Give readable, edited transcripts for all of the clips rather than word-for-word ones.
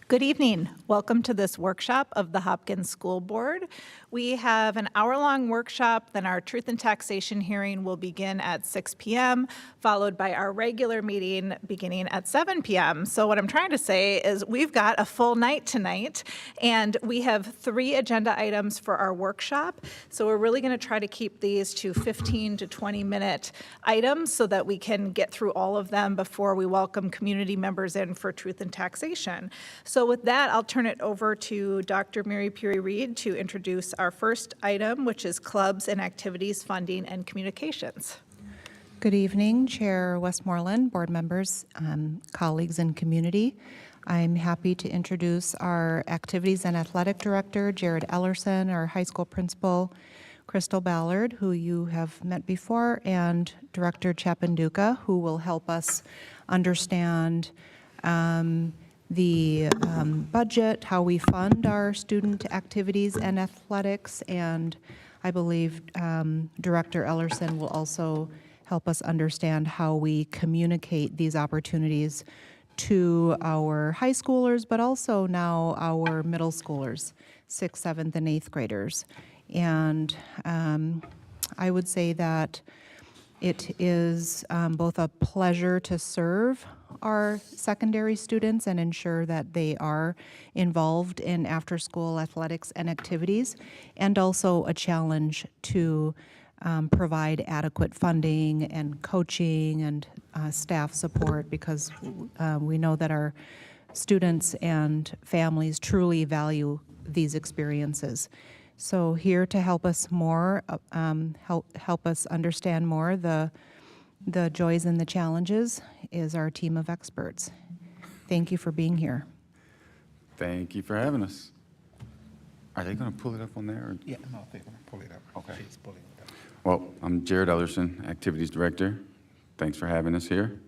Good evening. Welcome to this workshop of the Hopkins School Board. We have an hour-long workshop, then our Truth and Taxation hearing will begin at 6 p.m., followed by our regular meeting beginning at 7 p.m. So what I'm trying to say is we've got a full night tonight, and we have 3 agenda items for our workshop. So we're really going to try to keep these to 15 to 20-minute items so that we can get through all of them before we welcome community members in for Truth and Taxation. So with that, I'll turn it over to Dr. Mary Puri-Reed to introduce our first item, which is clubs and activities funding and communications. Good evening, Chair Westmoreland, board members, colleagues, and community. I'm happy to introduce our Activities and Athletic Director, Jared Ellerson, our high school principal, Crystal Ballard, who you have met before, and Director Chapanduka, who will help us understand the budget, how we fund our student activities and athletics, and I believe Director Ellerson will also help us understand how we communicate these opportunities to our high schoolers, but also now our middle schoolers, 6th, 7th, and 8th graders. And I would say that it is both a pleasure to serve our secondary students and ensure that they are involved in after-school athletics and activities, and also a challenge to provide adequate funding and coaching and staff support, because we know that our students and families truly value these experiences. So here to help us more, help us understand more the joys and the challenges is our team of experts. Thank you for being here. Thank you for having us. Are they going to pull it up on there? Or? Yeah, no, they're going to pull it up. Okay. She's pulling it up. Well, I'm Jared Ellerson, Activities Director. Thanks for having us here.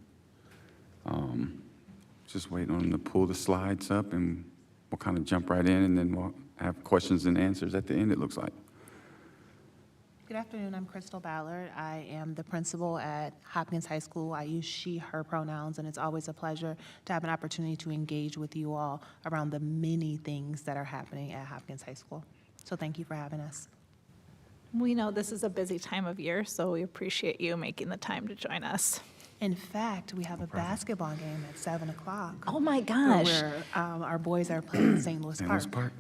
Just waiting on them to pull the slides up, and we'll kind of jump right in, and then we'll have questions and answers at the end, it looks like. Good afternoon, I'm Crystal Ballard. I am the principal at Hopkins High School. I use she, her pronouns, and it's always a pleasure to have an opportunity to engage with you all around the many things that are happening at Hopkins High School. So thank you for having us. We know this is a busy time of year, so we appreciate you making the time to join us. In fact, we have a basketball game at 7 o'clock. Oh my gosh. Where our boys are playing at St. Louis Park. Park.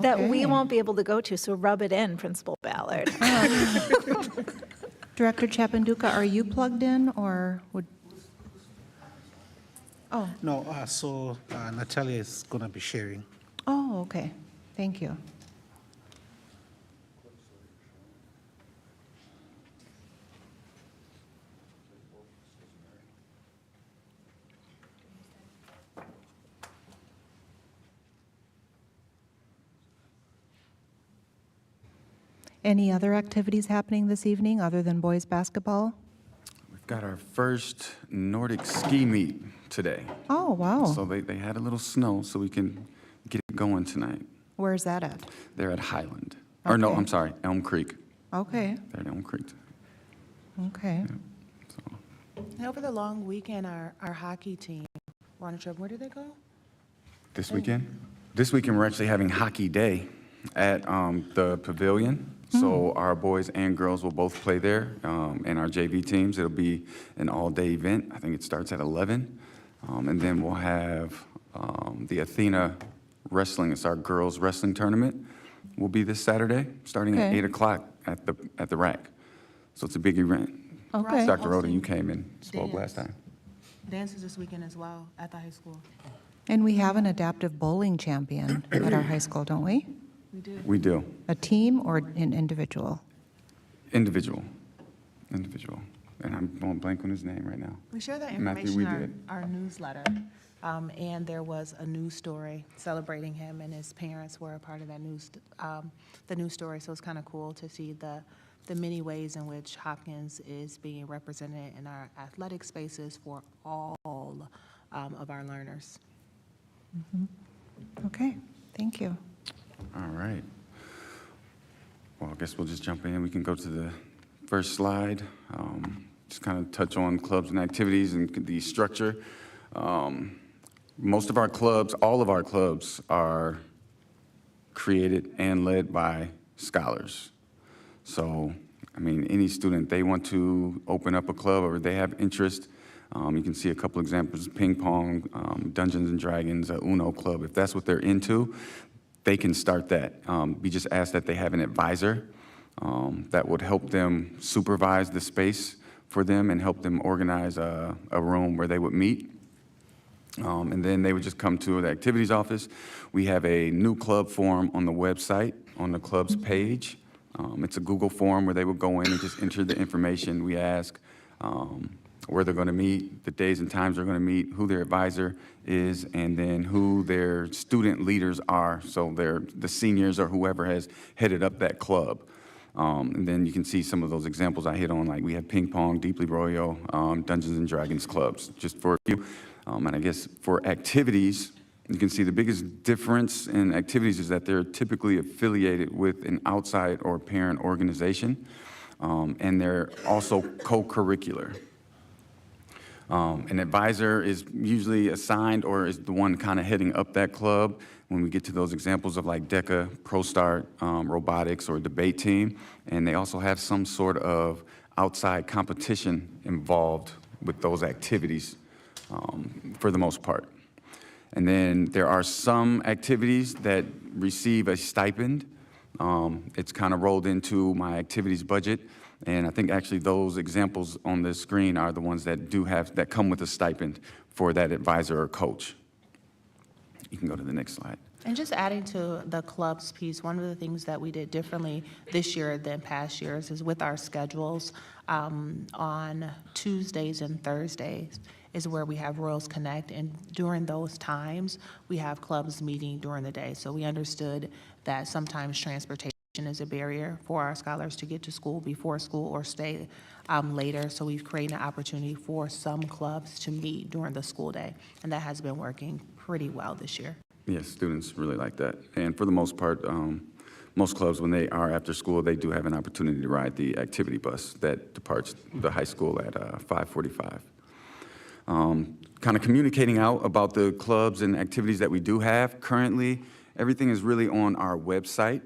That we won't be able to go to, so rub it in, Principal Ballard. Director Chapanduka, are you plugged in, or would? Oh. No, so Natalia is going to be sharing. Oh, okay. Thank you. Any other activities happening this evening other than boys basketball? We've got our first Nordic ski meet today. Oh, wow. So they had a little snow, so we can get it going tonight. Where's that at? They're at Highland. Or no, Okay. I'm sorry, Elm Creek. Okay, They're at Elm Creek. okay. So And over the long weekend, our hockey team were on a trip. Where did they go? this weekend? This weekend, we're actually having Hockey Day at the Pavilion. So our boys and girls will both play there, and our JV teams. It'll be an all-day event. I think it starts at 11. And then we'll have the Athena Wrestling. It's our girls' wrestling tournament. Will be this Saturday, starting at Okay. 8 o'clock at the rack. So it's a big event. Okay. Dr. Rhoda, you came and spoke Dance. last time. Dances this weekend as well at the high school. And we have an adaptive bowling champion at our high school, don't we? We do. We do. A team or an individual? Individual. And I'm going blank on his name right now. We share that Matthew, information we in did. our newsletter, and there was a news story celebrating him, and his parents were a part of that the news story. So it's kind of cool to see the many ways in which Hopkins is being represented in our athletic spaces for all of our learners. Okay, thank you. All right. Well, I guess we'll just jump in. We can go to the first slide. Just kind of touch on clubs and activities and the structure. Most of our clubs, all of our clubs are created and led by scholars. So, I mean, any student, they want to open up a club or they have interest, you can see a couple examples, ping pong, Dungeons and Dragons, a Uno club. If that's what they're into, they can start that. We just ask that they have an advisor that would help them supervise the space for them and help them organize a room where they would meet. And then they would just come to the activities office. We have a new club form on the website, on the club's page. It's a Google form where they would go in and just enter the information. We ask where they're going to meet, the days and times they're going to meet, who their advisor is, and then who their student leaders are. So they're the seniors or whoever has headed up that club. And then you can see some of those examples I hit on, like we have ping pong, deeply royal, Dungeons and Dragons clubs, just for a few. And I guess for activities, you can see the biggest difference in activities is that they're typically affiliated with an outside or parent organization, and they're also co-curricular. An advisor is usually assigned or is the one kind of heading up that club. When we get to those examples of like DECA, ProStart, robotics, or debate team, and they also have some sort of outside competition involved with those activities for the most part. And then there are some activities that receive a stipend. It's kind of rolled into my activities budget. And I think actually those examples on the screen are the ones that that come with a stipend for that advisor or coach. You can go to the next slide. And just adding to the clubs piece, one of the things that we did differently this year than past years is with our schedules on Tuesdays and Thursdays is where we have Royals Connect, and during those times, we have clubs meeting during the day. So we understood that sometimes transportation is a barrier for our scholars to get to school before school or stay later. So we've created an opportunity for some clubs to meet during the school day, and that has been working pretty well this year. Yes, students really like that. And for the most part, most clubs, when they are after school, they do have an opportunity to ride the activity bus that departs the high school at 5:45. Kind of communicating out about the clubs and activities that we do have. Currently, everything is really on our website.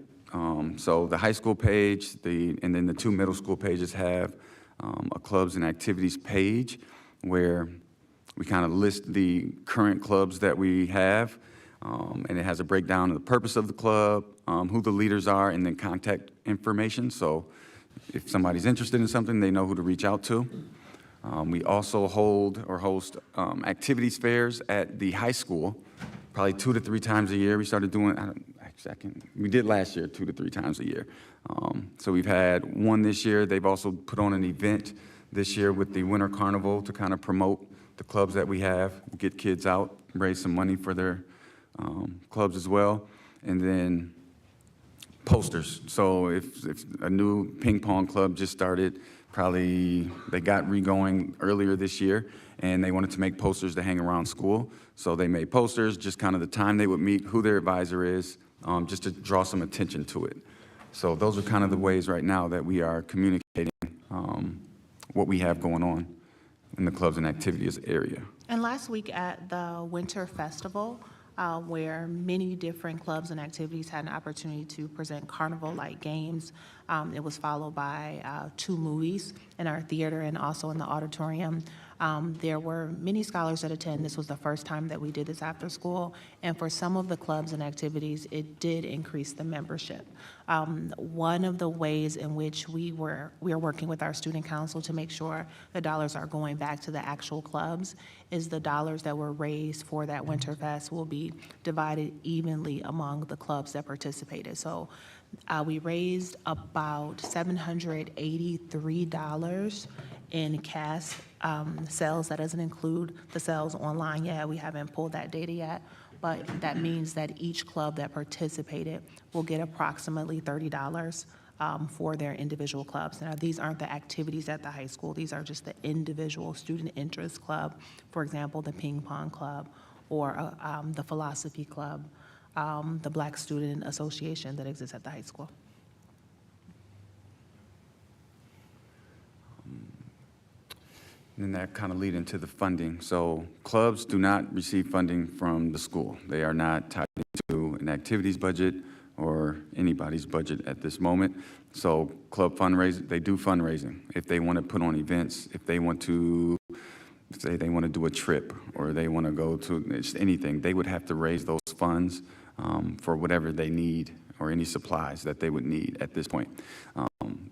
So the high school page, and then the two middle school pages have a clubs and activities page where we kind of list the current clubs that we have, and it has a breakdown of the purpose of the club, who the leaders are, and then contact information. So if somebody's interested in something, they know who to reach out to. We also host activities fairs at the high school, probably 2 to 3 times a year. We started doing, we did last year 2 to 3 times a year. So we've had one this year. They've also put on an event this year with the Winter Carnival to kind of promote the clubs that we have, get kids out, raise some money for their clubs as well. And then posters. So if a new ping pong club just started, probably they got regoing earlier this year, and they wanted to make posters to hang around school. So they made posters, just kind of the time they would meet, who their advisor is, just to draw some attention to it. So those are kind of the ways right now that we are communicating what we have going on in the clubs and activities area. And last week at the Winter Festival, where many different clubs and activities had an opportunity to present carnival-like games. It was followed by 2 movies in our theater and also in the auditorium. There were many scholars that attend. This was the first time that we did this after school, and for some of the clubs and activities, it did increase the membership. One of the ways in which we are working with our student council to make sure the dollars are going back to the actual clubs is the dollars that were raised for that Winterfest will be divided evenly among the clubs that participated. So we raised about $783 in cash sales. That doesn't include the sales online yet. We haven't pulled that data yet, but that means that each club that participated will get approximately $30 for their individual clubs. Now, these aren't the activities at the high school. These are just the individual student interest club. For example, the ping pong club or the philosophy club, the Black Student Association that exists at the high school. And then that kind of lead into the funding. So clubs do not receive funding from the school. They are not tied into an activities budget or anybody's budget at this moment. So club fundraising, they do fundraising. If they want to put on events, if they want to, say they want to do a trip or they want to go to just anything, they would have to raise those funds for whatever they need or any supplies that they would need at this point.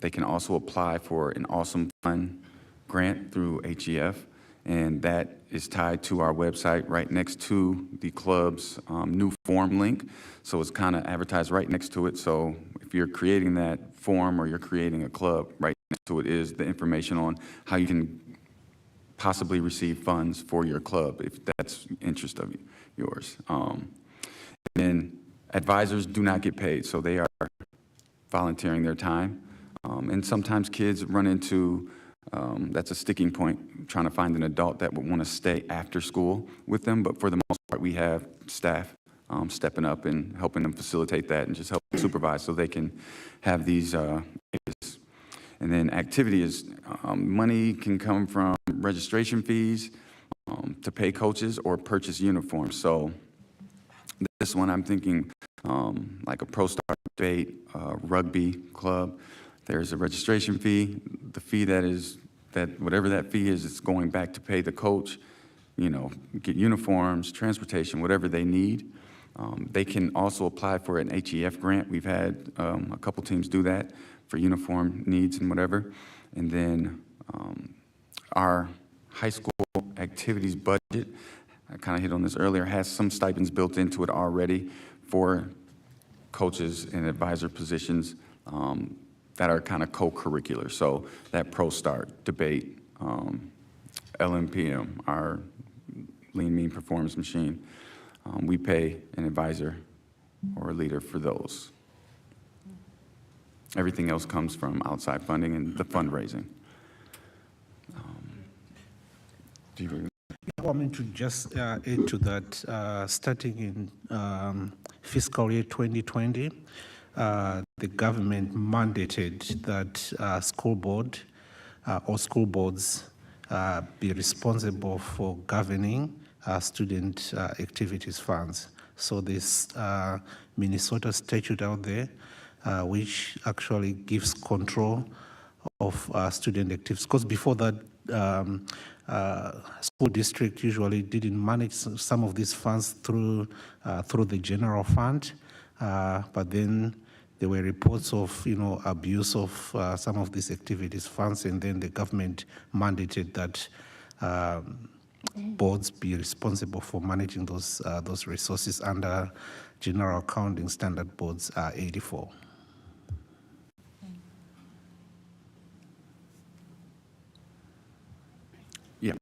They can also apply for an Awesome Fund grant through HEF, and that is tied to our website right next to the club's new form link. So it's kind of advertised right next to it. So if you're creating that form or you're creating a club, right next to it is the information on how you can possibly receive funds for your club if that's interest of yours. And then advisors do not get paid, so they are volunteering their time. And sometimes kids run into, that's a sticking point, trying to find an adult that would want to stay after school with them. But for the most part, we have staff stepping up and helping them facilitate that and just help supervise so they can have these activities. And then activity is, money can come from registration fees to pay coaches or purchase uniforms. So this one I'm thinking like a Pro Star debate, rugby club. There's a registration fee. The fee that whatever that fee is, it's going back to pay the coach, you know, get uniforms, transportation, whatever they need. They can also apply for an HEF grant. We've had a couple teams do that for uniform needs and whatever. And then our high school activities budget, I kind of hit on this earlier, has some stipends built into it already for coaches and advisor positions that are kind of co-curricular. So that Pro Start debate, LMPM, our Lean Mean Performance Machine, we pay an advisor or a leader for those. Everything else comes from outside funding and the fundraising. Do you I want me to just add to that, starting in fiscal year 2020, the government mandated that school board or school boards be responsible for governing student activities funds. So this Minnesota statute out there, which actually gives control of student activities. Because before that, school district usually didn't manage some of these funds through the general fund, but then there were reports of abuse of some of these activities funds, and then the government mandated that boards be responsible for managing those resources under General Accounting Standard Boards 84. Yeah.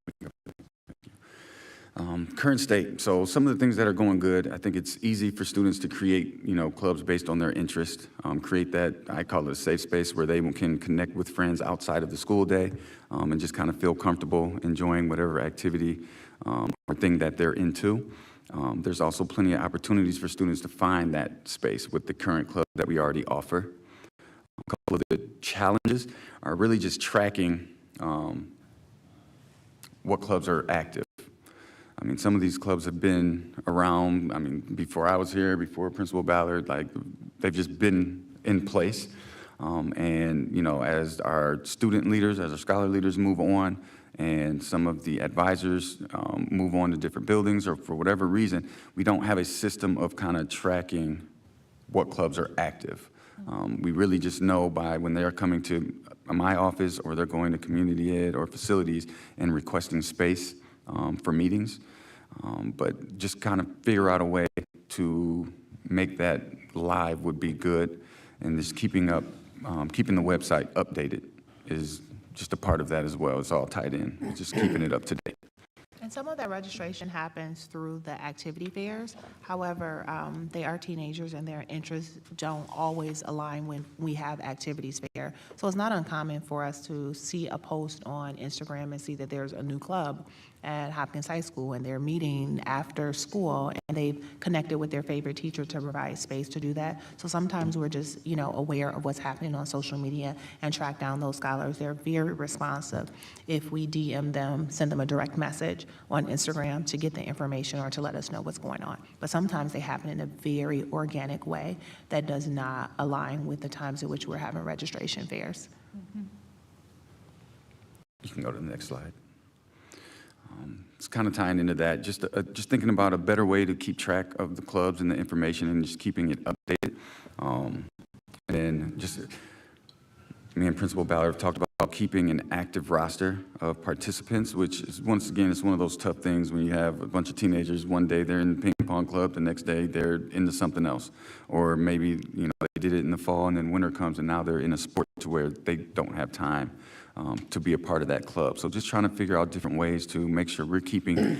Current state. So some of the things that are going good, I think it's easy for students to create, clubs based on their interest. Create that, I call it a safe space where they can connect with friends outside of the school day and just kind of feel comfortable enjoying whatever activity or thing that they're into. There's also plenty of opportunities for students to find that space with the current club that we already offer. A couple of the challenges are really just tracking what clubs are active. I mean, some of these clubs have been around, before I was here, before Principal Ballard, they've just been in place. And, as our student leaders, as our scholar leaders move on, and some of the advisors move on to different buildings, or for whatever reason, we don't have a system of kind of tracking what clubs are active. We really just know by when they're coming to my office or they're going to community ed or facilities and requesting space for meetings. But just kind of figure out a way to make that live would be good. And just keeping the website updated is just a part of that as well. It's all tied in. It's just keeping it up to date. And some of that registration happens through the activity fairs. However, they are teenagers and their interests don't always align when we have activities fair. So it's not uncommon for us to see a post on Instagram and see that there's a new club at Hopkins High School, and they're meeting after school, and they've connected with their favorite teacher to provide space to do that. So sometimes we're just, aware of what's happening on social media and track down those scholars. They're very responsive. If we DM them, send them a direct message on Instagram to get the information or to let us know what's going on. But sometimes they happen in a very organic way that does not align with the times at which we're having registration fairs. You can go to the next slide. It's kind of tying into that, just thinking about a better way to keep track of the clubs and the information and just keeping it updated. And then just, me and Principal Ballard have talked about keeping an active roster of participants, which is, once again, it's one of those tough things when you have a bunch of teenagers. One day they're in the ping pong club, the next day they're into something else. Or maybe, they did it in the fall and then winter comes and now they're in a sport to where they don't have time to be a part of that club. So just trying to figure out different ways to make sure we're keeping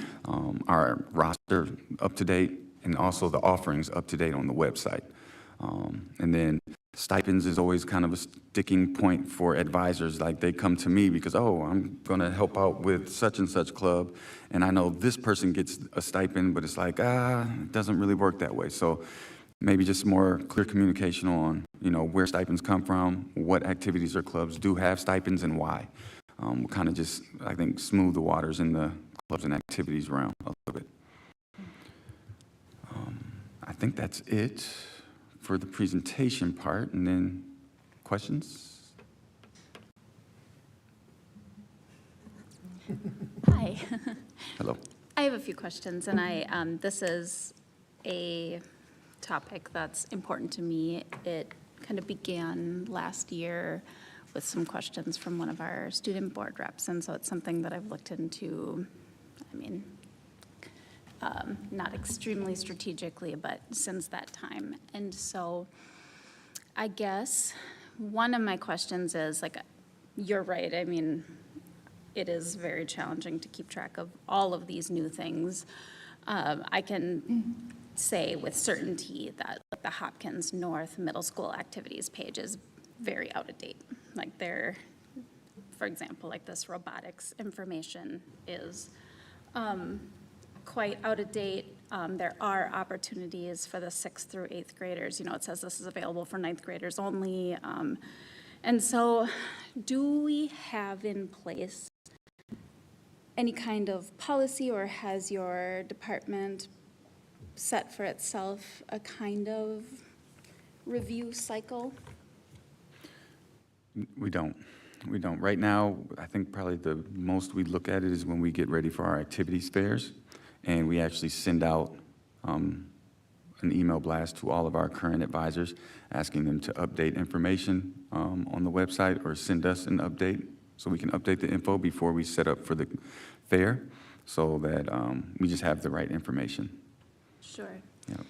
our roster up to date and also the offerings up to date on the website. And then stipends is always kind of a sticking point for advisors. Like, they come to me because, I'm going to help out with such and such club, and I know this person gets a stipend, but it's like, it doesn't really work that way. So maybe just more clear communication on, where stipends come from, what activities or clubs do have stipends, and why. We'll kind of just, I think, smooth the waters in the clubs and activities realm a little bit. I think that's it for the presentation part, and then questions? Hi. Hello. I have a few questions, and this is a topic that's important to me. It kind of began last year with some questions from one of our student board reps, and so it's something that I've looked into, not extremely strategically, but since that time. And so I guess one of my questions is, you're right, it is very challenging to keep track of all of these new things. I can say with certainty that the Hopkins North Middle School activities page is very out of date. For example, this robotics information is quite out of date. There are opportunities for the 6th through 8th graders. It says this is available for 9th graders only. And so do we have in place any kind of policy, or has your department set for itself a kind of review cycle? We don't. Right now, I think probably the most we look at it is when we get ready for our activities fairs, and we actually send out an email blast to all of our current advisors, asking them to update information on the website, or send us an update so we can update the info before we set up for the fair, so that we just have the right information. Sure. Yep.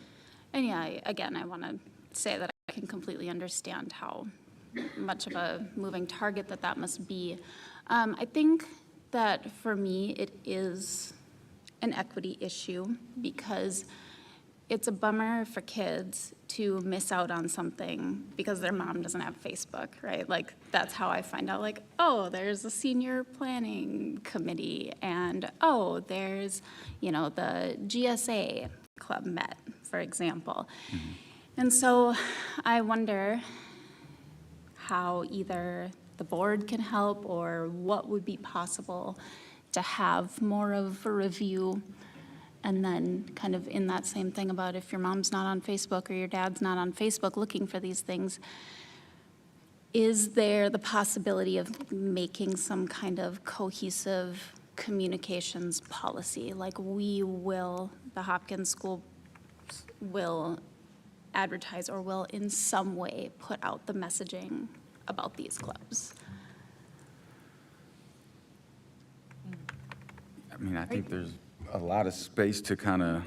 And yeah, I want to say that I can completely understand how much of a moving target that must be. I think that for me, it is an equity issue, because it's a bummer for kids to miss out on something because their mom doesn't have Facebook, right? That's how I find out, there's a senior planning committee, and there's, the GSA club met, for example. Mm-hmm. And so I wonder how either the board can help, or what would be possible to have more of a review. And then kind of in that same thing about if your mom's not on Facebook or your dad's not on Facebook looking for these things, is there the possibility of making some kind of cohesive communications policy? The Hopkins School will advertise, or will in some way put out the messaging about these clubs? I think there's a lot of space to kind of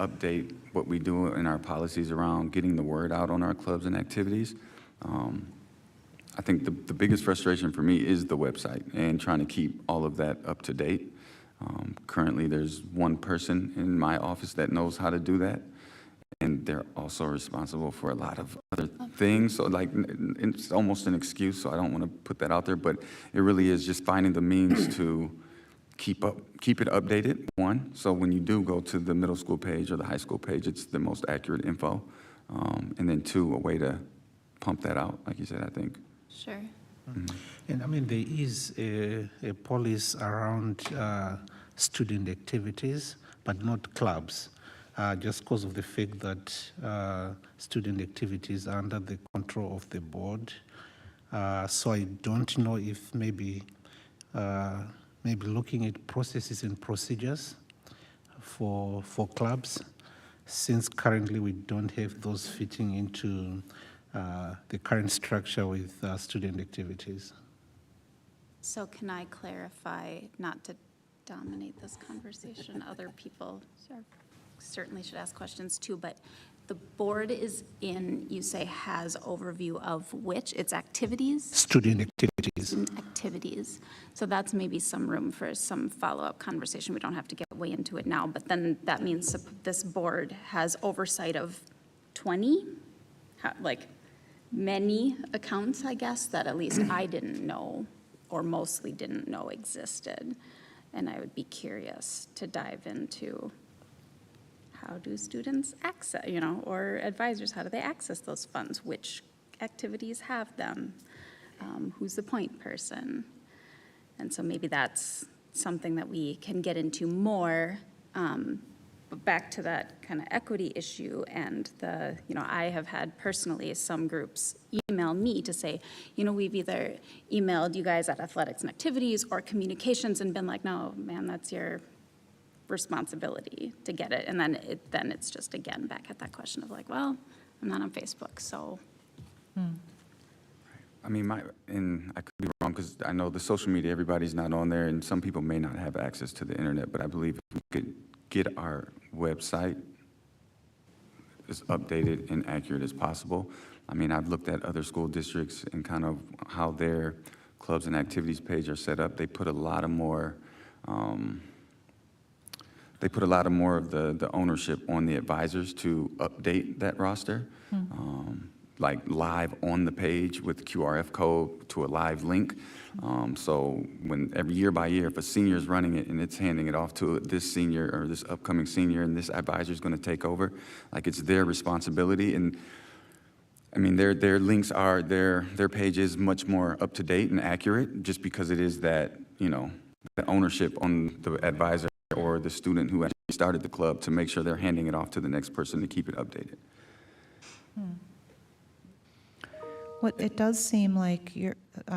update what we do in our policies around getting the word out on our clubs and activities. I think the biggest frustration for me is the website and trying to keep all of that up to date. Currently, there's one person in my office that knows how to do that, and they're also responsible for a lot of other things. So it's almost an excuse, so I don't want to put that out there, but it really is just finding the means to keep it updated, one, so when you do go to the middle school page or the high school page, it's the most accurate info. And then two, a way to pump that out, like you said, I think. Sure. And I mean, there is a policy around student activities, but not clubs, just because of the fact that student activities are under the control of the board. So I don't know if maybe looking at processes and procedures for clubs, since currently we don't have those fitting into the current structure with student activities. So can I clarify, not to dominate this conversation, other people certainly should ask questions too, but the board is in, you say, has overview of which? Its activities? Student activities. Student activities. So that's maybe some room for some follow-up conversation. We don't have to get way into it now, but then that means this board has oversight of 20, like many accounts, I guess, that at least I didn't know or mostly didn't know existed. And I would be curious to dive into how do students access, or advisors, how do they access those funds? Which activities have them? Who's the point person? And so maybe that's something that we can get into more. But back to that kind of equity issue and I have had personally some groups email me to say, we've either emailed you guys at athletics and activities or communications and been like, no, man, that's your responsibility to get it. And then it's just, again, back at that question of like, well, I'm not on Facebook, so. I mean, and I could be wrong because I know the social media, everybody's not on there, and some people may not have access to the internet, but I believe if we could get our website as updated and accurate as possible. I mean, I've looked at other school districts and kind of how their clubs and activities page are set up. They put a lot of more, of the ownership on the advisors to update that roster. Like live on the page with QRF code to a live link. So when every year by year, if a senior is running it and it's handing it off to this senior or this upcoming senior and this advisor is going to take over, like it's their responsibility. And I mean, their links are, their page is much more up to date and accurate just because it is that, the ownership on the advisor or the student who actually started the club to make sure they're handing it off to the next person to keep it updated. Well, it does seem like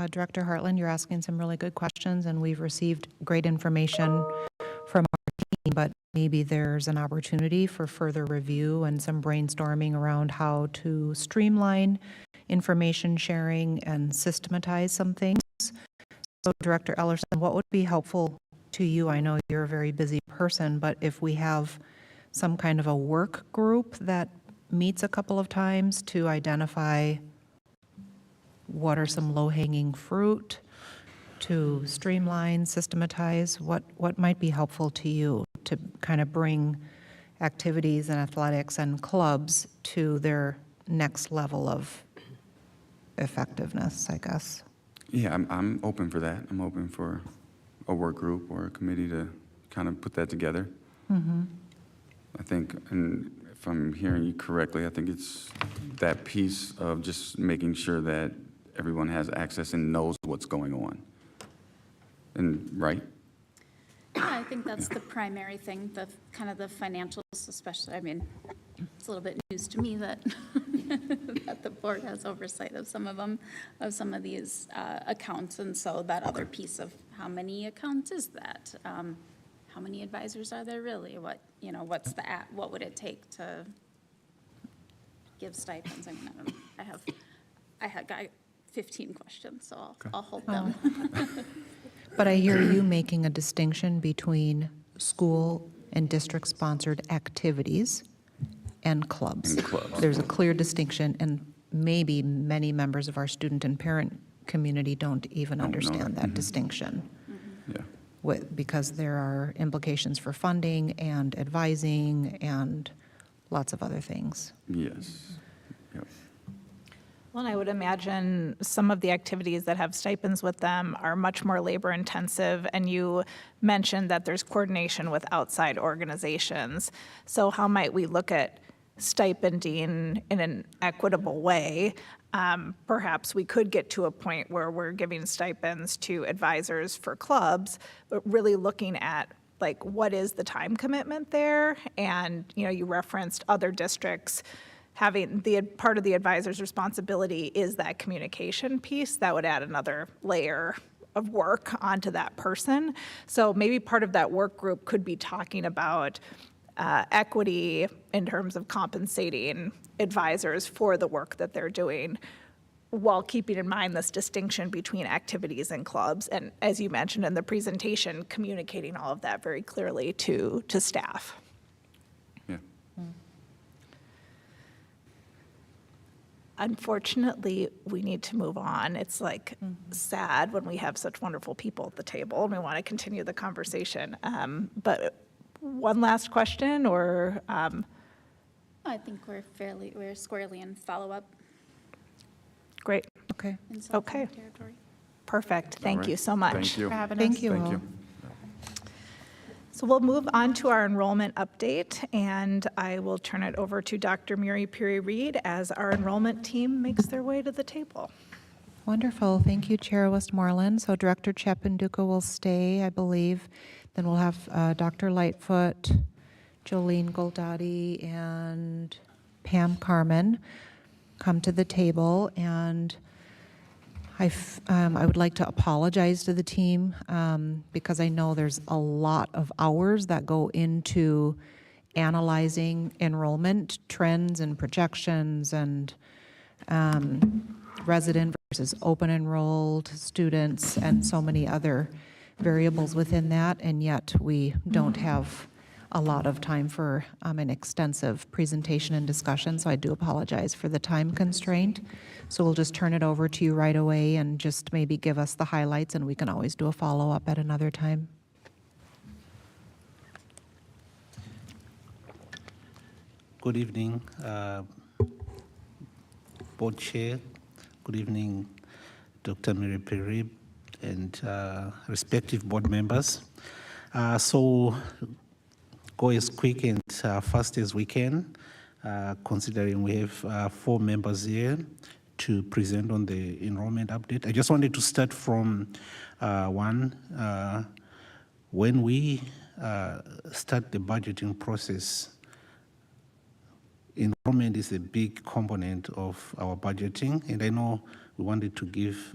Director Hartland, you're asking some really good questions, and we've received great information from our team, but maybe there's an opportunity for further review and some brainstorming around how to streamline information sharing and systematize some things. So, Director Ellerson, what would be helpful to you? I know you're a very busy person, but if we have some kind of a work group that meets a couple of times to identify what are some low-hanging fruit to streamline, systematize, what might be helpful to you to kind of bring activities and athletics and clubs to their next level of effectiveness, I guess? Yeah, I'm open for that. I'm open for a work group or a committee to kind of put that together. I think, and if I'm hearing you correctly, I think it's that piece of just making sure that everyone has access and knows what's going on. And, right? Yeah, I think that's the primary thing, the kind of the financials, especially. I mean, it's a little bit news to me that that the board has oversight of some of them, of some of these accounts, and so that other piece of how many accounts is that? How many advisors are there really? What what would it take to give stipends? I mean, I got 15 questions, so I'll hold them. But I hear you making a distinction between school and district-sponsored activities and clubs. And clubs. There's a clear distinction, and maybe many members of our student and parent community don't even Don't know understand that. that distinction, Yeah. because there are implications for funding and advising and lots of other things. Yes. Yep. Well, and I would imagine some of the activities that have stipends with them are much more labor intensive, and you mentioned that there's coordination with outside organizations. So how might we look at stipending in an equitable way? Perhaps we could get to a point where we're giving stipends to advisors for clubs, but really looking at like what is the time commitment there? And, you know, you referenced other districts having the part of the advisor's responsibility is that communication piece. That would add another layer of work onto that person. So maybe part of that work group could be talking about equity in terms of compensating advisors for the work that they're doing, while keeping in mind this distinction between activities and clubs. And as you mentioned in the presentation, communicating all of that very clearly to staff. Yeah. Unfortunately, we need to move on. It's like sad when we have such wonderful people at the table and we want to continue the conversation. But one last question, or I think we're squarely in follow-up great, Okay. in South Okay. territory. perfect. All Thank right. you so much. Thank you. For having Thank us. you Thank all. you. So we'll move on to our enrollment update, and I will turn it over to Dr. Mary Peary-Reed as our enrollment team makes their way to the table. Wonderful. Thank you, Chair Westmoreland. So Director Chependuka will stay, I believe. Then we'll have Dr. Lightfoot, Jolene Goldati, and Pam Carmen come to the table. And I would like to apologize to the team because I know there's a lot of hours that go into analyzing enrollment trends and projections and resident versus open enrolled students and so many other variables within that, and yet we don't have a lot of time for an extensive presentation and discussion, so I do apologize for the time constraint. So we'll just turn it over to you right away and just maybe give us the highlights, and we can always do a follow-up at another time. Good evening, Board Chair. Good evening, Dr. Mary Peary and respective board members. So go as quick and fast as we can, considering we have 4 members here to present on the enrollment update. I just wanted to start from one. When we start the budgeting process, enrollment is a big component of our budgeting, and I know we wanted to give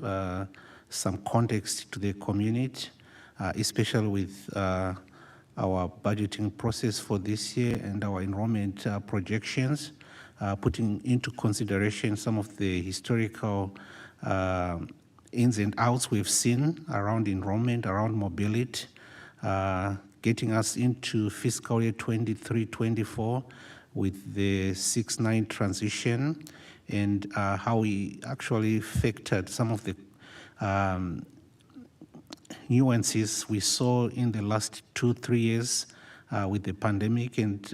some context to the community, especially with our budgeting process for this year and our enrollment projections, putting into consideration some of the historical ins and outs we've seen around enrollment, around mobility, getting us into fiscal year 23-24 with the 6-9 transition, and how we actually factored some of the nuances we saw in the last 2-3 years with the pandemic and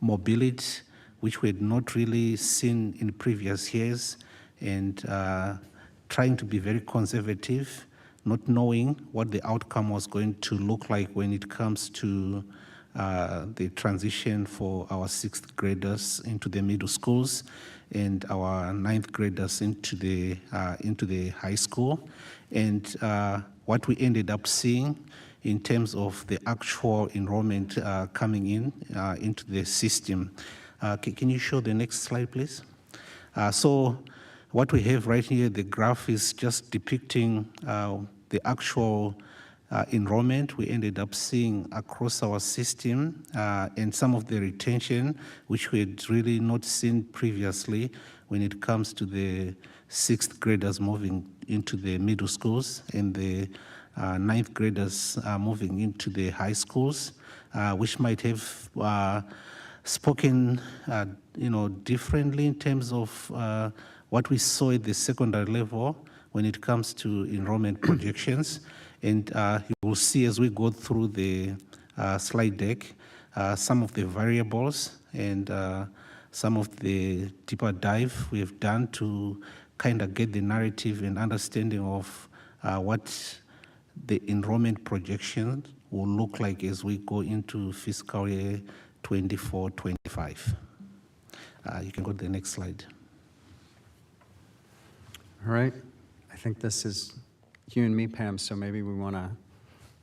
mobility, which we had not really seen in previous years, and trying to be very conservative, not knowing what the outcome was going to look like when it comes to the transition for our 6th graders into the middle schools and our 9th graders into the high school, and what we ended up seeing in terms of the actual enrollment coming in into the system. Can you show the next slide, please? So what we have right here, the graph is just depicting the actual enrollment we ended up seeing across our system, and some of the retention, which we had really not seen previously when it comes to the 6th graders moving into the middle schools and the 9th graders moving into the high schools, which might have spoken differently in terms of what we saw at the secondary level when it comes to enrollment projections. And you will see as we go through the slide deck some of the variables and some of the deeper dive we have done to kind of get the narrative and understanding of what the enrollment projections will look like as we go into fiscal year 24-25. You can go to the next slide. All right. I think this is you and me, Pam, so maybe we want to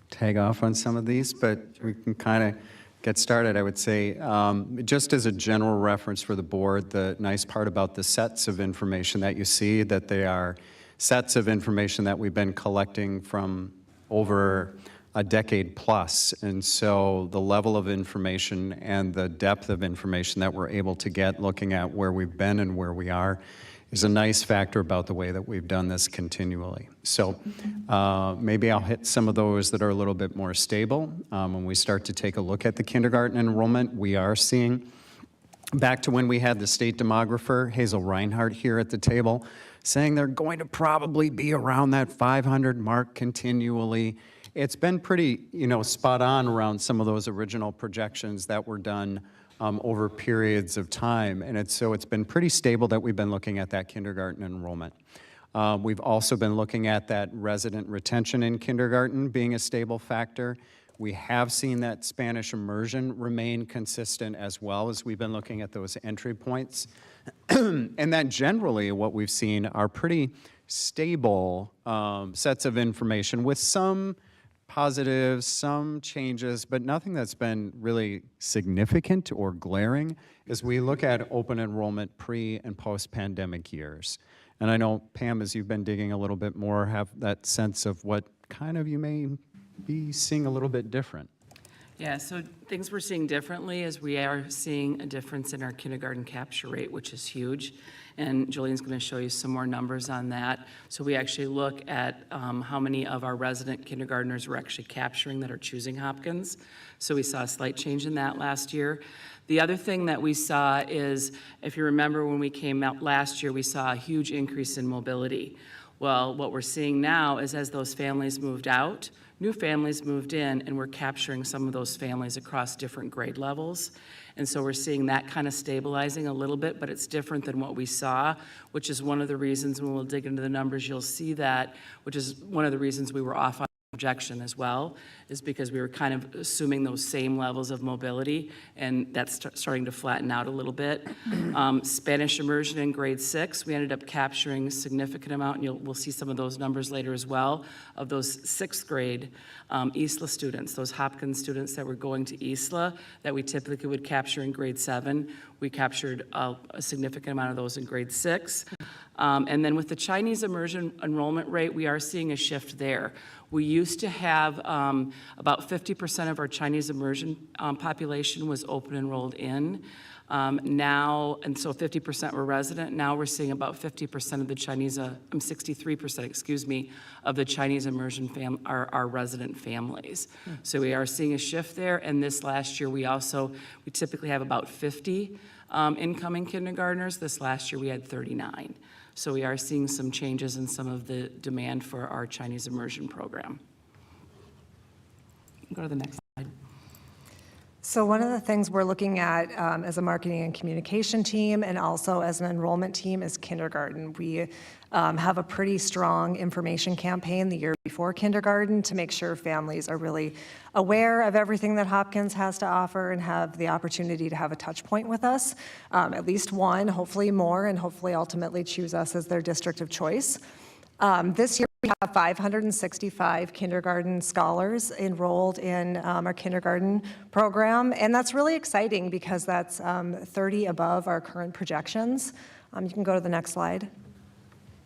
tag off on some of these, but we can kind of get started. I would say, just as a general reference for the board, the nice part about the sets of information that you see, that they are sets of information that we've been collecting from over a decade plus. And so the level of information and the depth of information that we're able to get looking at where we've been and where we are is a nice factor about the way that we've done this continually. So maybe I'll hit some of those that are a little bit more stable. When we start to take a look at the kindergarten enrollment, we are seeing, back to when we had the state demographer, Hazel Reinhardt, here at the table, saying they're going to probably be around that 500 mark continually. It's been pretty, spot on around some of those original projections that were done over periods of time. And so it's been pretty stable that we've been looking at that kindergarten enrollment. We've also been looking at that resident retention in kindergarten being a stable factor. We have seen that Spanish immersion remain consistent as well as we've been looking at those entry points. And then generally what we've seen are pretty stable sets of information with some positives, some changes, but nothing that's been really significant or glaring as we look at open enrollment pre and post-pandemic years. And I know, Pam, as you've been digging a little bit more, have that sense of what kind of you may be seeing a little bit different. Yeah, so things we're seeing differently is we are seeing a difference in our kindergarten capture rate, which is huge. And Julian's going to show you some more numbers on that. So we actually look at how many of our resident kindergartners we're actually capturing that are choosing Hopkins. So we saw a slight change in that last year. The other thing that we saw is, if you remember when we came out last year, we saw a huge increase in mobility. Well, what we're seeing now is as those families moved out, new families moved in, and we're capturing some of those families across different grade levels. And so we're seeing that kind of stabilizing a little bit, but it's different than what we saw, which is one of the reasons when we'll dig into the numbers, you'll see that, which is one of the reasons we were off on projection as well, is because we were kind of assuming those same levels of mobility, and that's starting to flatten out a little bit. Spanish immersion in grade 6, we ended up capturing a significant amount, and we'll see some of those numbers later as well, of those 6th grade ISLA students, those Hopkins students that were going to ISLA that we typically would capture in grade 7. We captured a significant amount of those in grade 6. And then with the Chinese immersion enrollment rate, we are seeing a shift there. We used to have about 50% of our Chinese immersion population was open enrolled in. Now, and so 50% were resident. Now we're seeing about 50% of the Chinese, 63%, excuse me, of the Chinese immersion are resident families. So we are seeing a shift there. And this last year, we typically have about 50 incoming kindergartners. This last year, we had 39. So we are seeing some changes in some of the demand for our Chinese immersion program. Go to the next slide. So one of the things we're looking at as a marketing and communication team and also as an enrollment team is kindergarten. We have a pretty strong information campaign the year before kindergarten to make sure families are really aware of everything that Hopkins has to offer and have the opportunity to have a touch point with us, at least one, hopefully more, and hopefully ultimately choose us as their district of choice. This year, we have 565 kindergarten scholars enrolled in our kindergarten program, and that's really exciting because that's 30 above our current projections. You can go to the next slide.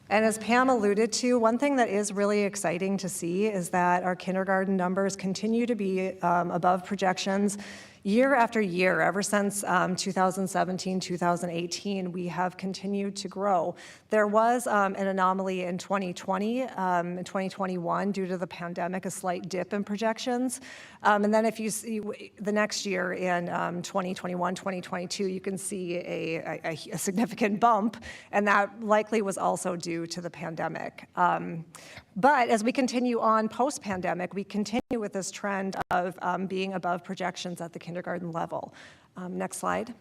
And as Pam alluded to, one thing that is really exciting to see is that our kindergarten numbers continue to be above projections year after year. Ever since 2017, 2018, we have continued to grow. There was an anomaly in 2020 and 2021 due to the pandemic, a slight dip in projections. And then if you see the next year in 2021, 2022, you can see a significant bump, and that likely was also due to the pandemic. But as we continue on post-pandemic, we continue with this trend of being above projections at the kindergarten level. Next slide.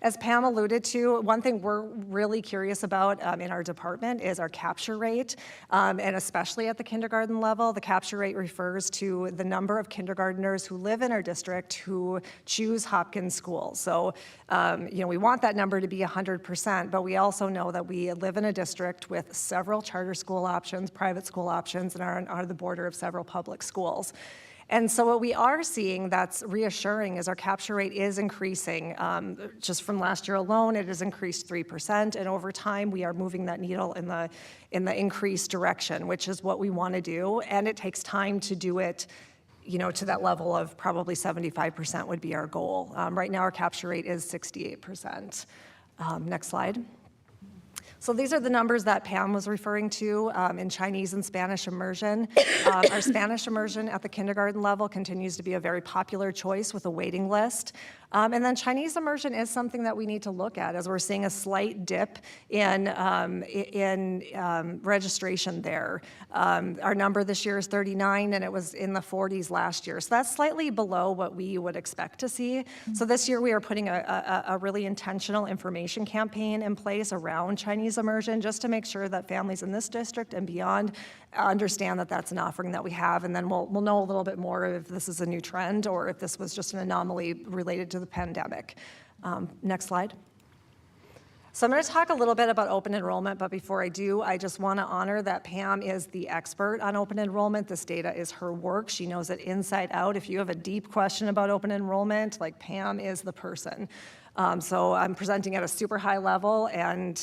As Pam alluded to, one thing we're really curious about in our department is our capture rate, and especially at the kindergarten level. The capture rate refers to the number of kindergartners who live in our district who choose Hopkins schools. So, we want that number to be 100%, but we also know that we live in a district with several charter school options, private school options, and are on the border of several public schools. And so what we are seeing that's reassuring is our capture rate is increasing. Just from last year alone, it has increased 3%, and over time, we are moving that needle in the increased direction, which is what we want to do, and it takes time to do it, to that level of probably 75% would be our goal. Right now, our capture rate is 68%. Next slide. So these are the numbers that Pam was referring to in Chinese and Spanish immersion. Our Spanish immersion at the kindergarten level continues to be a very popular choice with a waiting list. And then Chinese immersion is something that we need to look at as we're seeing a slight dip in registration there. Our number this year is 39, and it was in the 40s last year. So that's slightly below what we would expect to see. So this year we are putting a really intentional information campaign in place around Chinese immersion just to make sure that families in this district and beyond understand that that's an offering that we have, and then we'll know a little bit more if this is a new trend or if this was just an anomaly related to the pandemic. Next slide. So I'm going to talk a little bit about open enrollment, but before I do, I just want to honor that Pam is the expert on open enrollment. This data is her work. She knows it inside out. If you have a deep question about open enrollment, Pam is the person. So I'm presenting at a super high level, and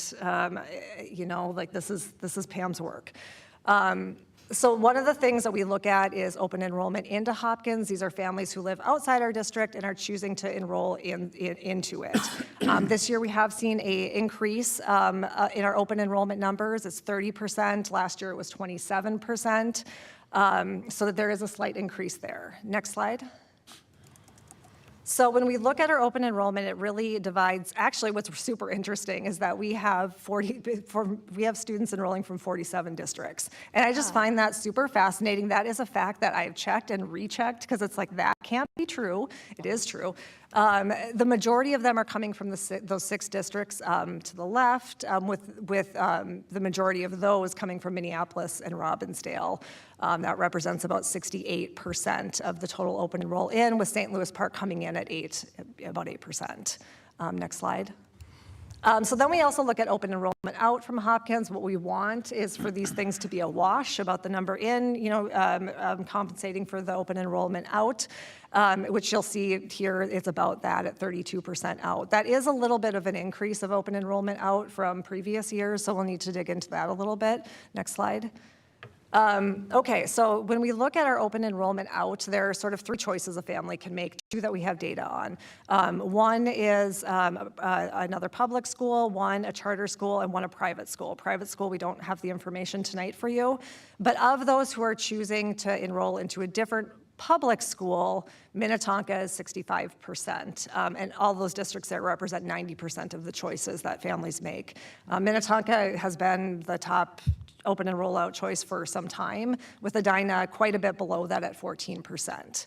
this is Pam's work. So one of the things that we look at is open enrollment into Hopkins. These are families who live outside our district and are choosing to enroll into it. This year we have seen an increase in our open enrollment numbers. It's 30%. Last year it was 27%. So that there is a slight increase there. Next slide. So when we look at our open enrollment, it really divides. Actually, what's super interesting is that we have students enrolling from 47 districts. And I just find that super fascinating. That is a fact that I've checked and rechecked because it's like, that can't be true. It is true. The majority of them are coming from those 6 districts to the left, with the majority of those coming from Minneapolis and Robbinsdale. That represents about 68% of the total open enroll in, with St. Louis Park coming in at about 8%. Next slide. So then we also look at open enrollment out from Hopkins. What we want is for these things to be a wash about the number in, compensating for the open enrollment out, which you'll see here, it's about that at 32% out. That is a little bit of an increase of open enrollment out from previous years, so we'll need to dig into that a little bit. Next slide. Okay, so when we look at our open enrollment out, there are sort of 3 choices a family can make, 2 that we have data on. One is another public school, 1 a charter school, and 1 a private school. Private school, we don't have the information tonight for you, but of those who are choosing to enroll into a different public school, Minnetonka is 65%, and all those districts there represent 90% of the choices that families make. Minnetonka has been the top open and rollout choice for some time, with Edina quite a bit below that at 14%.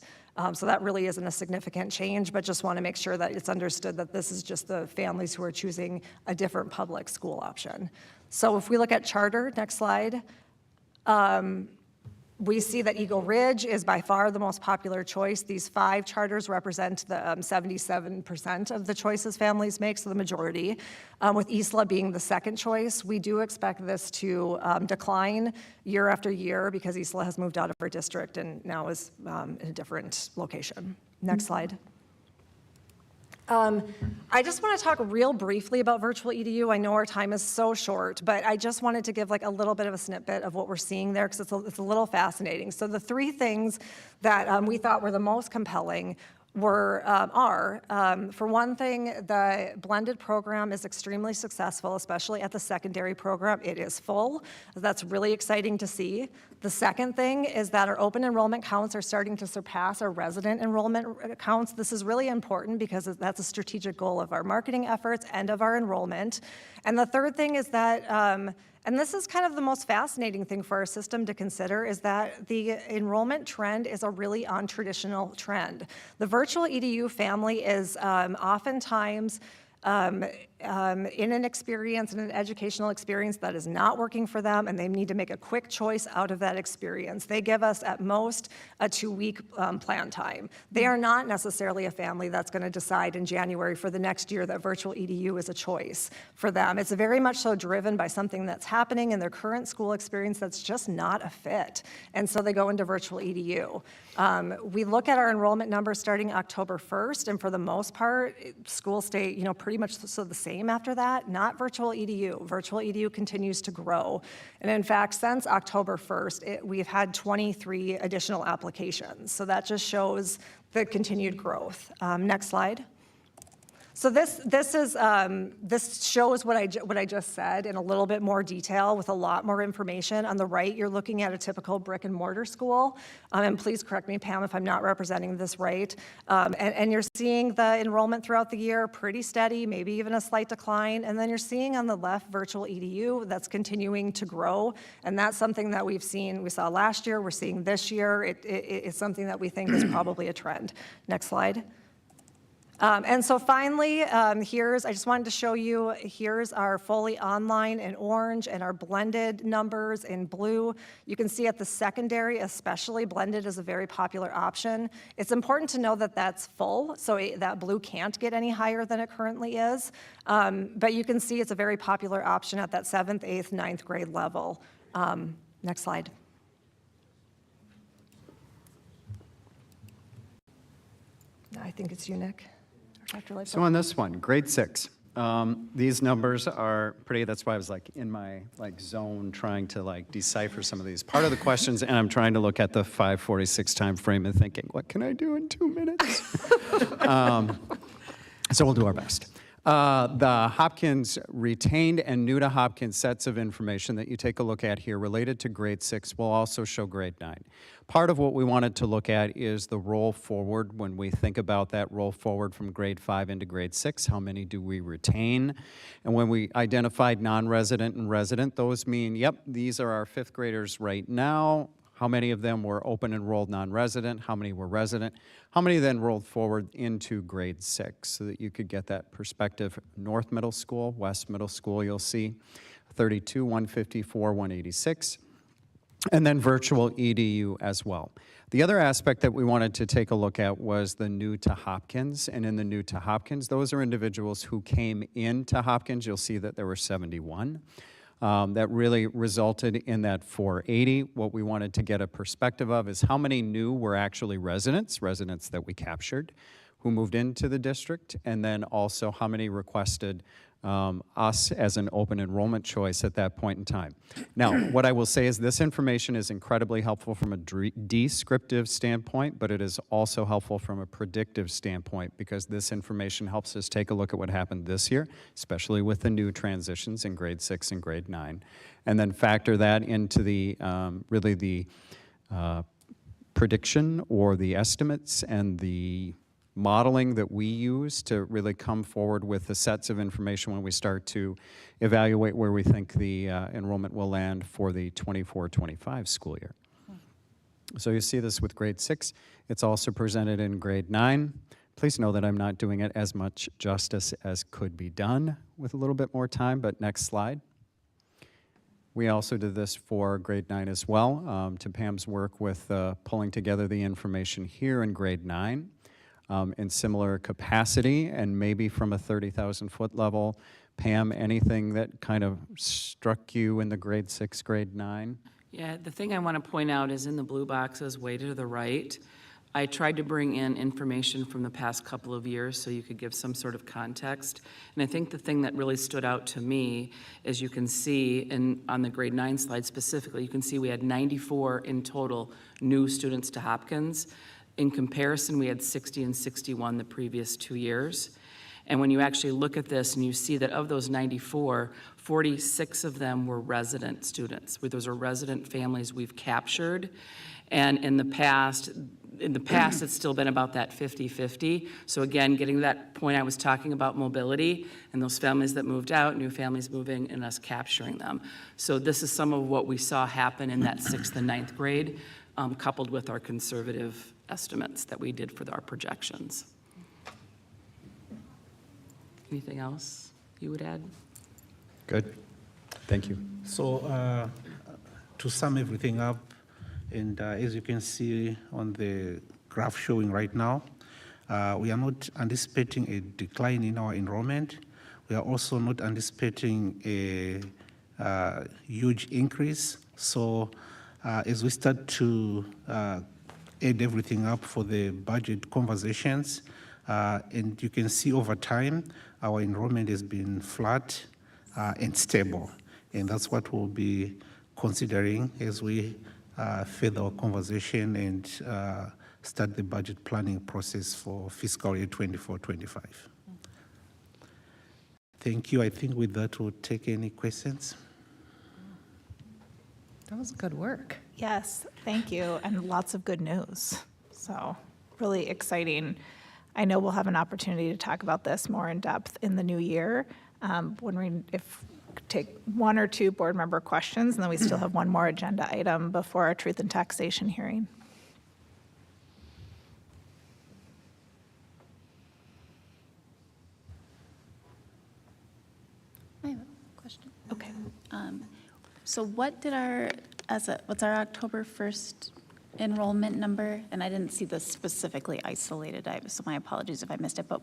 So that really isn't a significant change, but just want to make sure that it's understood that this is just the families who are choosing a different public school option. So if we look at charter, next slide, we see that Eagle Ridge is by far the most popular choice. These 5 charters represent the 77% of the choices families make, so the majority, with Isla being the second choice. We do expect this to decline year after year because Isla has moved out of our district and now is in a different location. Next slide. I just want to talk real briefly about virtual EDU. I know our time is so short, but I just wanted to give a little bit of a snippet of what we're seeing there because it's a little fascinating. So the 3 things that we thought were the most compelling are, for one thing, the blended program is extremely successful, especially at the secondary program. It is full. That's really exciting to see. The second thing is that our open enrollment counts are starting to surpass our resident enrollment counts. This is really important because that's a strategic goal of our marketing efforts and of our enrollment. And the third thing is that and this is kind of the most fascinating thing for our system to consider, is that the enrollment trend is a really untraditional trend. The virtual EDU family is oftentimes in an experience, in an educational experience that is not working for them, and they need to make a quick choice out of that experience. They give us at most a 2-week plan time. They are not necessarily a family that's going to decide in January for the next year that virtual EDU is a choice for them. It's very much so driven by something that's happening in their current school experience that's just not a fit. And so they go into virtual EDU. We look at our enrollment numbers starting October 1st, and for the most part, schools stay, pretty much so the same after that, not virtual EDU. Virtual EDU continues to grow. And in fact, since October 1st, we've had 23 additional applications. So that just shows the continued growth. Next slide. So this shows what I just said in a little bit more detail with a lot more information. On the right, you're looking at a typical brick and mortar school. And please correct me, Pam, if I'm not representing this right. And you're seeing the enrollment throughout the year pretty steady, maybe even a slight decline. And then you're seeing on the left virtual EDU that's continuing to grow. And that's something that we saw last year, we're seeing this year. It's something that we think is probably a trend. Next slide. And so finally, I just wanted to show you, here's our fully online in orange and our blended numbers in blue. You can see at the secondary, especially, blended is a very popular option. It's important to know that that's full, so that blue can't get any higher than it currently is. But you can see it's a very popular option at that 7th, 8th, 9th grade level. Next slide. I think it's you, Nick. So on this one, grade 6, these numbers are pretty, that's why I was in my zone trying to decipher some of these. Part of the questions, and I'm trying to look at the 5:46 time frame and thinking, what can I do in 2 minutes? So we'll do our best. The Hopkins retained and new to Hopkins sets of information that you take a look at here related to grade 6 will also show grade 9. Part of what we wanted to look at is the roll forward when we think about that roll forward from grade 5 into grade 6. How many do we retain? And when we identified non-resident and resident, those mean, yep, these are our 5th graders right now. How many of them were open enrolled non-resident? How many were resident? How many then rolled forward into grade 6 so that you could get that perspective? North Middle School, West Middle School, you'll see 32, 154, 186. And then virtual EDU as well. The other aspect that we wanted to take a look at was the new to Hopkins. And in the new to Hopkins, those are individuals who came into Hopkins. You'll see that there were 71. That really resulted in that 480. What we wanted to get a perspective of is how many new were actually residents that we captured, who moved into the district, and then also how many requested us as an open enrollment choice at that point in time. Now, what I will say is this information is incredibly helpful from a descriptive standpoint, but it is also helpful from a predictive standpoint because this information helps us take a look at what happened this year, especially with the new transitions in grade 6 and grade 9, and then factor that into the really the prediction or the estimates and the modeling that we use to really come forward with the sets of information when we start to evaluate where we think the enrollment will land for the 24-25 school year. So you see this with grade 6. It's also presented in grade 9. Please know that I'm not doing it as much justice as could be done with a little bit more time, but next slide. We also did this for grade 9 as well, to Pam's work with pulling together the information here in grade 9. In similar capacity and maybe from a 30,000-foot level. Pam, anything that kind of struck you in the grade 6, grade 9? Yeah, the thing I want to point out is in the blue boxes way to the right, I tried to bring in information from the past couple of years so you could give some sort of context. And I think the thing that really stood out to me is you can see, on the grade 9 slide specifically, you can see we had 94 in total new students to Hopkins. In comparison, we had 60 and 61 the previous 2 years. And when you actually look at this and you see that of those 94, 46 of them were resident students. Those are resident families we've captured. And in the past, it's still been about that 50-50. So again, getting to that point I was talking about mobility and those families that moved out, new families moving, and us capturing them. So this is some of what we saw happen in that 6th and 9th grade, coupled with our conservative estimates that we did for our projections. Anything else you would add? Good. Thank you. So to sum everything up, and as you can see on the graph showing right now, we are not anticipating a decline in our enrollment. We are also not anticipating a huge increase. So as we start to add everything up for the budget conversations, and you can see over time, our enrollment has been flat and stable. And that's what we'll be considering as we further our conversation and start the budget planning process for fiscal year 24-25. Thank you. I think with that, we'll take any questions. That was good work. Yes, thank you, and lots of good news. So really exciting. I know we'll have an opportunity to talk about this more in depth in the new year. Wondering if we could take one or two board member questions, and then we still have one more agenda item before our truth and taxation hearing. I have a question. Okay. So what's our October 1st enrollment number? And I didn't see this specifically isolated, so my apologies if I missed it, but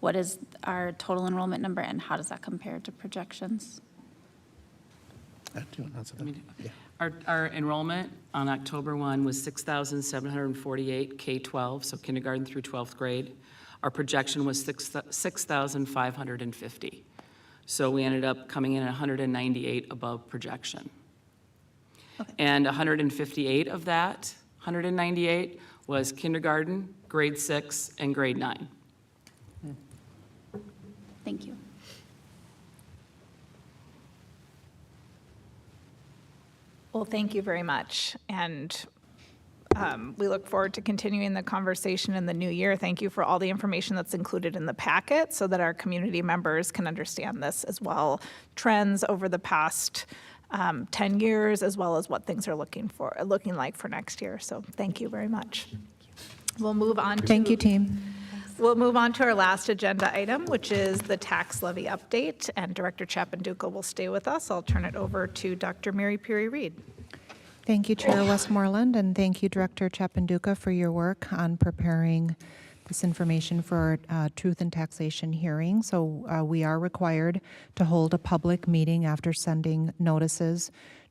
what is our total enrollment number and how does that compare to projections? Do you want to answer that? Yeah. Our enrollment on October 1 was 6,748 K-12, so kindergarten through 12th grade. Our projection was 6,550. So we ended up coming in at 198 above projection. Okay. And 158 of that, 198, was kindergarten, grade 6, and grade 9. Thank you. Well, thank you very much. And we look forward to continuing the conversation in the new year. Thank you for all the information that's included in the packet so that our community members can understand this as well. Trends over the past 10 years, as well as what things are looking like for next year. So thank you very much. We'll move on to. Thank you, team. We'll move on to our last agenda item, which is the tax levy update, and Director Chapanduka will stay with us. I'll turn it over to Dr. Mary Peary-Reed. Thank you, Chair Westmoreland, and thank you, Director Chapanduka, for your work on preparing this information for our Truth and Taxation hearing. So we are required to hold a public meeting after sending notices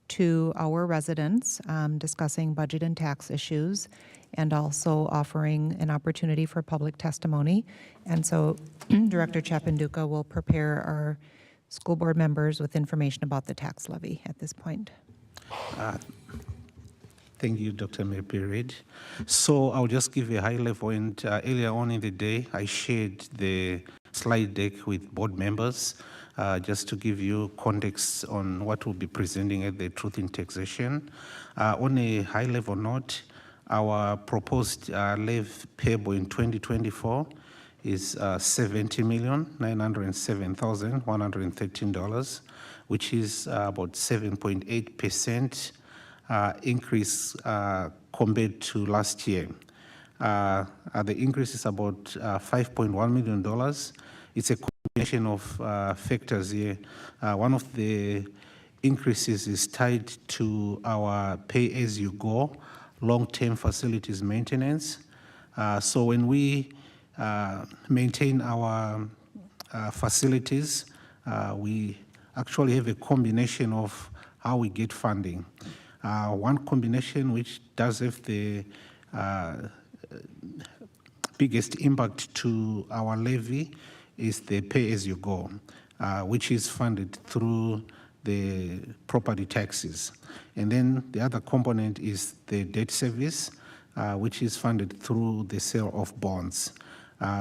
to our residents discussing budget and tax issues, and also offering an opportunity for public testimony. And so Director Chapanduka will prepare our school board members with information about the tax levy at this point. Thank you, Dr. Mary Peary-Reed. So I'll just give a high level, and earlier on in the day, I shared the slide deck with board members just to give you context on what we'll be presenting at the Truth in Taxation. On a high level note, our proposed levy payable in 2024 is $70,907,113, which is about 7.8% increase compared to last year. The increase is about $5.1 million. It's a combination of factors here. One of the increases is tied to our pay-as-you-go long-term facilities maintenance. So when we maintain our facilities, we actually have a combination of how we get funding. One combination which does have the biggest impact to our levy is the pay-as-you-go, which is funded through the property taxes. And then the other component is the debt service, which is funded through the sale of bonds.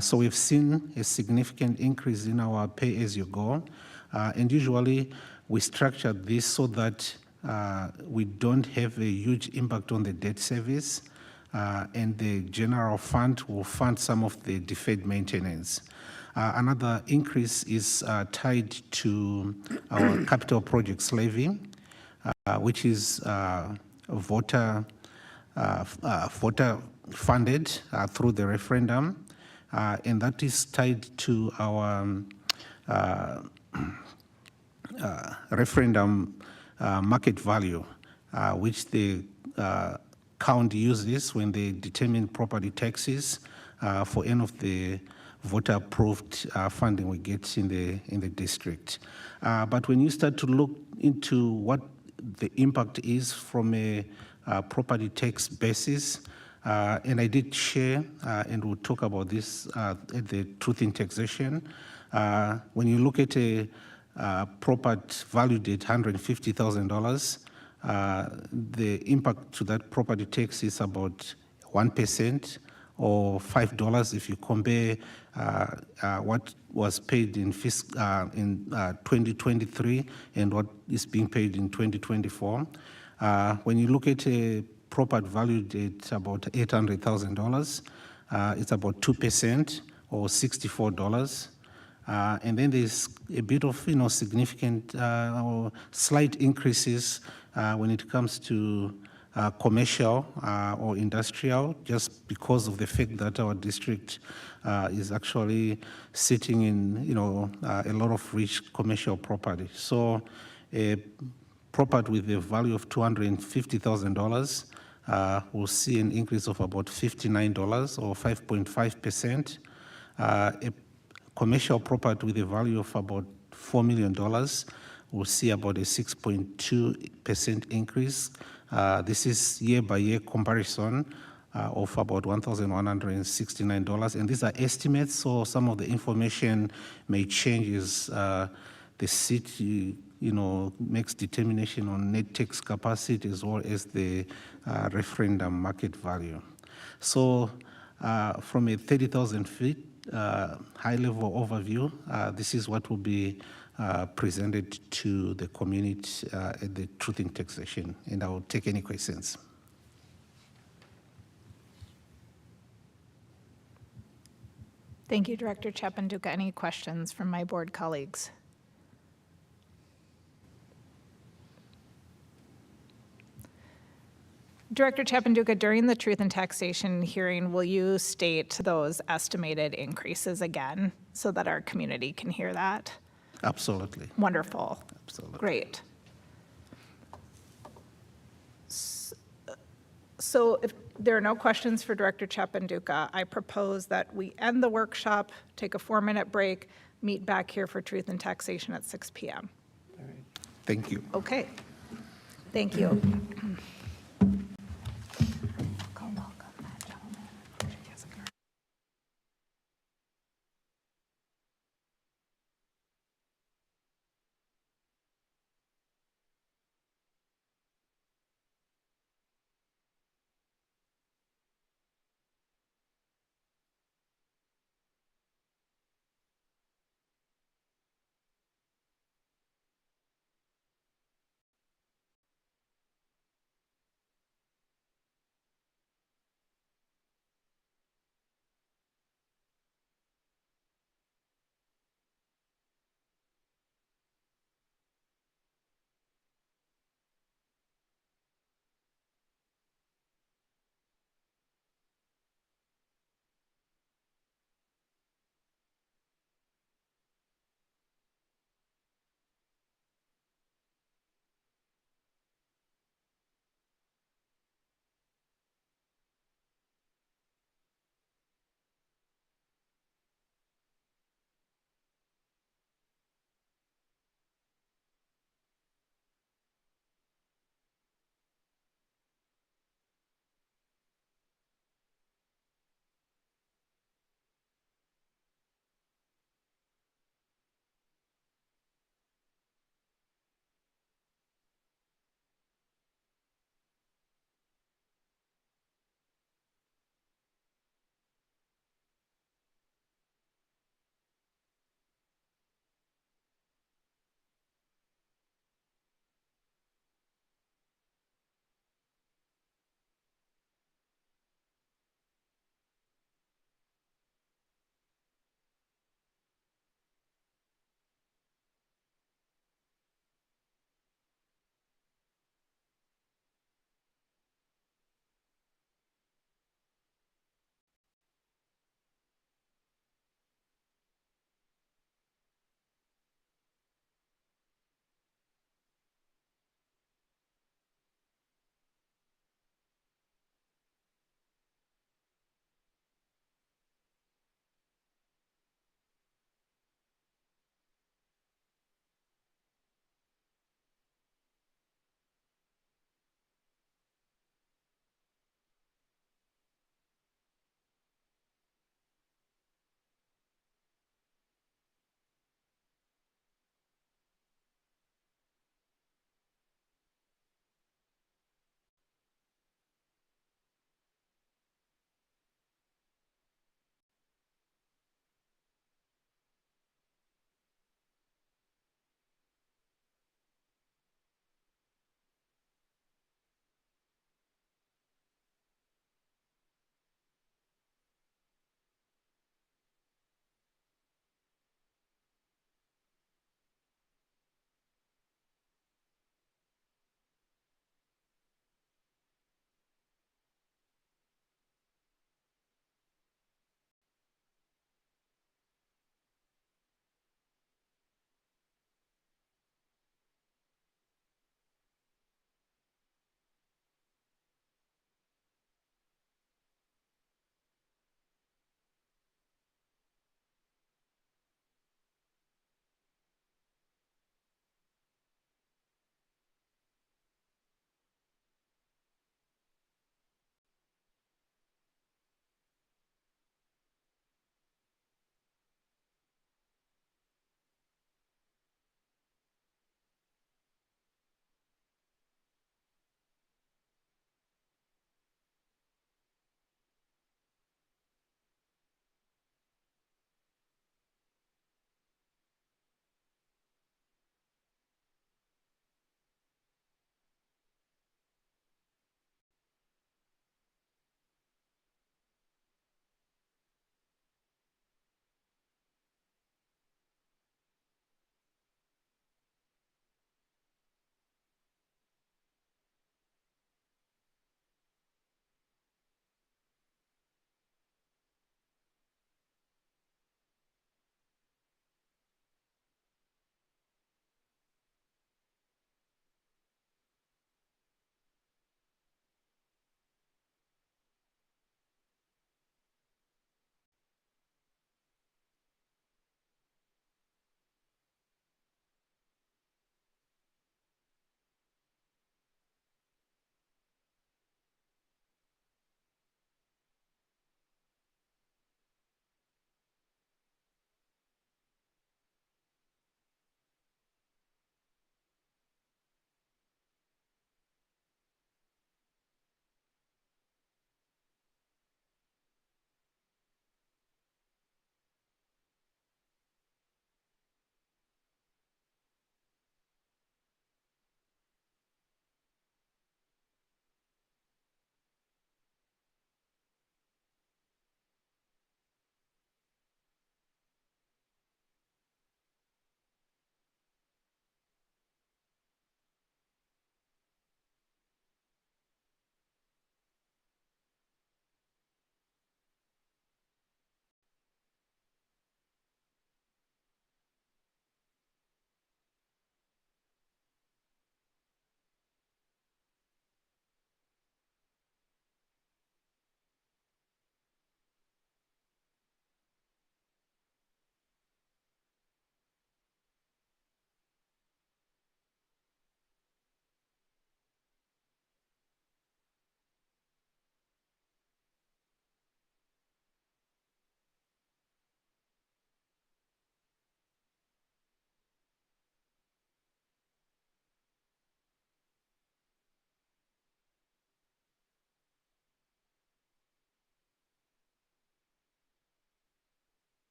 So we've seen a significant increase in our pay-as-you-go, and usually we structure this so that we don't have a huge impact on the debt service, and the general fund will fund some of the deferred maintenance. Another increase is tied to our capital projects levy, which is voter funded through the referendum, and that is tied to our referendum market value, which the county uses when they determine property taxes for any of the voter-approved funding we get in the district. But when you start to look into what the impact is from a property tax basis, and I did share, and we'll talk about this at the Truth in Taxation. When you look at a property valued at $150,000, the impact to that property tax is about 1% or $5 if you compare what was paid in 2023 and what is being paid in 2024. When you look at a property valued at about $800,000, it's about 2% or $64. And then there's a bit of, significant or slight increases when it comes to commercial or industrial, just because of the fact that our district is actually sitting in, a lot of rich commercial property. So a property with a value of $250,000 will see an increase of about $59 or 5.5%. A commercial property with a value of about $4 million will see about a 6.2% increase. This is year-by-year comparison of about $1,169. And these are estimates, so some of the information may change as the city, makes determination on net tax capacity as well as the referendum market value. So from a 30,000 feet high-level overview, this is what will be presented to the community at the Truth in Taxation, and I will take any questions. Thank you, Director Chapanduka. Any questions from my board colleagues? Director Chapanduka, during the Truth in Taxation hearing, will you state those estimated increases again so that our community can hear that? Absolutely. Wonderful. Absolutely. Great. So if there are no questions for Director Chapanduka, I propose that we end the workshop, take a 4-minute break, meet back here for Truth in Taxation at 6 p.m. Thank you. Okay. Thank you.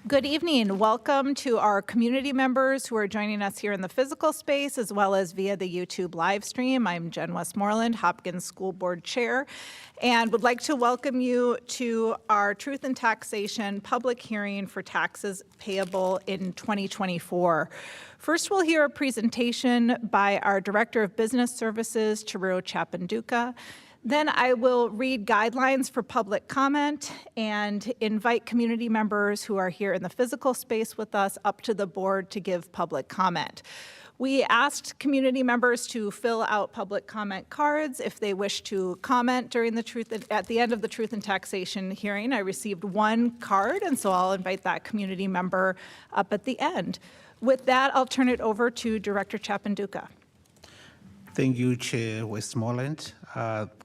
Good evening. Welcome to our community members who are joining us here in the physical space as well as via the YouTube live stream. I'm Jen Westmoreland, Hopkins School Board Chair, and would like to welcome you to our Truth in Taxation public hearing for taxes payable in 2024. First, we'll hear a presentation by our Director of Business Services, Chiro Chapanduka. Then I will read guidelines for public comment and invite community members who are here in the physical space with us up to the board to give public comment. We asked community members to fill out public comment cards if they wish to comment during at the end of the Truth and Taxation hearing. I received one card, and so I'll invite that community member up at the end. With that, I'll turn it over to Director Chapanduka. Thank you, Chair Westmoreland.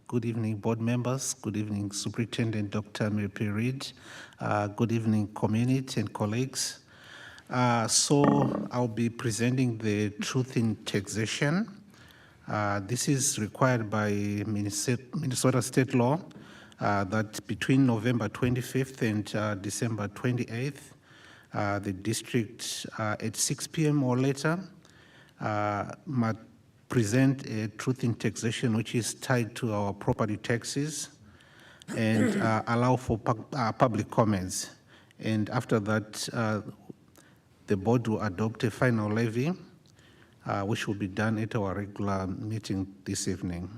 Good evening, board members. Good evening, Superintendent Dr. Mary P. Reid. Good evening, community and colleagues. So I'll be presenting the Truth in Taxation. This is required by Minnesota state law that between November 25th and December 28th, the district at 6 p.m. or later must present a truth in taxation which is tied to our property taxes and allow for public comments. And after that, the board will adopt a final levy, which will be done at our regular meeting this evening.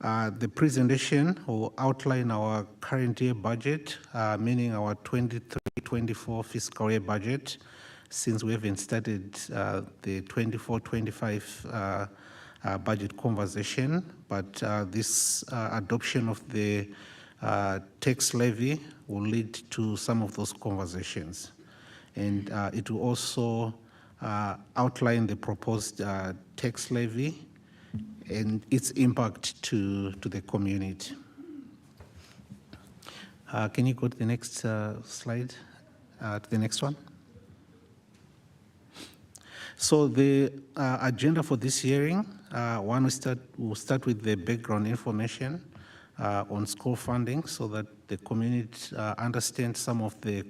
The presentation will outline our current year budget, meaning our 23-24 fiscal year budget, since we haven't started the 24-25 budget conversation, but this adoption of the tax levy will lead to some of those conversations. And it will also outline the proposed tax levy and its impact to the community. Can you go to the next slide, to the next one? So the agenda for this hearing, we'll start with the background information on school funding so that the community understands some of the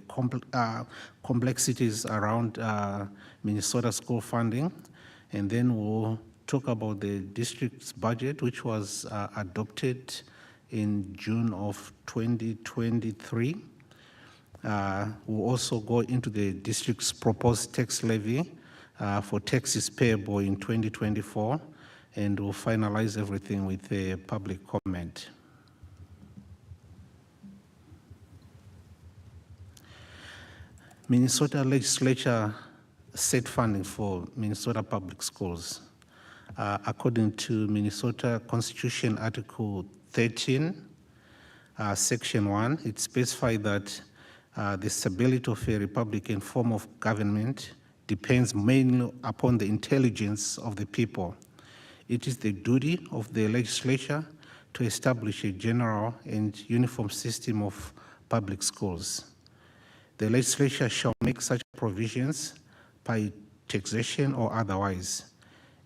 complexities around Minnesota school funding. And then we'll talk about the district's budget, which was adopted in June of 2023. We'll also go into the district's proposed tax levy for taxes payable in 2024, and we'll finalize everything with a public comment. Minnesota legislature set funding for Minnesota public schools. According to Minnesota Constitution Article 13, Section 1, it specifies that the stability of a Republican form of government depends mainly upon the intelligence of the people. It is the duty of the legislature to establish a general and uniform system of public schools. The legislature shall make such provisions by taxation or otherwise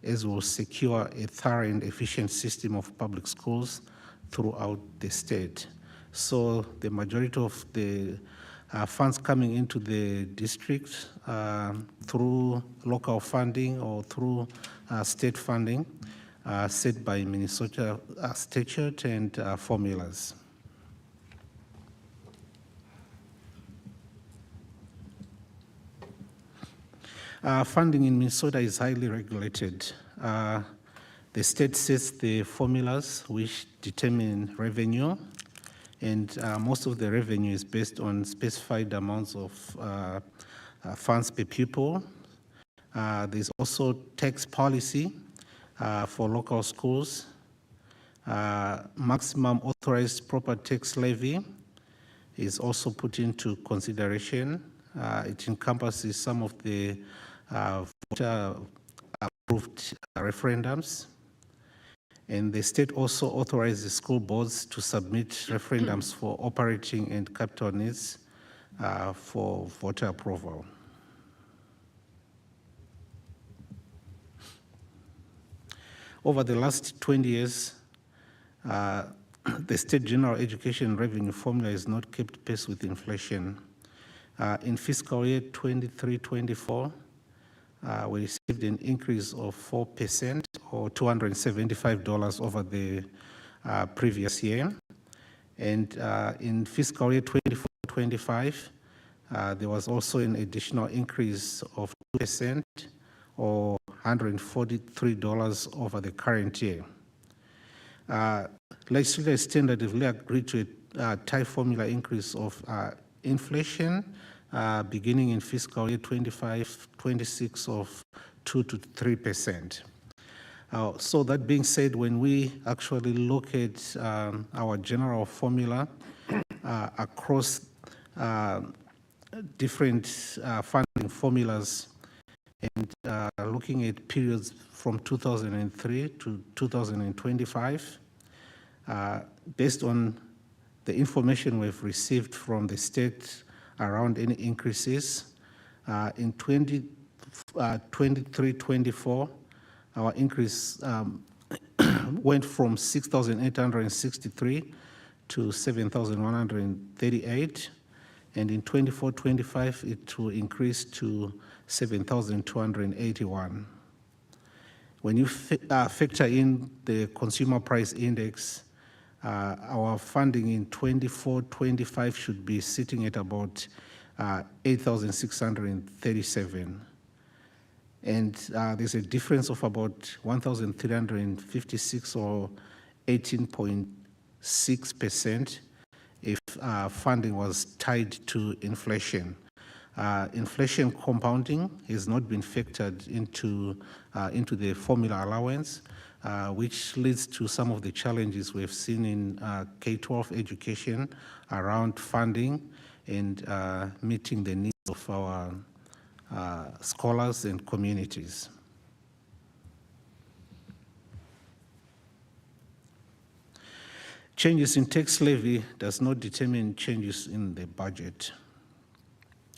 as will secure a thorough and efficient system of public schools throughout the state. So the majority of the funds coming into the district through local funding or through state funding set by Minnesota statute and formulas. Funding in Minnesota is highly regulated. The state sets the formulas which determine revenue, and most of the revenue is based on specified amounts of funds per pupil. There's also tax policy for local schools. Maximum authorized property tax levy is also put into consideration. It encompasses some of the voter-approved referendums. And the state also authorizes school boards to submit referendums for operating and capital needs for voter approval. Over the last 20 years, the state general education revenue formula has not kept pace with inflation. In fiscal year 23-24, we received an increase of 4% or $275 over the previous year. And in fiscal year 24-25, there was also an additional increase of 2% or $143 over the current year. Legislators tentatively agreed to a tie formula increase of inflation beginning in fiscal year 25-26 of 2 to 3%. So that being said, when we actually look at our general formula across different funding formulas and looking at periods from 2003 to 2025, based on the information we've received from the state around any increases, in 23-24, our increase went from 6,863 to 7,138, and in 24-25 it will increase to 7,281. When you factor in the consumer price index, our funding in 24-25 should be sitting at about 8,637. And there's a difference of about 1,356 or 18.6% if funding was tied to inflation. Inflation compounding has not been factored into the formula allowance, which leads to some of the challenges we've seen in K-12 education around funding and meeting the needs of our scholars and communities. Changes in tax levy does not determine changes in the budget.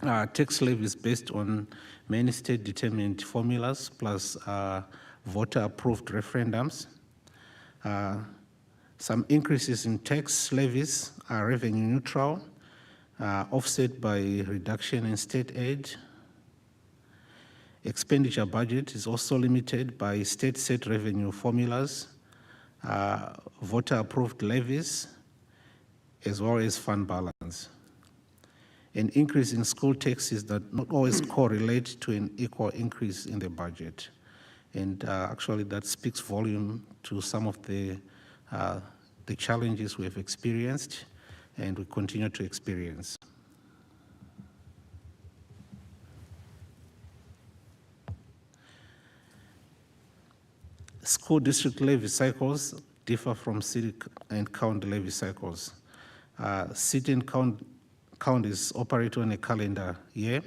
Tax levy is based on many state-determined formulas plus voter-approved referendums. Some increases in tax levies are revenue neutral, offset by reduction in state aid. Expenditure budget is also limited by state-set revenue formulas, voter-approved levies, as well as fund balance. An increase in school taxes that not always correlate to an equal increase in the budget. And actually that speaks volume to some of the challenges we have experienced and we continue to experience. School district levy cycles differ from city and county levy cycles. City and counties operate on a calendar year.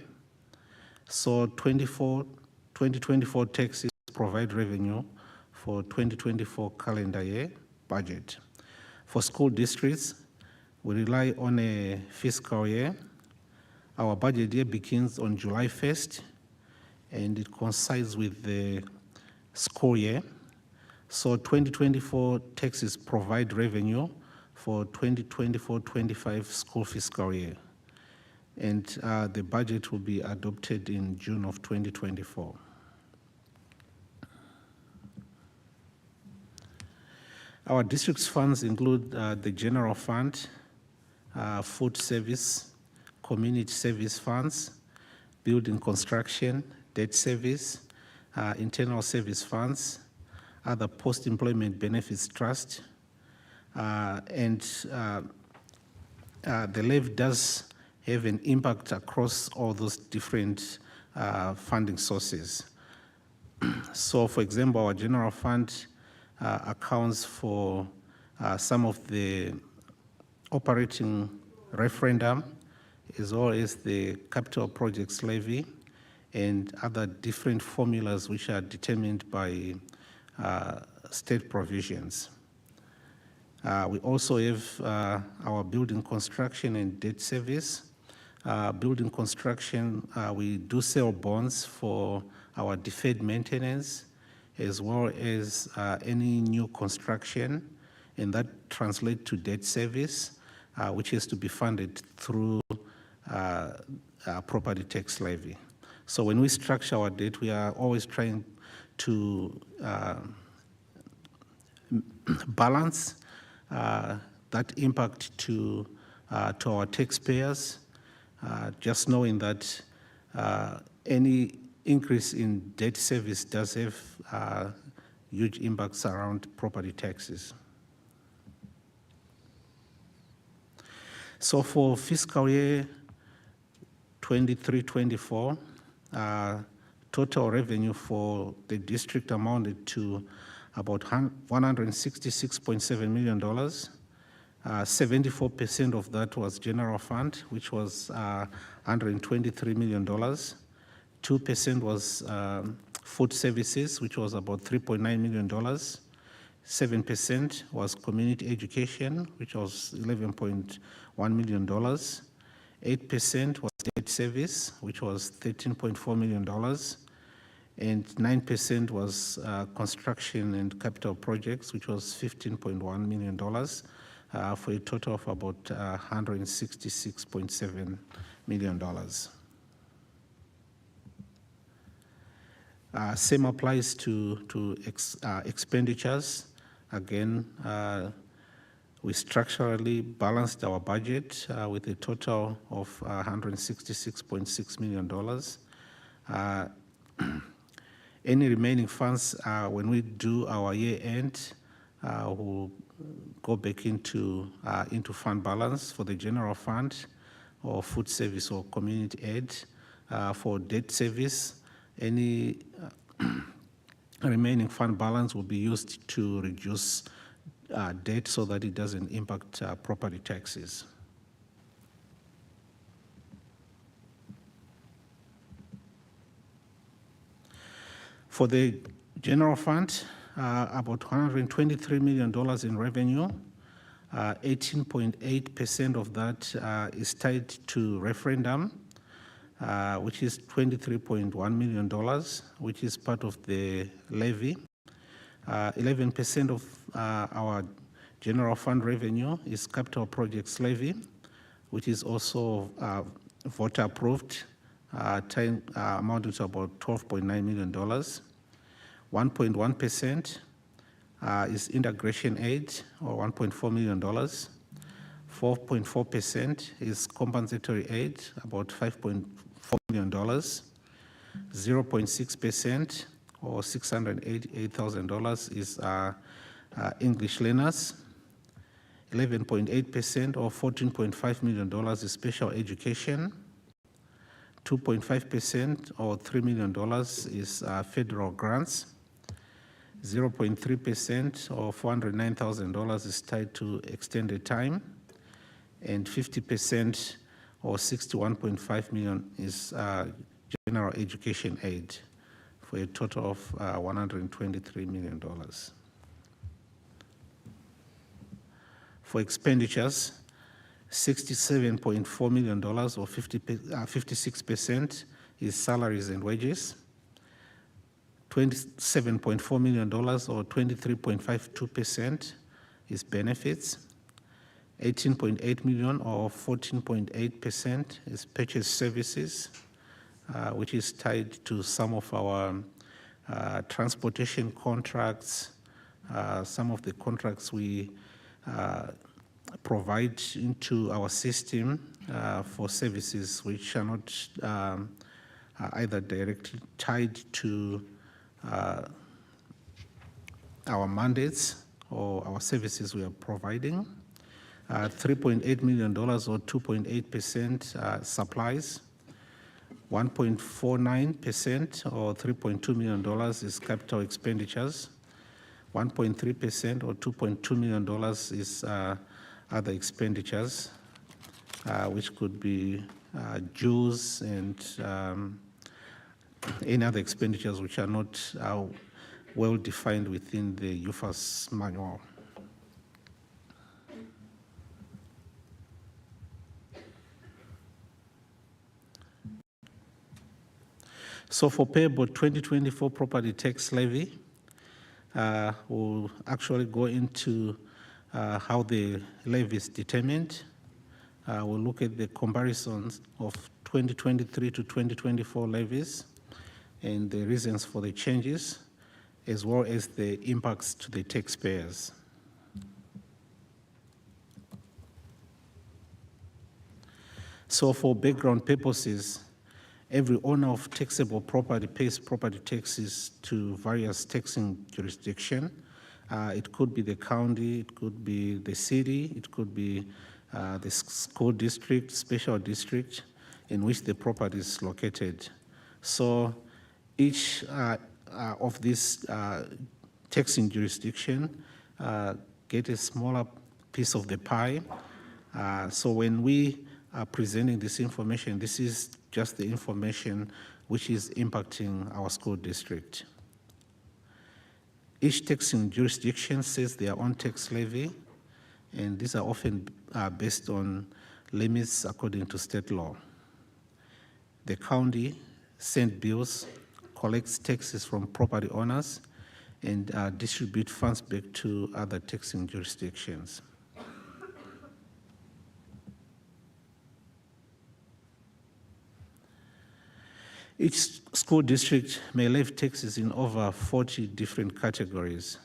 So 2024 taxes provide revenue for 2024 calendar year budget. For school districts, we rely on a fiscal year. Our budget year begins on July 1st, and it coincides with the school year. So 2024 taxes provide revenue for 2024-25 school fiscal year. And the budget will be adopted in June of 2024. Our district's funds include the general fund, food service, community service funds, building construction, debt service, internal service funds, other post-employment benefits trust, and the levy does have an impact across all those different funding sources. So, for example, our general fund accounts for some of the operating referendum, as well as the capital projects levy and other different formulas which are determined by state provisions. We also have our building construction and debt service. Building construction, we do sell bonds for our deferred maintenance, as well as any new construction, and that translates to debt service, which has to be funded through property tax levy. So when we structure our debt, we are always trying to balance that impact to our taxpayers, just knowing that any increase in debt service does have huge impacts around property taxes. So for fiscal year 23-24, total revenue for the district amounted to about $166.7 million. 74% of that was general fund, which was $123 million. 2% was food services, which was about $3.9 million. 7% was community education, which was $11.1 million. 8% was debt service, which was $13.4 million. And 9% was construction and capital projects, which was $15.1 million, for a total of about $166.7 million. Same applies to expenditures. Again, we structurally balanced our budget with a total of $166.6 million. Any remaining funds, when we do our year end, we'll go back into fund balance for the general fund or food service or community aid. For debt service, any remaining fund balance will be used to reduce debt so that it doesn't impact property taxes. For the general fund, about $123 million in revenue. 18.8% of that is tied to referendum, which is $23.1 million, which is part of the levy. 11% of our general fund revenue is capital projects levy, which is also voter approved, amounting to about $12.9 million. 1.1% is integration aid, or $1.4 million. 4.4% is compensatory aid, about $5.4 million. 0.6%, or $688,000, is English learners. 11.8%, or $14.5 million, is special education. 2.5%, or $3 million, is federal grants. 0.3%, or $409,000, is tied to extended time. And 50%, or $61.5 million, is general education aid, for a total of $123 million. For expenditures, $67.4 million, or 56%, is salaries and wages. $27.4 million, or 23.52%, is benefits. 18.8 million, or 14.8%, is purchase services, which is tied to some of our transportation contracts, some of the contracts we provide into our system for services which are not either directly tied to our mandates or our services we are providing. $3.8 million, or 2.8%, supplies. 1.49%, or $3.2 million, is capital expenditures. 1.3%, or $2.2 million, is other expenditures, which could be dues and any other expenditures which are not well defined within the UFAS manual. So for payable 2024 property tax levy, we'll actually go into how the levy is determined. We'll look at the comparisons of 2023 to 2024 levies and the reasons for the changes, as well as the impacts to the taxpayers. So for background purposes, every owner of taxable property pays property taxes to various taxing jurisdictions. It could be the county, it could be the city, it could be the school district, special district in which the property is located. So each of these taxing jurisdiction get a smaller piece of the pie. So when we are presenting this information, this is just the information which is impacting our school district. Each taxing jurisdiction sets their own tax levy, and these are often based on limits according to state law. The county sends bills, collects taxes from property owners, and distribute funds back to other taxing jurisdictions. Each school district may levy taxes in over 40 different categories.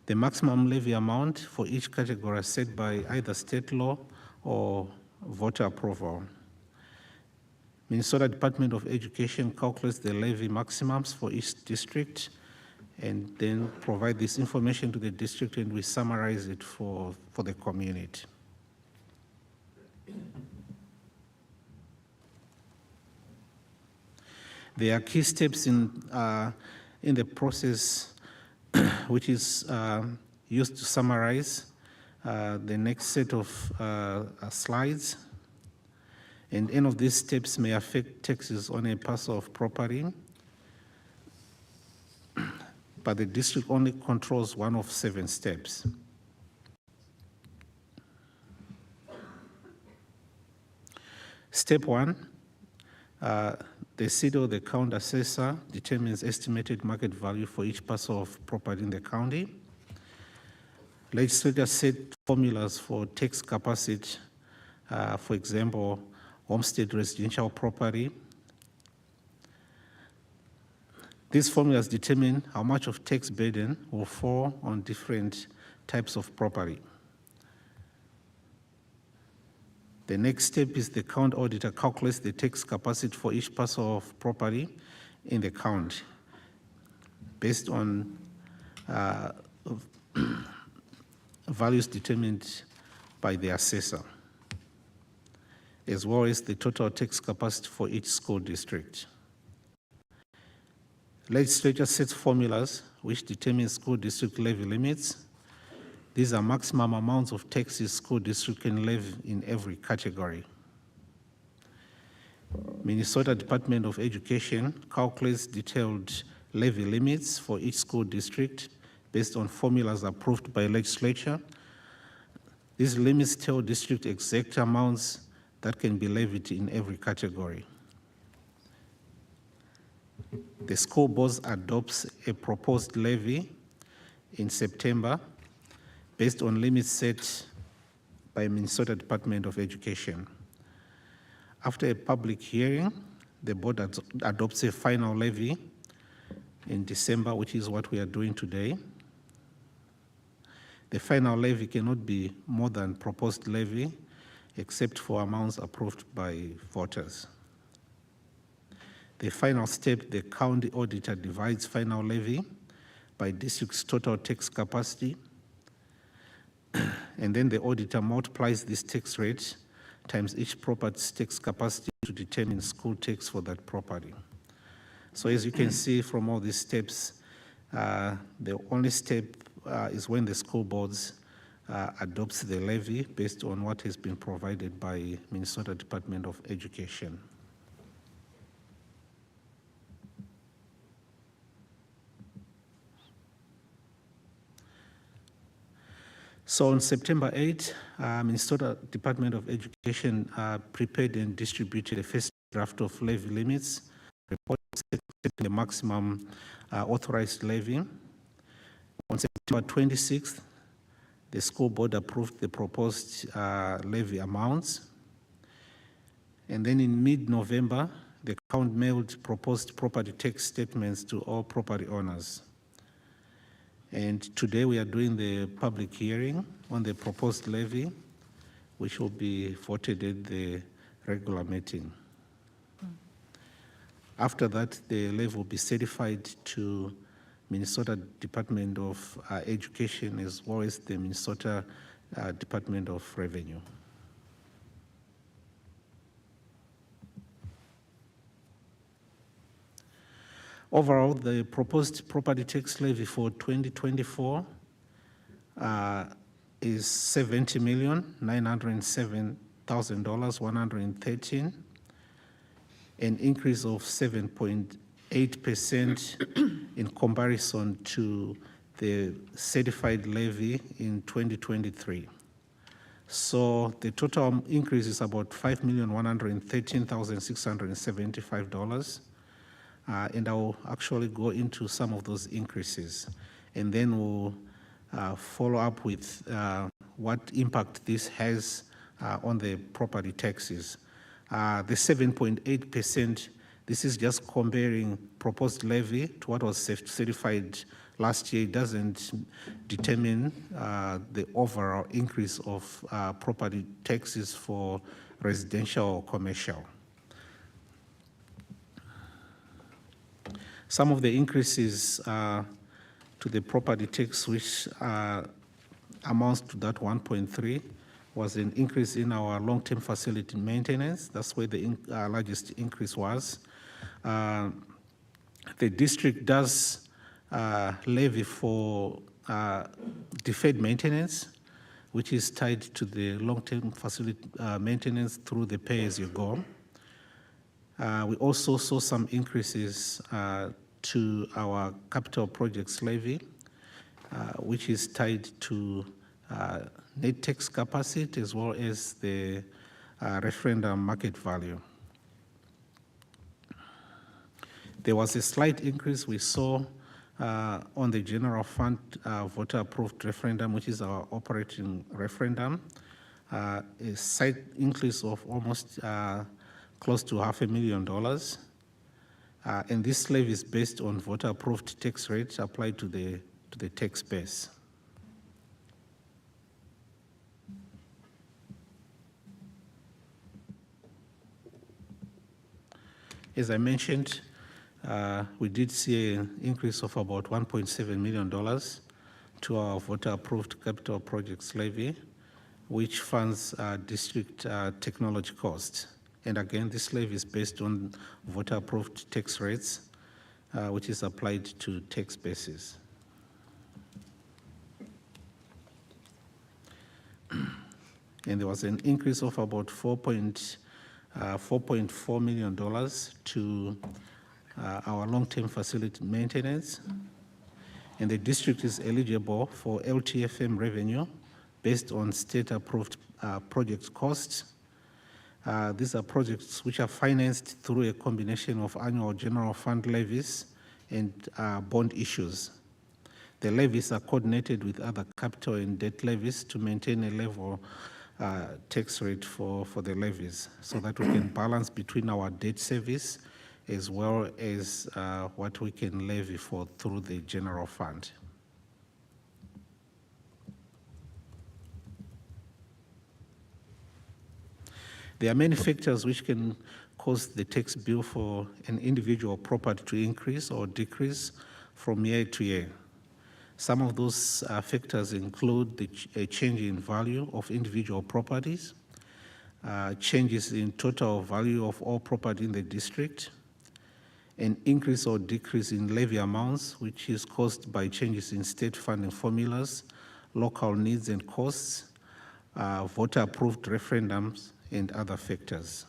The maximum levy amount for each category is set by either state law or voter approval. Minnesota Department of Education calculates the levy maximums for each district and then provide this information to the district, and we summarize it for the community. There are key steps in the process which is used to summarize the next set of slides. And any of these steps may affect taxes on a parcel of property, but the district only controls one of 7 steps. Step 1, the city or the county assessor determines estimated market value for each parcel of property in the county. Legislators set formulas for tax capacity, for example, homestead residential property. These formulas determine how much of tax burden will fall on different types of property. The next step is the county auditor calculates the tax capacity for each parcel of property in the county based on values determined by the assessor, as well as the total tax capacity for each school district. Legislature sets formulas which determine school district levy limits. These are maximum amounts of taxes school district can levy in every category. Minnesota Department of Education calculates detailed levy limits for each school district based on formulas approved by legislature. These limits tell district exact amounts that can be levied in every category. The school board adopts a proposed levy in September based on limits set by Minnesota Department of Education. After a public hearing, the board adopts a final levy in December, which is what we are doing today. The final levy cannot be more than proposed levy, except for amounts approved by voters. The final step, the county auditor divides final levy by district's total tax capacity, and then the auditor multiplies this tax rate times each property's tax capacity to determine school tax for that property. So as you can see from all these steps, the only step is when the school boards adopts the levy based on what has been provided by Minnesota Department of Education. So on September 8, Minnesota Department of Education prepared and distributed a first draft of levy limits, reporting the maximum authorized levy. On September 26th, the school board approved the proposed levy amounts. And then in mid-November, the county mailed proposed property tax statements to all property owners. And today we are doing the public hearing on the proposed levy, which will be voted at the regular meeting. After that, the levy will be certified to Minnesota Department of Education as well as the Minnesota Department of Revenue. Overall, the proposed property tax levy for 2024 is $70,907,113, an increase of 7.8% in comparison to the certified levy in 2023. So the total increase is about $5,113,675. And I'll actually go into some of those increases. And then we'll follow up with what impact this has on the property taxes. The 7.8%, this is just comparing proposed levy to what was certified last year. It doesn't determine the overall increase of property taxes for residential or commercial. Some of the increases to the property tax, which amounts to that 1.3, was an increase in our long-term facility maintenance. That's where the largest increase was. The district does levy for deferred maintenance, which is tied to the long-term facility maintenance through the pay-as-you-go. We also saw some increases to our capital projects levy, which is tied to net tax capacity as well as the referendum market value. There was a slight increase we saw on the general fund voter-approved referendum, which is our operating referendum, a slight increase of almost close to $500,000. And this levy is based on voter-approved tax rates applied to the tax base. As I mentioned, we did see an increase of about $1.7 million to our voter-approved capital projects levy, which funds district technology costs. And again, this levy is based on voter-approved tax rates, which is applied to tax bases. And there was an increase of about $4.4 million to our long-term facility maintenance. And the district is eligible for LTFM revenue based on state-approved project costs. These are projects which are financed through a combination of annual general fund levies and bond issues. The levies are coordinated with other capital and debt levies to maintain a level tax rate for the levies so that we can balance between our debt service as well as what we can levy for through the general fund. There are many factors which can cause the tax bill for an individual property to increase or decrease from year to year. Some of those factors include a change in value of individual properties, changes in total value of all property in the district, an increase or decrease in levy amounts, which is caused by changes in state funding formulas, local needs and costs, voter-approved referendums, and other factors.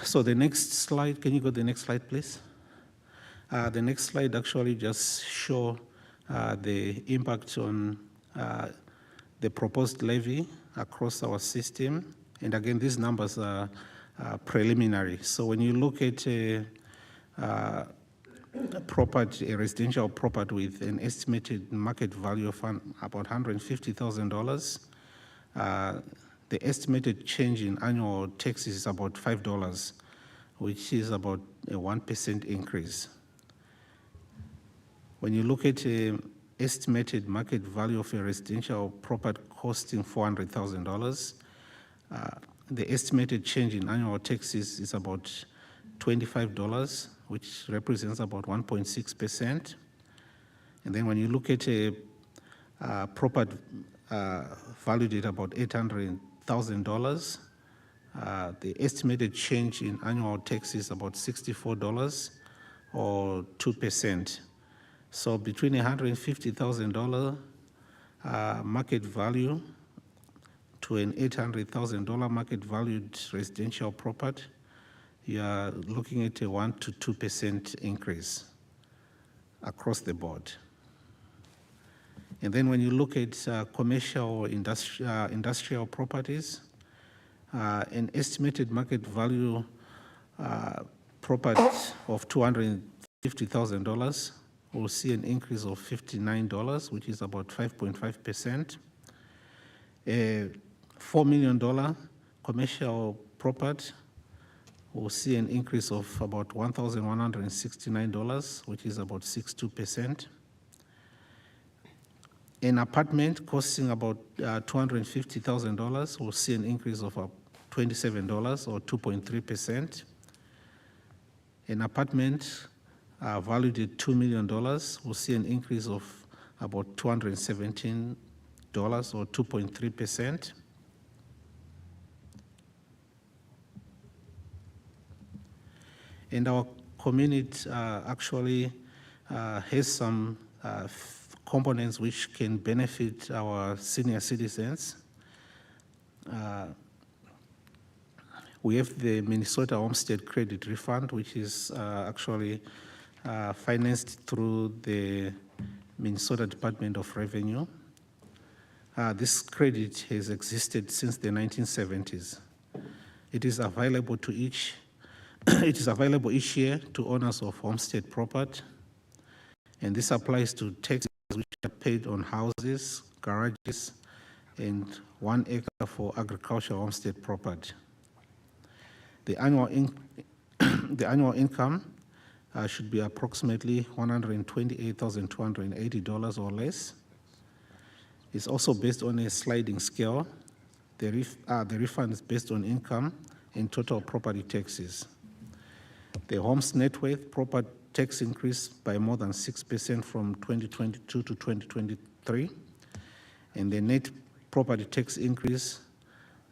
So the next slide, can you go to the next slide, please? The next slide actually just show the impact on the proposed levy across our system. And again, these numbers are preliminary. So when you look at a property, a residential property with an estimated market value of about $150,000, the estimated change in annual taxes is about $5, which is about a 1% increase. When you look at an estimated market value of a residential property costing $400,000, the estimated change in annual taxes is about $25, which represents about 1.6%. And then when you look at a property valued at about $800,000, the estimated change in annual tax is about $64 or 2%. So between $150,000 market value to an $800,000 market valued residential property, you are looking at a 1 to 2% increase across the board. And then when you look at commercial or industrial properties, an estimated market value property of $250,000 will see an increase of $59, which is about 5.5%. A $4 million commercial property will see an increase of about $1,169, which is about 6.2%. An apartment costing about $250,000 will see an increase of $27 or 2.3%. An apartment valued at $2 million will see an increase of about $217 or 2.3%. And our community actually has some components which can benefit our senior citizens. We have the Minnesota Homestead Credit Refund, which is actually financed through the Minnesota Department of Revenue. This credit has existed since the 1970s. It is available to each year to owners of homestead property, and this applies to taxes which are paid on houses, garages, and 1 acre for agricultural homestead property. The annual income should be approximately $128,280 or less. It's also based on a sliding scale. The refund is based on income and total property taxes. The home's net worth property tax increased by more than 6% from 2022 to 2023, and the net property tax increase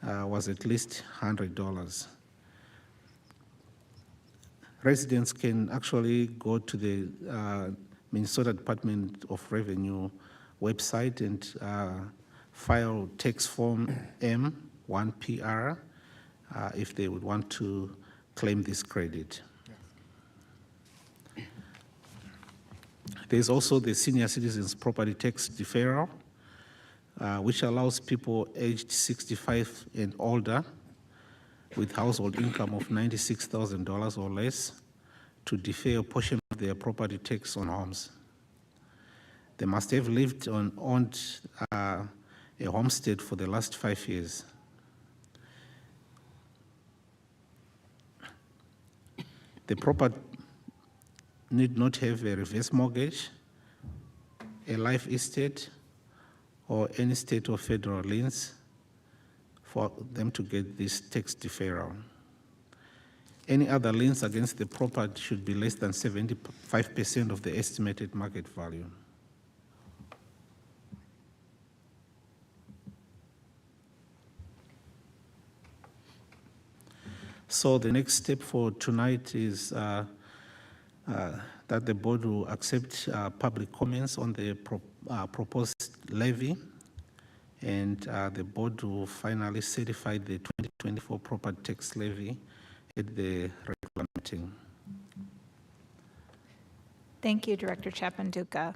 was at least $100. Residents can actually go to the Minnesota Department of Revenue website and file tax form M1PR if they would want to claim this credit. There's also the Senior Citizens Property Tax Deferral, which allows people aged 65 and older with household income of $96,000 or less to defer a portion of their property tax on homes. They must have lived on owned a homestead for the last 5 years. The property need not have a reverse mortgage, a life estate, or any state or federal liens for them to get this tax deferral. Any other liens against the property should be less than 75% of the estimated market value. So the next step for tonight is that the board will accept public comments on the proposed levy, and the board will finally certify the 2024 property tax levy at the regular meeting. Thank you, Director Chapman-Duca.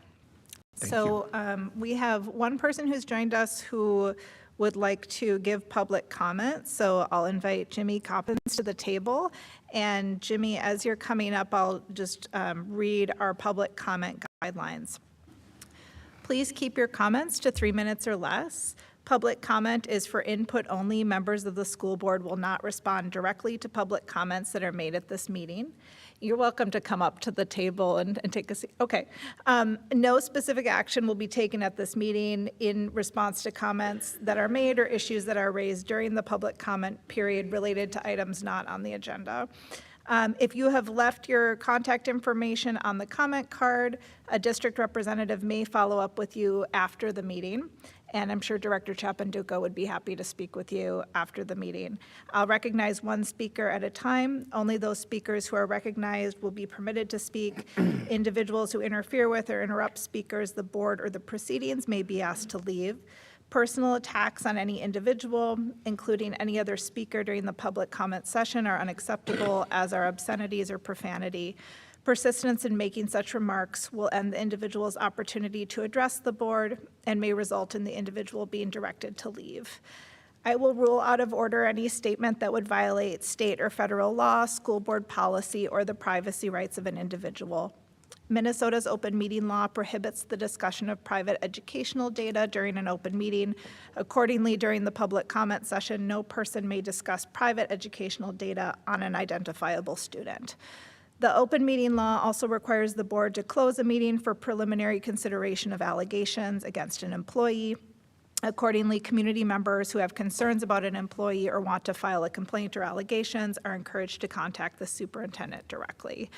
So we have one person who's joined us who would like to give public comment. So I'll invite Jimmy Hopkins to the table. And Jimmy, as you're coming up, I'll just read our public comment guidelines. Please keep your comments to 3 minutes or less. Public comment is for input only. Members of the school board will not respond directly to public comments that are made at this meeting. You're welcome to come up to the table and take a seat. Okay. No specific action will be taken at this meeting in response to comments that are made or issues that are raised during the public comment period related to items not on the agenda. If you have left your contact information on the comment card, a district representative may follow up with you after the meeting. And I'm sure Director Chapanduca would be happy to speak with you after the meeting. I'll recognize one speaker at a time. Only those speakers who are recognized will be permitted to speak. Individuals who interfere with or interrupt speakers, the board, or the proceedings may be asked to leave. Personal attacks on any individual, including any other speaker during the public comment session, are unacceptable, as are obscenities or profanity. Persistence in making such remarks will end the individual's opportunity to address the board and may result in the individual being directed to leave. I will rule out of order any statement that would violate state or federal law, school board policy, or the privacy rights of an individual. Minnesota's open meeting law prohibits the discussion of private educational data during an open meeting. Accordingly, during the public comment session, no person may discuss private educational data on an identifiable student. The open meeting law also requires the board to close a meeting for preliminary consideration of allegations against an employee. Accordingly, community members who have concerns about an employee or want to file a complaint or allegations are encouraged to contact the superintendent directly.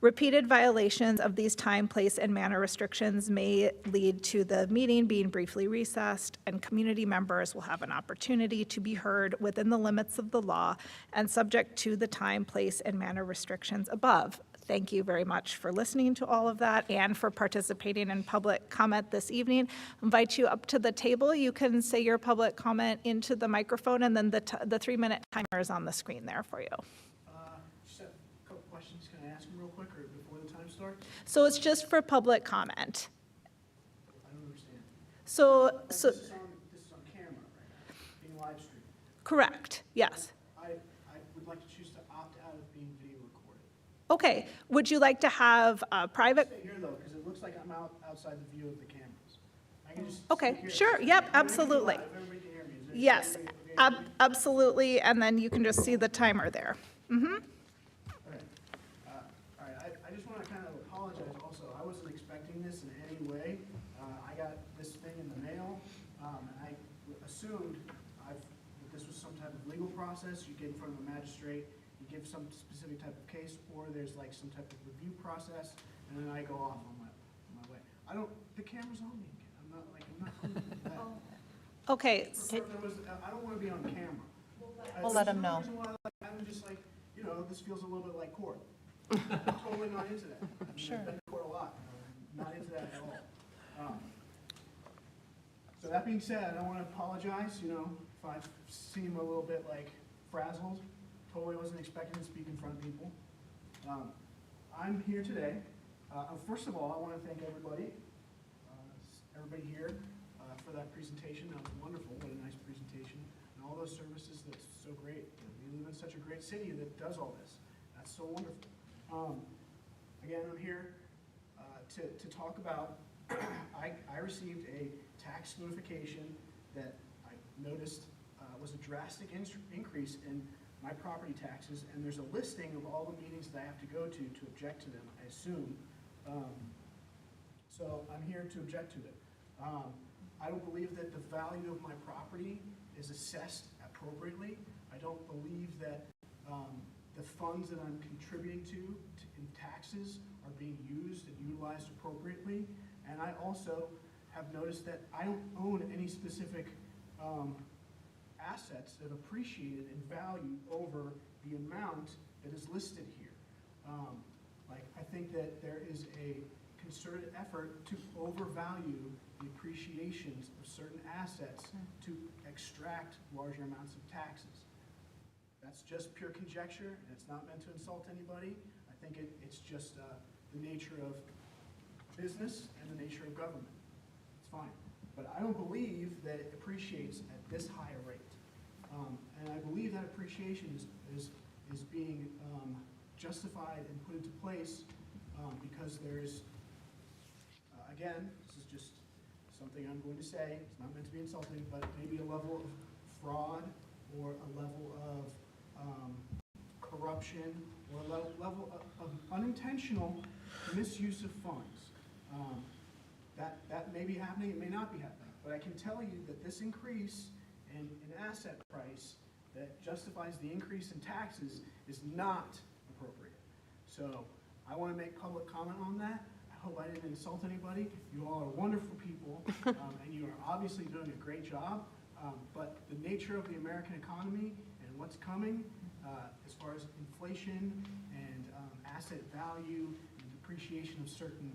Repeated violations of these time, place, and manner restrictions may lead to the meeting being briefly recessed, and community members will have an opportunity to be heard within the limits of the law and subject to the time, place, and manner restrictions above. Thank you very much for listening to all of that and for participating in public comment this evening. I invite you up to the table. You can say your public comment into the microphone, and then the 3-minute timer is on the screen there for you. Just have a couple questions. Can I ask them real quick or before the time starts? So it's just for public comment. I don't understand. So This is on camera right now, being live streamed. correct, yes. I would like to choose to opt out of being video recorded. Okay, would you like to have a private? Stay here though, because it looks like I'm outside the view of the cameras. I can just Okay, sit here. sure, yep, I'm gonna be absolutely. live. Everybody can hear me. Is it- Yes, everybody okay? absolutely, and then you can just see the timer there. Okay. All right, I just want to kind of apologize also. I wasn't expecting this in any way. I got this thing in the mail, and I assumed that this was some type of legal process. You get in front of a magistrate, you give some specific type of case, or there's like some type of review process, and then I go off on my way. The camera's on me. I'm not cool with that. Okay, I don't want to be on camera. We'll let them know. I'm just like, this feels a little bit like court. Totally not into that. Sure. I've been to court a lot. Not into that at all. So that being said, I want to apologize, if I seem a little bit like frazzled. Totally wasn't expecting to speak in front of people. I'm here today. First of all, I want to thank everybody here for that presentation. That was wonderful. What a nice presentation. And all those services, that's so great. We live in such a great city that does all this. That's so wonderful. Again, I'm here to talk about, I received a tax notification that I noticed was a drastic increase in my property taxes, and there's a listing of all the meetings that I have to go to object to them, I assume. So I'm here to object to it. I don't believe that the value of my property is assessed appropriately. I don't believe that the funds that I'm contributing to in taxes are being used and utilized appropriately. And I also have noticed that I don't own any specific assets that appreciated in value over the amount that is listed here. I think that there is a concerted effort to overvalue the appreciations of certain assets to extract larger amounts of taxes. That's just pure conjecture, and it's not meant to insult anybody. I think it's just the nature of business and the nature of government. It's fine. But I don't believe that it appreciates at this high a rate. And I believe that appreciation is being justified and put into place because there's, again, this is just something I'm going to say, it's not meant to be insulting, but maybe a level of fraud or a level of corruption or a level of unintentional misuse of funds. That may be happening, it may not be happening, but I can tell you that this increase in asset price that justifies the increase in taxes is not appropriate. So I want to make public comment on that. I hope I didn't insult anybody. You all are wonderful people, and you are obviously doing a great job, but the nature of the American economy and what's coming as far as inflation and asset value and depreciation of certain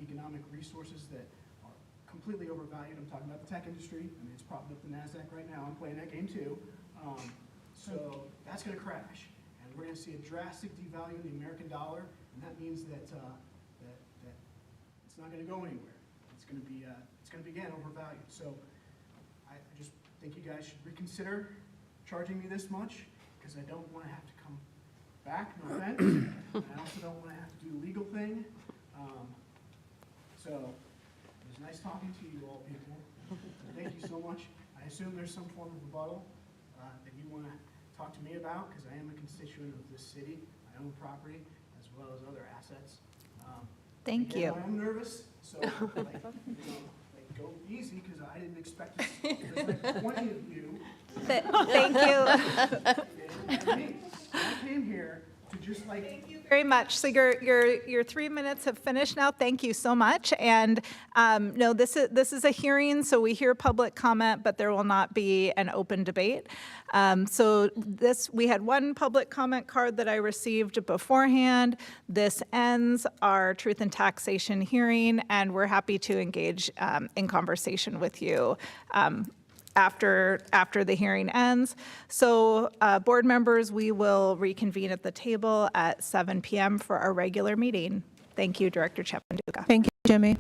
economic resources that are completely overvalued. I'm talking about the tech industry. I mean, it's propped up the NASDAQ right now. I'm playing that game too. So that's going to crash. And we're going to see a drastic devalue in the American dollar. And that means that, that it's not going to go anywhere. It's going to be again, overvalued. So I just think you guys should reconsider charging me this much because I don't want to have to come back, no offense. And I also don't want to have to do the legal thing. So it was nice talking to you all people. Thank you so much. I assume there's some form of rebuttal that you want to talk to me about because I am a constituent of this city. I own property as well as other assets. Thank Again, you. I'm nervous, so go easy because I didn't expect to. There's like 20 of you. Thank you. And me. I came here to just like. Thank you very much. So your 3 minutes have finished now. Thank you so much. And no, this is a hearing, so we hear public comment, but there will not be an open debate. So we had one public comment card that I received beforehand. This ends our Truth and Taxation hearing, and we're happy to engage in conversation with you after the hearing ends. So board members, we will reconvene at the table at 7 p.m. for our regular meeting. Thank you, Director Chepanduka. Thank you, Jimmy.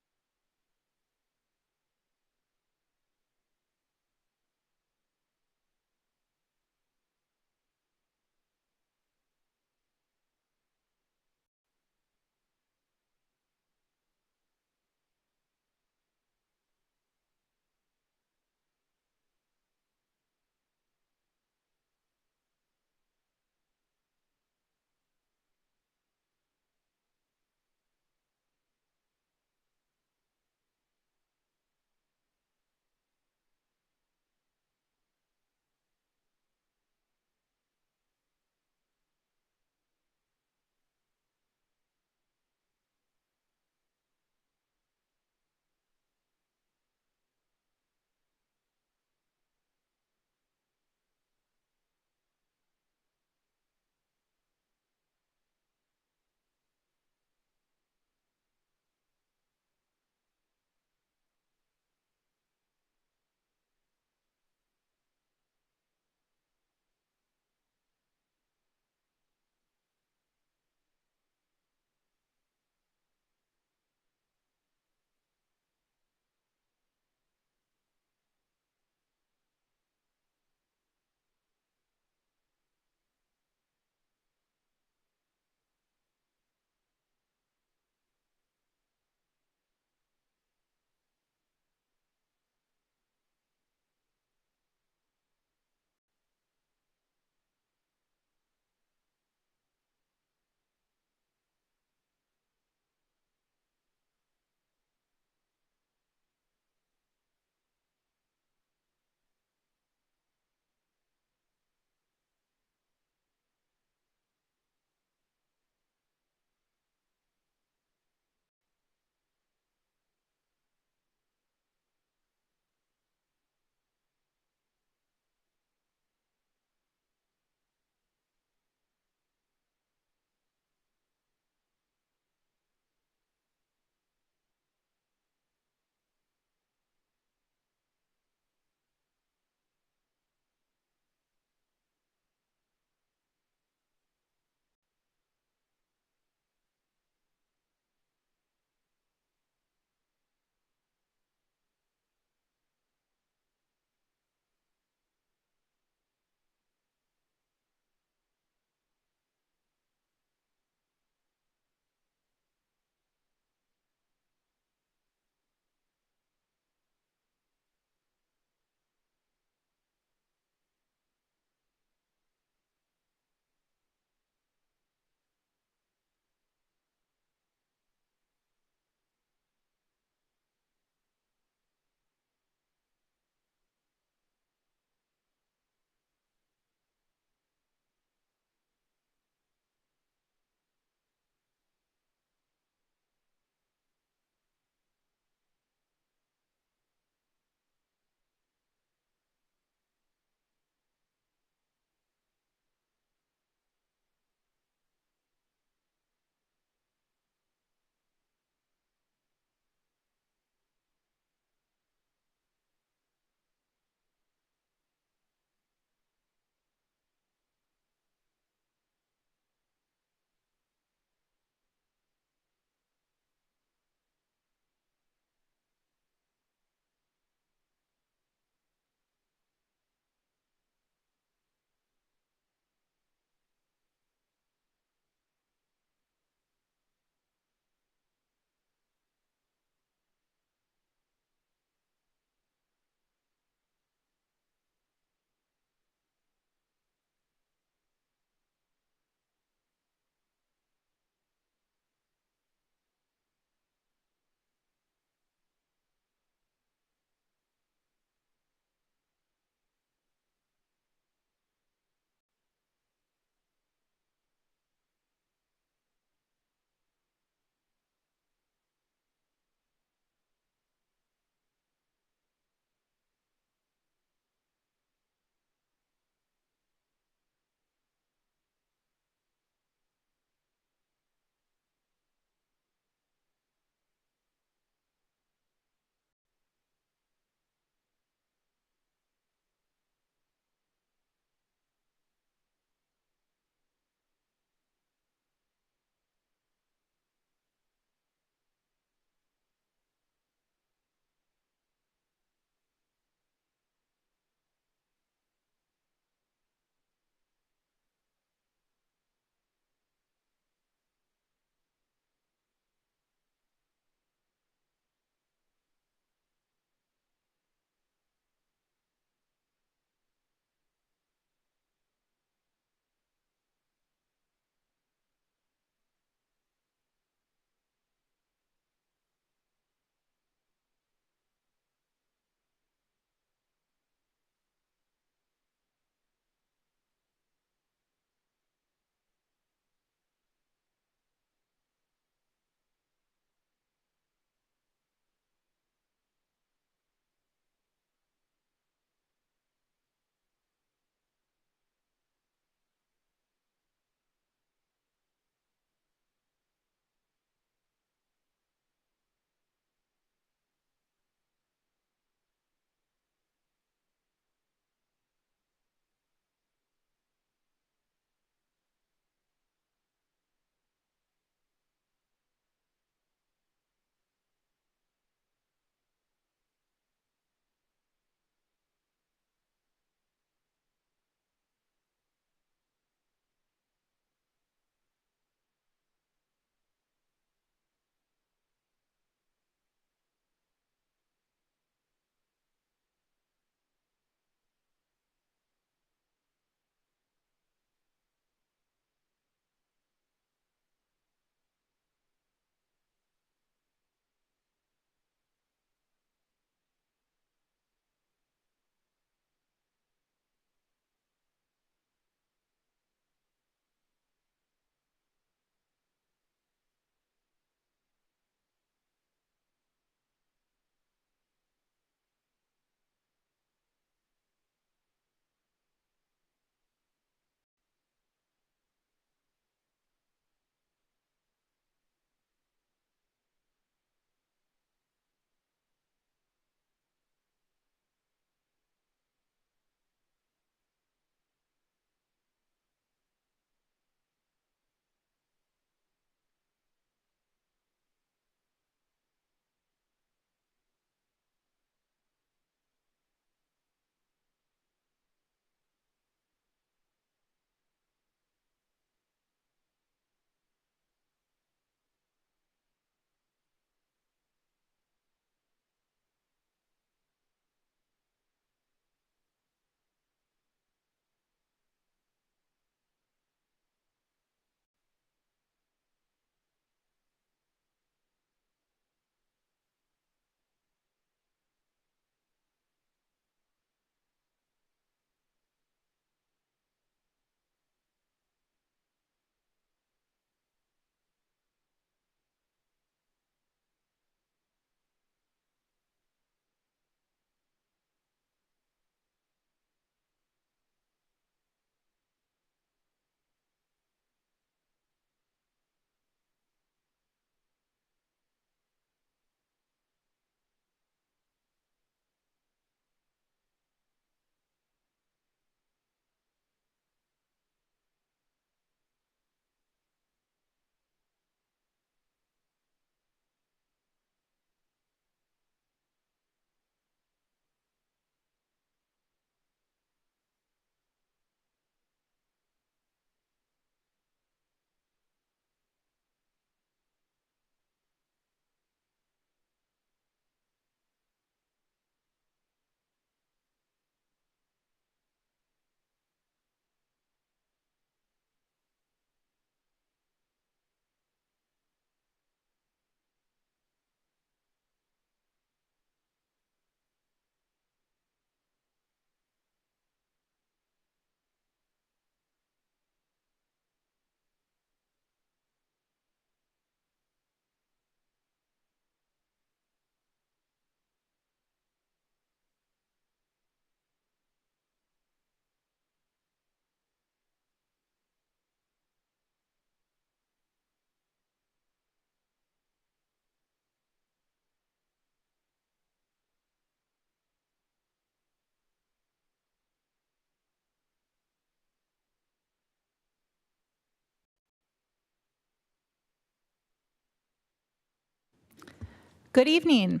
Good evening.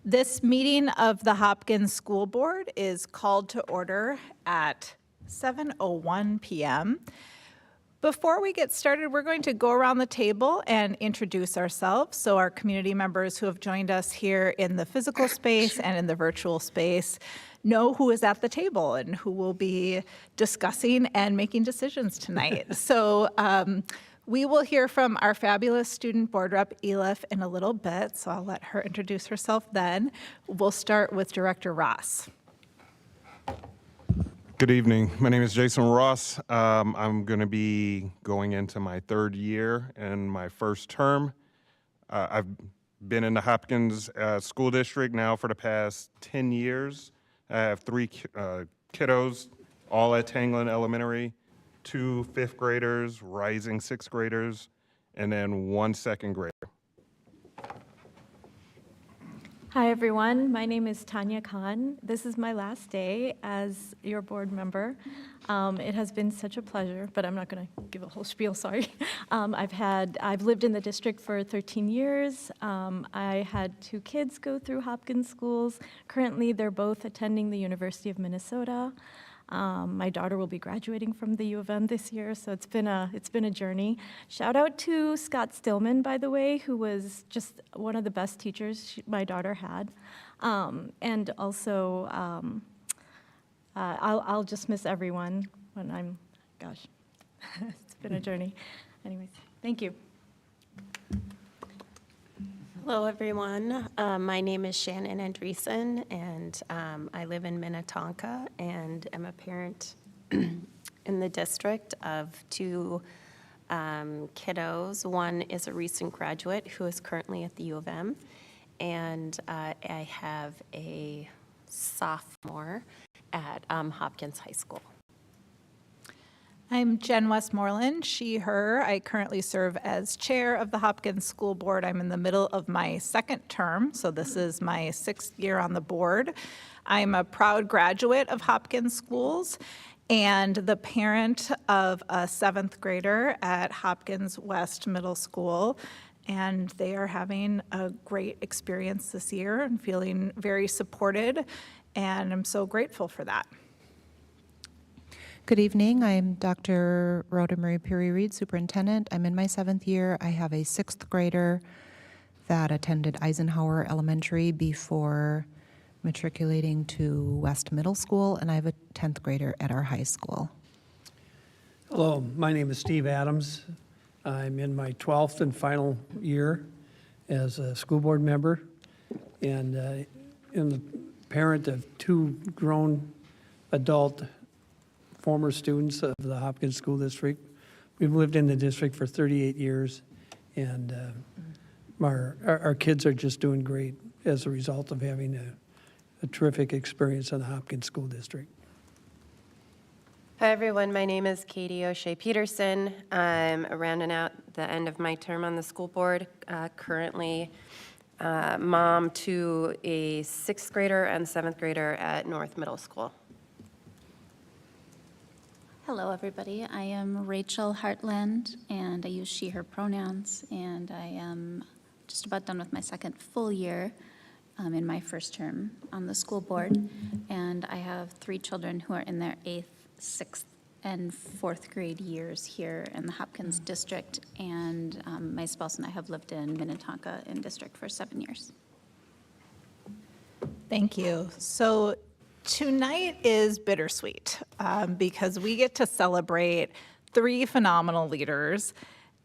This meeting of the Hopkins School Board is called to order at 7:01 p.m. Before we get started, we're going to go around the table and introduce ourselves. So our community members who have joined us here in the physical space and in the virtual space know who is at the table and who will be discussing and making decisions tonight. So we will hear from our fabulous student board rep, Elif, in a little bit, so I'll let her introduce herself then. We'll start with Director Ross. Good evening. My name is Jason Ross. I'm going to be going into my third year in my first term. I've been in the Hopkins School District now for the past 10 years. I have three kiddos, all at Tanglin Elementary, 2 fifth graders, rising sixth graders, and then 1 second grader. Hi, everyone. My name is Tanya Khan. This is my last day as your board member. It has been such a pleasure, but I'm not going to give a whole spiel, sorry. I've lived in the district for 13 years. I had 2 kids go through Hopkins schools. Currently, they're both attending the University of Minnesota. My daughter will be graduating from the U of M this year, so it's been a journey. Shout out to Scott Stillman, by the way, who was just one of the best teachers my daughter had. And also, I'll just miss everyone when I'm, gosh, it's been a journey. Anyways, thank you. Hello, everyone. My name is Shannon Andreessen, and I live in Minnetonka and am a parent in the district of 2 kiddos. One is a recent graduate who is currently at the U of M, and I have a sophomore at Hopkins High School. I'm Jen Westmoreland, she, her. I currently serve as chair of the Hopkins School Board. I'm in the middle of my 2nd term, so this is my 6th year on the board. I'm a proud graduate of Hopkins Schools and the parent of a 7th grader at Hopkins West Middle School. And they are having a great experience this year and feeling very supported, and I'm so grateful for that. Good evening. I'm Dr. Rhoda Marie Peary-Reed, Superintendent. I'm in my 7th year. I have a 6th grader that attended Eisenhower Elementary before matriculating to West Middle School, and I have a 10th grader at our high school. Hello, my name is Steve Adams. I'm in my 12th and final year as a school board member, and I'm the parent of 2 grown adult former students of the Hopkins School District. We've lived in the district for 38 years, and our kids are just doing great as a result of having a terrific experience in the Hopkins School District. Hi, everyone. My name is Katie O'Shea Peterson. I'm rounding out the end of my term on the school board. Currently, mom to a 6th grader and 7th grader at North Middle School. Hello, everybody. I am Rachel Hartland, and I use she, her pronouns, and I am just about done with my 2nd full year in my 1st term on the school board, and I have 3 children who are in their 8th, 6th, and 4th grade years here in the Hopkins district, and my spouse and I have lived in Minnetonka in district for 7 years. Thank you. So tonight is bittersweet because we get to celebrate 3 phenomenal leaders.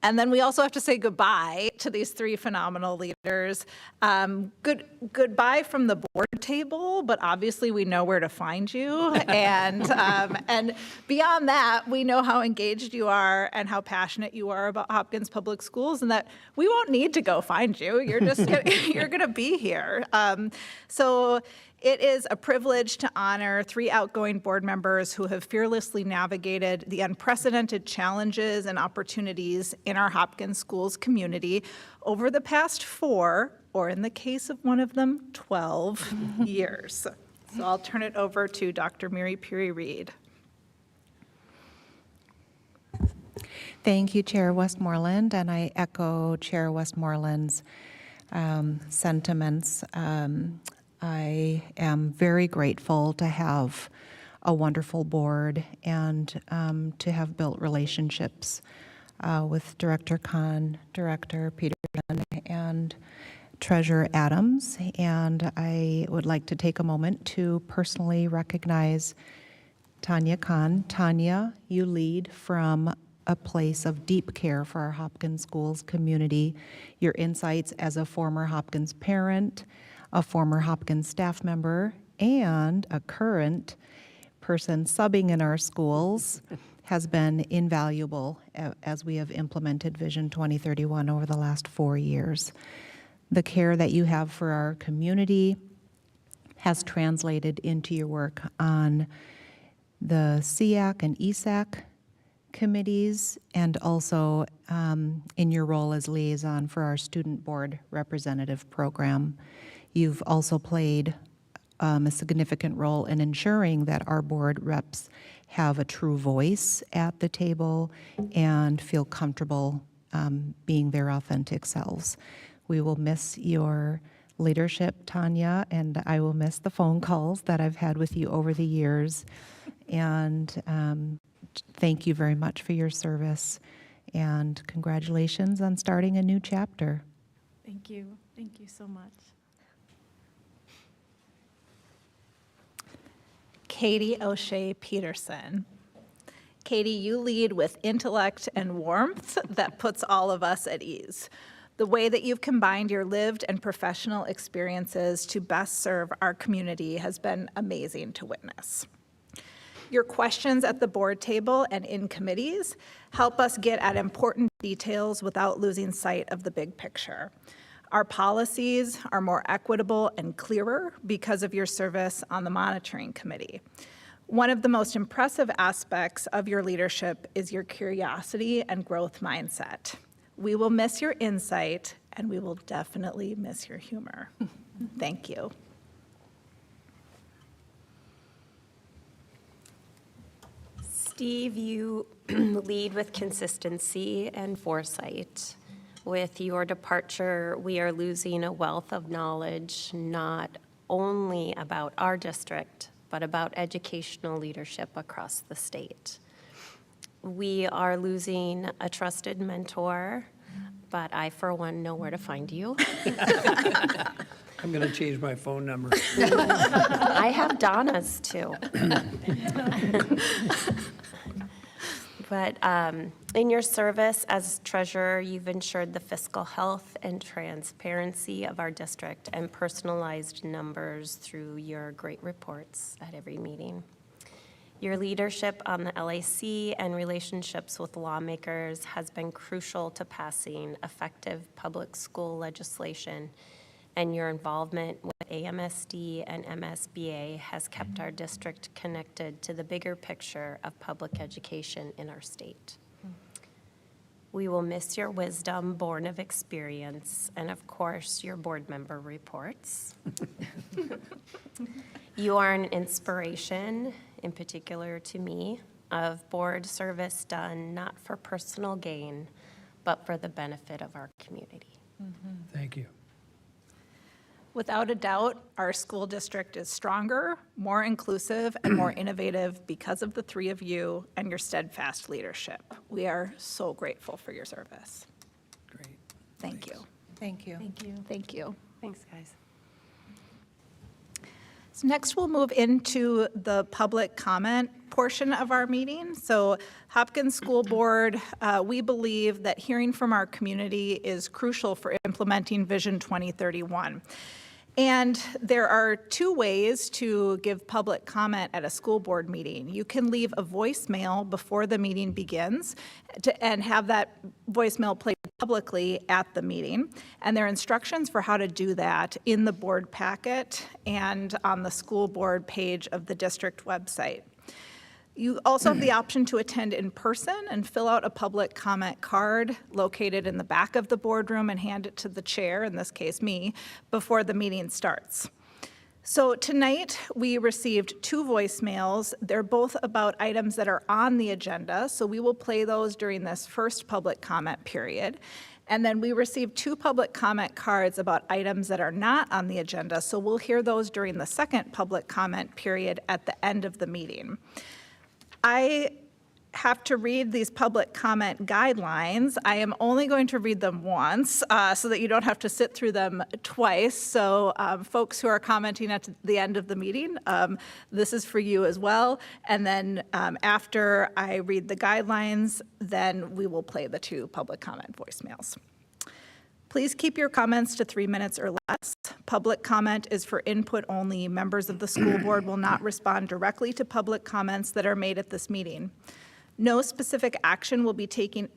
And then we also have to say goodbye to these 3 phenomenal leaders. Goodbye from the board table, but obviously we know where to find you. And beyond that, we know how engaged you are and how passionate you are about Hopkins Public Schools, and that we won't need to go find you. You're just you're going to be here. So it is a privilege to honor 3 outgoing board members who have fearlessly navigated the unprecedented challenges and opportunities in our Hopkins Schools community over the past 4, or in the case of one of them, 12 years. So I'll turn it over to Dr. Mary Peary-Reed. Thank you, Chair Westmoreland, and I echo Chair Westmoreland's sentiments. I am very grateful to have a wonderful board and to have built relationships with Director Kahn, Director Peterson, and Treasurer Adams. And I would like to take a moment to personally recognize Tanya Kahn. Tanya, you lead from a place of deep care for our Hopkins Schools community. Your insights as a former Hopkins parent, a former Hopkins staff member, and a current person subbing in our schools has been invaluable as we have implemented Vision 2031 over the last 4 years. The care that you have for our community has translated into your work on the SEAC and ESAC committees, and also in your role as liaison for our student board representative program. You've also played a significant role in ensuring that our board reps have a true voice at the table and feel comfortable being their authentic selves. We will miss your leadership, Tanya, and I will miss the phone calls that I've had with you over the years. And thank you very much for your service, and congratulations on starting a new chapter. Thank you. Thank you so much. Katie O'Shea Peterson. Katie, you lead with intellect and warmth that puts all of us at ease. The way that you've combined your lived and professional experiences to best serve our community has been amazing to witness. Your questions at the board table and in committees help us get at important details without losing sight of the big picture. Our policies are more equitable and clearer because of your service on the monitoring committee. One of the most impressive aspects of your leadership is your curiosity and growth mindset. We will miss your insight, and we will definitely miss your humor. Thank you. Steve, you lead with consistency and foresight. With your departure, we are losing a wealth of knowledge, not only about our district, but about educational leadership across the state. We are losing a trusted mentor, but I, for one, know where to find you. I'm going to change my phone number. I have Donna's too. But in your service as treasurer, you've ensured the fiscal health and transparency of our district and personalized numbers through your great reports at every meeting. Your leadership on the LAC and relationships with lawmakers has been crucial to passing effective public school legislation, and your involvement with AMSD and MSBA has kept our district connected to the bigger picture of public education in our state. We will miss your wisdom born of experience and, of course, your board member reports. You are an inspiration, in particular to me, of board service done not for personal gain, but for the benefit of our community. Thank you. Without a doubt, our school district is stronger, more inclusive, and more innovative because of the three of you and your steadfast leadership. We are so grateful for your service. Great. Thank you. Thank you. Thank you. Thank you. Thanks, guys. So next, we'll move into the public comment portion of our meeting. So Hopkins School Board, we believe that hearing from our community is crucial for implementing Vision 2031. And there are two ways to give public comment at a school board meeting. You can leave a voicemail before the meeting begins and have that voicemail played publicly at the meeting. And there are instructions for how to do that in the board packet and on the school board page of the district website. You also have the option to attend in person and fill out a public comment card located in the back of the boardroom and hand it to the chair, in this case me, before the meeting starts. So tonight, we received two voicemails. They're both about items that are on the agenda, so we will play those during this first public comment period. And then we received 2 public comment cards about items that are not on the agenda, so we'll hear those during the second public comment period at the end of the meeting. I have to read these public comment guidelines. I am only going to read them once so that you don't have to sit through them twice. So folks who are commenting at the end of the meeting, this is for you as well. And then after I read the guidelines, then we will play the 2 public comment voicemails. Please keep your comments to 3 minutes or less. Public comment is for input only. Members of the school board will not respond directly to public comments that are made at this meeting. No specific action will be taken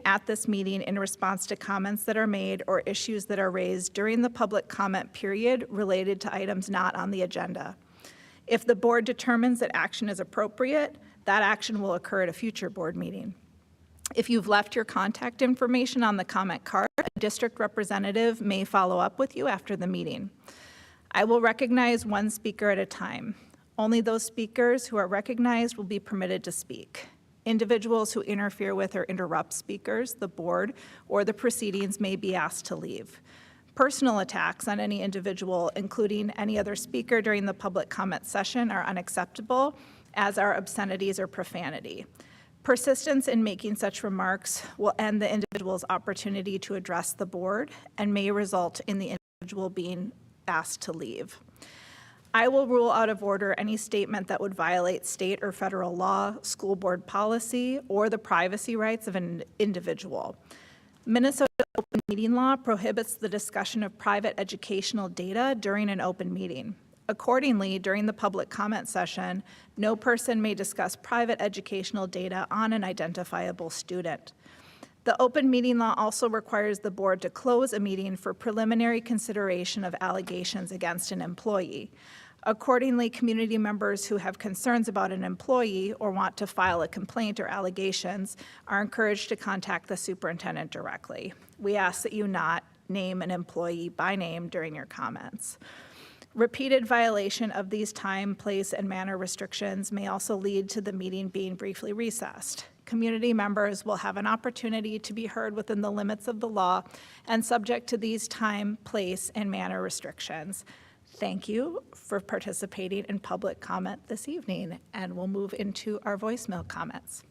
at this meeting in response to comments that are made or issues that are raised during the public comment period related to items not on the agenda. If the board determines that action is appropriate, that action will occur at a future board meeting. If you've left your contact information on the comment card, a district representative may follow up with you after the meeting. I will recognize 1 speaker at a time. Only those speakers who are recognized will be permitted to speak. Individuals who interfere with or interrupt speakers, the board, or the proceedings may be asked to leave. Personal attacks on any individual, including any other speaker during the public comment session, are unacceptable, as are obscenities or profanity. Persistence in making such remarks will end the individual's opportunity to address the board and may result in the individual being asked to leave. I will rule out of order any statement that would violate state or federal law, school board policy, or the privacy rights of an individual. Minnesota open meeting law prohibits the discussion of private educational data during an open meeting. Accordingly, during the public comment session, no person may discuss private educational data on an identifiable student. The open meeting law also requires the board to close a meeting for preliminary consideration of allegations against an employee. Accordingly, community members who have concerns about an employee or want to file a complaint or allegations are encouraged to contact the superintendent directly. We ask that you not name an employee by name during your comments. Repeated violation of these time, place, and manner restrictions may also lead to the meeting being briefly recessed. Community members will have an opportunity to be heard within the limits of the law and subject to these time, place, and manner restrictions. Thank you for participating in public comment this evening, and we'll move into our voicemail comments.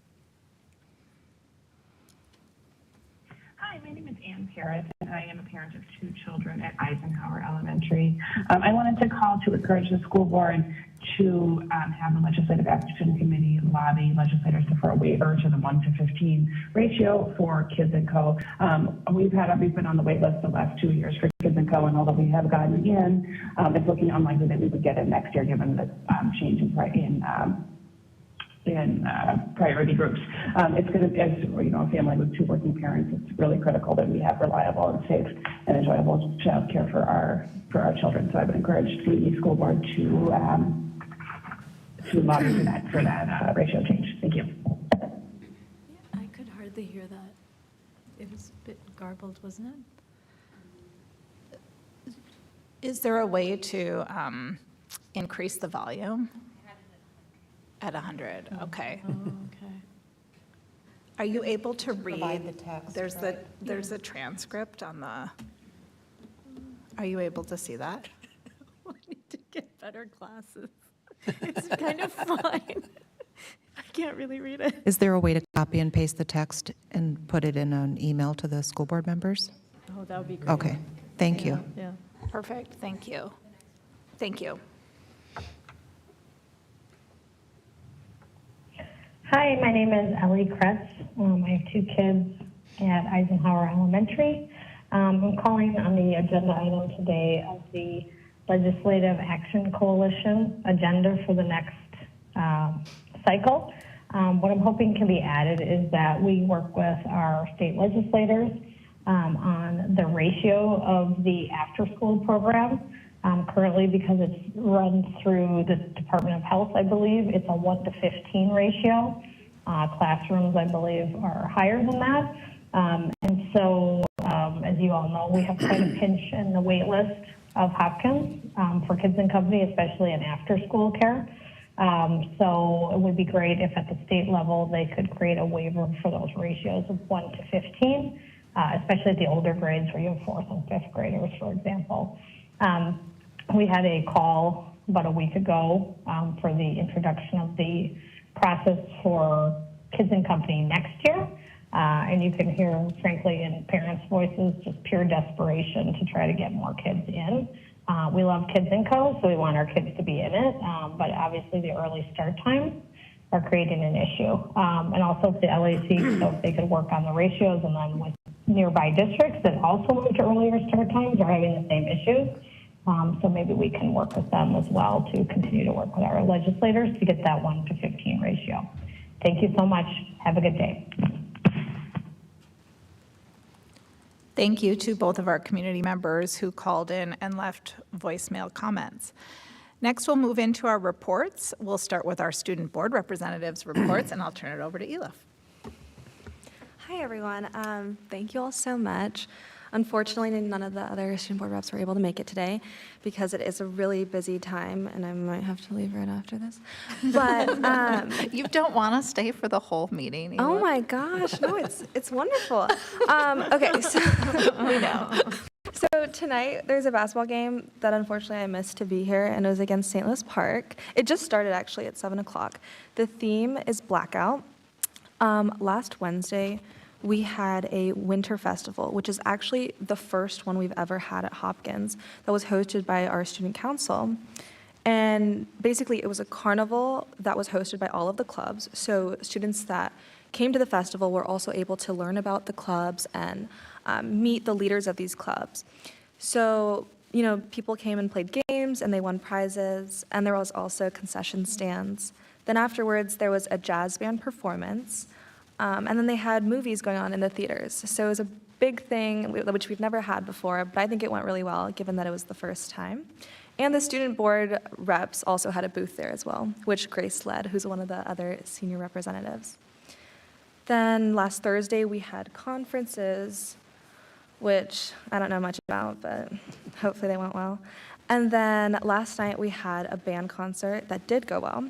Hi, my name is Ann Parrott, and I am a parent of 2 children at Eisenhower Elementary. I wanted to call to encourage the school board to have the Legislative Action Committee lobby legislators for a waiver to the 1-to-15 ratio for Kids & Co. We've been on the wait list the last 2 years for Kids & Co, and although we have gotten in, it's looking unlikely that we would get it next year given the change in priority groups. It's going to, as you know, a family with 2 working parents, it's really critical that we have reliable and safe and enjoyable child care for our children. So I would encourage the school board to lobby for that ratio change. Thank you. I could hardly hear that. It was a bit garbled, wasn't it? Is there a way to increase the volume? At 100, okay. Oh, okay. Are you able to Provide read? the text, There's a transcript on the, are you able to see that? I need to get better glasses. It's kind of fine. I can't really read it. Is there a way to copy and paste the text and put it in an email to the school board members? Oh, that would be great. Okay, thank you. Yeah. Perfect, thank you. Thank you. Hi, my name is Ellie Kretz. I have 2 kids at Eisenhower Elementary. I'm calling on the agenda item today of the Legislative Action Coalition agenda for the next cycle. What I'm hoping can be added is that we work with our state legislators on the ratio of the after-school program. Currently, because it's run through the Department of Health, I believe, it's a 1-to-15 ratio. Classrooms, I believe, are higher than that. And so, as you all know, we have quite a pinch in the wait list of Hopkins for Kids & Company, especially in after-school care. So it would be great if at the state level they could create a waiver for those ratios of 1-to-15. especially at the older grades where you have fourth and fifth graders, for example. We had a call about a week ago for the introduction of the process for Kids in Company next year. And you can hear, frankly, in parents' voices, just pure desperation to try to get more kids in. We love Kids in Co, so we want our kids to be in it, but obviously the early start times are creating an issue. And also if the LAC, so if they could work on the ratios, and then with nearby districts that also move to earlier start times are having the same issues. So maybe we can work with them as well to continue to work with our legislators to get that 1-to-15 ratio. Thank you so much. Have a good day. Thank you to both of our community members who called in and left voicemail comments. Next, we'll move into our reports. We'll start with our student board representatives' reports, and I'll turn it over to Elif. Hi, everyone. Thank you all so much. Unfortunately, none of the other student board reps were able to make it today because it is a really busy time, and I might have to leave right after this. But You don't want to stay for the whole meeting, oh Elif? my gosh, no, it's wonderful. Okay, so we know. So tonight there's a basketball game that unfortunately I missed to be here, and it was against St. Louis Park. It just started actually at 7 o'clock. The theme is blackout. Last Wednesday, we had a winter festival, which is actually the first one we've ever had at Hopkins that was hosted by our student council. And basically, it was a carnival that was hosted by all of the clubs. So students that came to the festival were also able to learn about the clubs and meet the leaders of these clubs. So, you know, people came and played games and they won prizes, and there was also concession stands. Then afterwards, there was a jazz band performance. And then they had movies going on in the theaters. So it was a big thing, which we've never had before, but I think it went really well, given that it was the first time. And the student board reps also had a booth there as well, which Grace led, who's one of the other senior representatives. Then last Thursday, we had conferences, which I don't know much about, but hopefully they went well. And then last night, we had a band concert that did go well.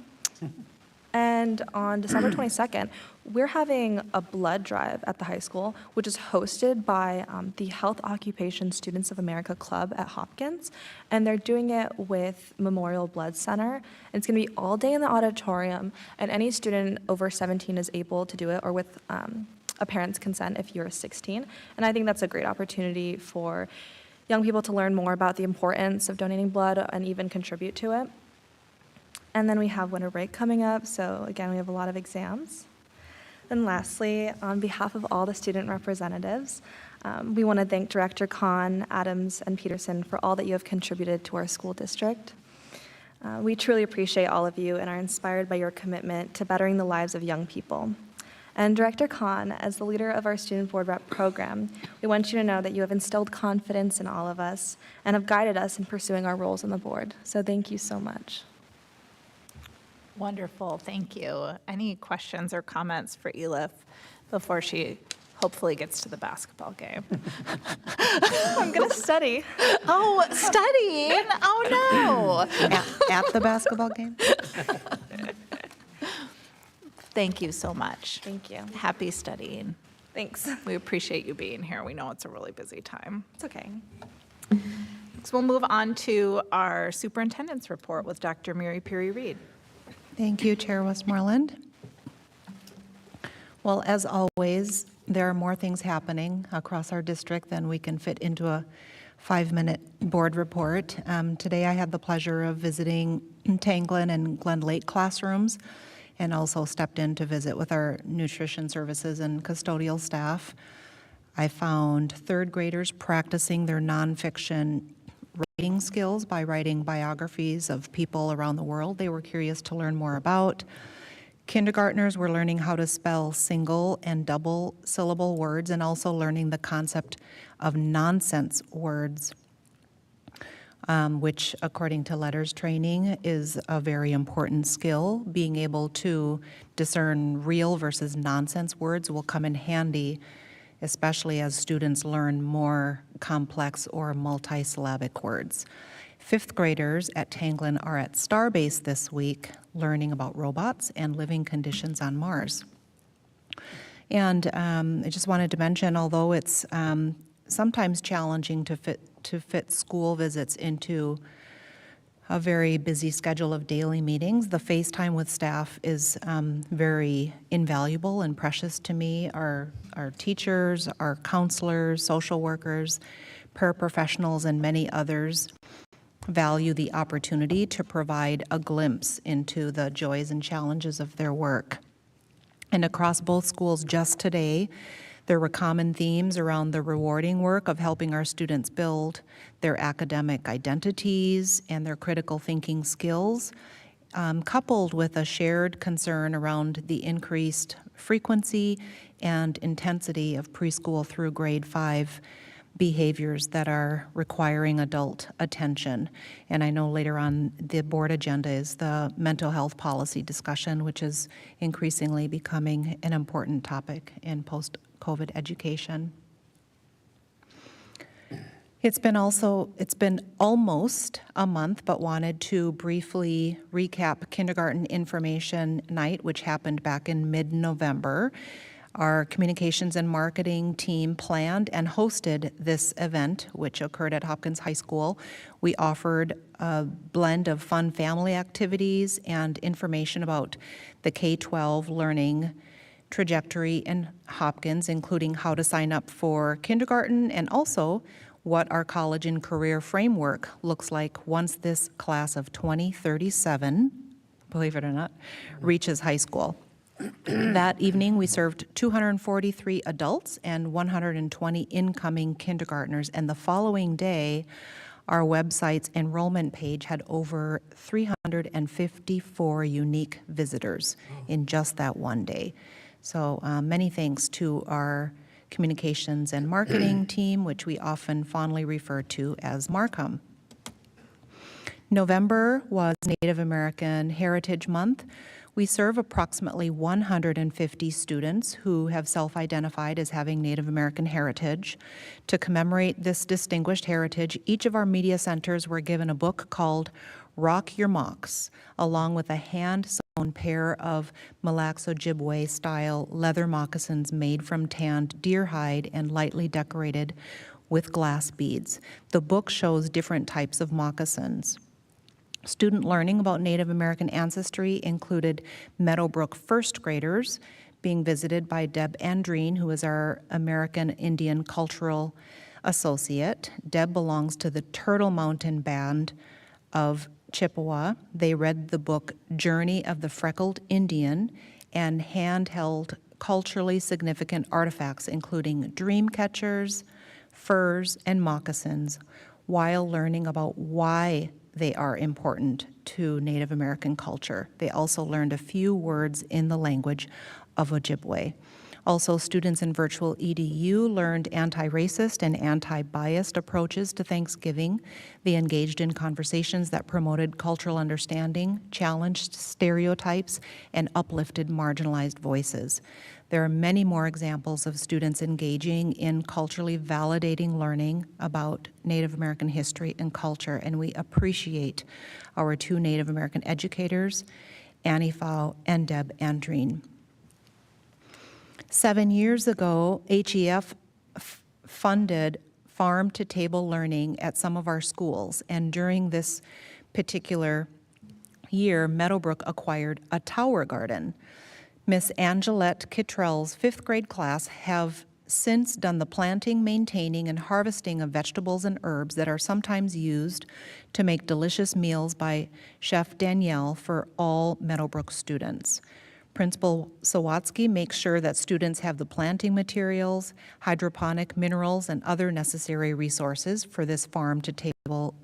And on December 22nd, we're having a blood drive at the high school, which is hosted by the Health Occupation Students of America Club at Hopkins. And they're doing it with Memorial Blood Center. And it's going to be all day in the auditorium, and any student over 17 is able to do it, or with a parent's consent if you're 16. And I think that's a great opportunity for young people to learn more about the importance of donating blood and even contribute to it. And then we have winter break coming up, so again, we have a lot of exams. Then lastly, on behalf of all the student representatives, we want to thank Director Kahn, Adams, and Peterson for all that you have contributed to our school district. We truly appreciate all of you and are inspired by your commitment to bettering the lives of young people. And Director Kahn, as the leader of our Student Board Rep program, we want you to know that you have instilled confidence in all of us and have guided us in pursuing our roles on the board. So thank you so much. Wonderful, thank you. Any questions or comments for Elif before she hopefully gets to the basketball game? I'm going to study. Oh, studying? Oh, no. At the basketball game? Thank you so much. Thank you. Happy studying. Thanks. We appreciate you being here. We know it's a really busy time. It's okay. Next, we'll move on to our superintendent's report with Dr. Mary Peary-Reed. Thank you, Chair Westmoreland. Well, as always, there are more things happening across our district than we can fit into a 5-minute board report. Today, I had the pleasure of visiting Tanglin and Glen Lake classrooms, and also stepped in to visit with our nutrition services and custodial staff. I found third graders practicing their nonfiction writing skills by writing biographies of people around the world they were curious to learn more about. Kindergartners were learning how to spell single and double syllable words, and also learning the concept of nonsense words, which, according to letters training, is a very important skill. Being able to discern real versus nonsense words will come in handy, especially as students learn more complex or multisyllabic words. Fifth graders at Tanglin are at Starbase this week, learning about robots and living conditions on Mars. And I just wanted to mention, although it's sometimes challenging to fit school visits into a very busy schedule of daily meetings, the FaceTime with staff is very invaluable and precious to me. Our teachers, our counselors, social workers, paraprofessionals, and many others value the opportunity to provide a glimpse into the joys and challenges of their work. And across both schools just today, there were common themes around the rewarding work of helping our students build their academic identities and their critical thinking skills, coupled with a shared concern around the increased frequency and intensity of preschool through grade 5 behaviors that are requiring adult attention. And I know later on the board agenda is the mental health policy discussion, which is increasingly becoming an important topic in post-COVID education. It's been almost a month, but wanted to briefly recap Kindergarten Information Night, which happened back in mid-November. Our communications and marketing team planned and hosted this event, which occurred at Hopkins High School. We offered a blend of fun family activities and information about the K-12 learning trajectory in Hopkins, including how to sign up for kindergarten and also what our college and career framework looks like once this class of 2037, believe it or not, reaches high school. That evening, we served 243 adults and 120 incoming kindergartners, and the following day, our website's enrollment page had over 354 unique visitors in just that one day. So many thanks to our communications and marketing team, which we often fondly refer to as Marcom. November was Native American Heritage Month. We serve approximately 150 students who have self-identified as having Native American heritage. To commemorate this distinguished heritage, each of our media centers were given a book called Rock Your Mocks, along with a hand-sewn pair of Mille Lacs Ojibwe-style leather moccasins made from tanned deer hide and lightly decorated with glass beads. The book shows different types of moccasins. Student learning about Native American ancestry included Meadowbrook first graders being visited by Deb Andreen, who is our American Indian Cultural Associate. Deb belongs to the Turtle Mountain Band of Chippewa. They read the book Journey of the Freckled Indian and handheld culturally significant artifacts, including dream catchers, furs, and moccasins, while learning about why they are important to Native American culture. They also learned a few words in the language of Ojibwe. Also, students in virtual EDU learned anti-racist and anti-biased approaches to Thanksgiving. They engaged in conversations that promoted cultural understanding, challenged stereotypes, and uplifted marginalized voices. There are many more examples of students engaging in culturally validating learning about Native American history and culture, and we appreciate our two Native American educators, Annie Pfau and Deb Andreen. 7 years ago, HEF funded farm-to-table learning at some of our schools, and during this particular year, Meadowbrook acquired a tower garden. Miss Angelette Kittrell's 5th grade class have since done the planting, maintaining, and harvesting of vegetables and herbs that are sometimes used to make delicious meals by Chef Danielle for all Meadowbrook students. Principal Sawatsky makes sure that students have the planting materials, hydroponic minerals, and other necessary resources for this farm-to-table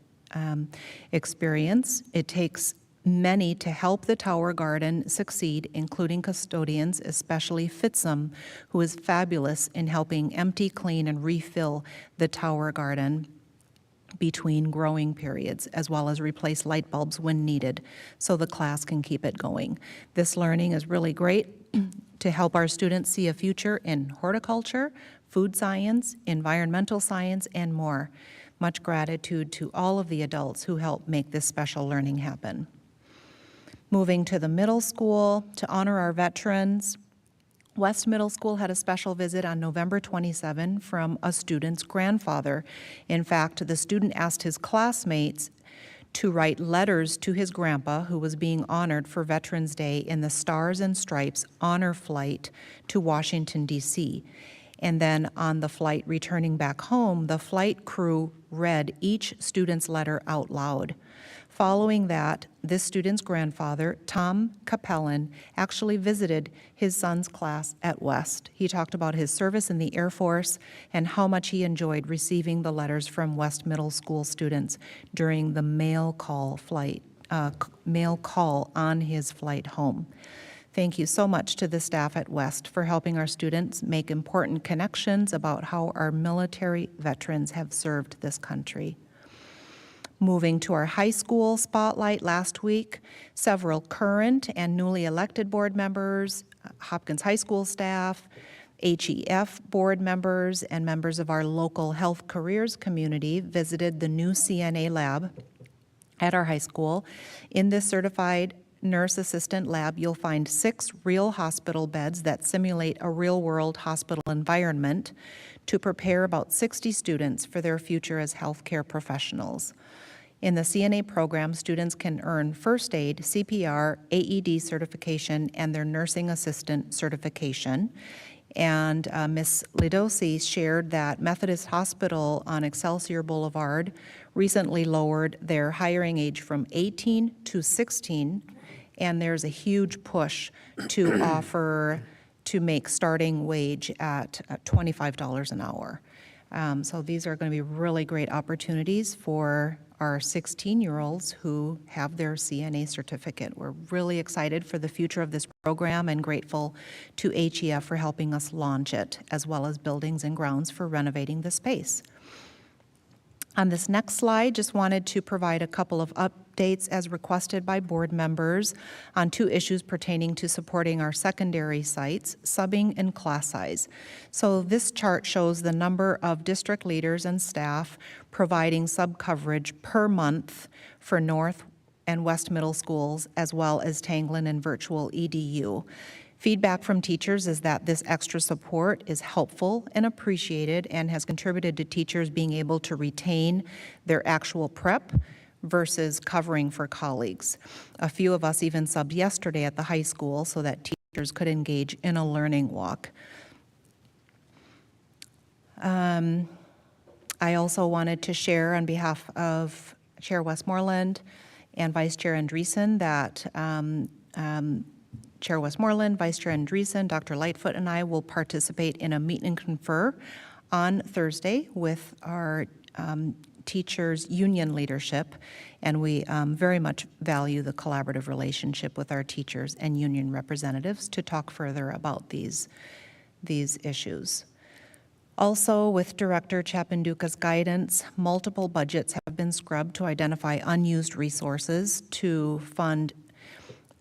experience. It takes many to help the tower garden succeed, including custodians, especially Fitzum, who is fabulous in helping empty, clean, and refill the tower garden between growing periods, as well as replace light bulbs when needed, so the class can keep it going. This learning is really great to help our students see a future in horticulture, food science, environmental science, and more. Much gratitude to all of the adults who helped make this special learning happen. Moving to the middle school, to honor our veterans, West Middle School had a special visit on November 27 from a student's grandfather. In fact, the student asked his classmates to write letters to his grandpa, who was being honored for Veterans Day in the Stars and Stripes honor flight to Washington, D.C. And then on the flight returning back home, the flight crew read each student's letter out loud. Following that, this student's grandfather, Tom Capellan, actually visited his son's class at West. He talked about his service in the Air Force and how much he enjoyed receiving the letters from West Middle School students during the mail call on his flight home. Thank you so much to the staff at West for helping our students make important connections about how our military veterans have served this country. Moving to our high school spotlight last week, several current and newly elected board members, Hopkins High School staff, HEF board members, and members of our local health careers community visited the new CNA lab at our high school. In this certified nurse assistant lab, you'll find 6 real hospital beds that simulate a real-world hospital environment to prepare about 60 students for their future as healthcare professionals. In the CNA program, students can earn first aid, CPR, AED certification, and their nursing assistant certification. And Ms. Lidosi shared that Methodist Hospital on Excelsior Boulevard recently lowered their hiring age from 18 to 16, and there's a huge push to offer to make starting wage at $25 an hour. So these are going to be really great opportunities for our 16-year-olds who have their CNA certificate. We're really excited for the future of this program and grateful to HEF for helping us launch it, as well as Buildings and Grounds for renovating the space. On this next slide, just wanted to provide a couple of updates as requested by board members on 2 issues pertaining to supporting our secondary sites, subbing and class size. So this chart shows the number of district leaders and staff providing sub coverage per month for North and West Middle Schools, as well as Tanglin and virtual EDU. Feedback from teachers is that this extra support is helpful and appreciated and has contributed to teachers being able to retain their actual prep versus covering for colleagues. A few of us even subbed yesterday at the high school so that teachers could engage in a learning walk. I also wanted to share on behalf of Chair Westmoreland and Vice Chair Andreessen that Chair Westmoreland, Vice Chair Andreessen, Dr. Lightfoot, and I will participate in a meet and confer on Thursday with our teachers' union leadership, and we very much value the collaborative relationship with our teachers and union representatives to talk further about these issues. Also, with Director Chapanduka's guidance, multiple budgets have been scrubbed to identify unused resources to fund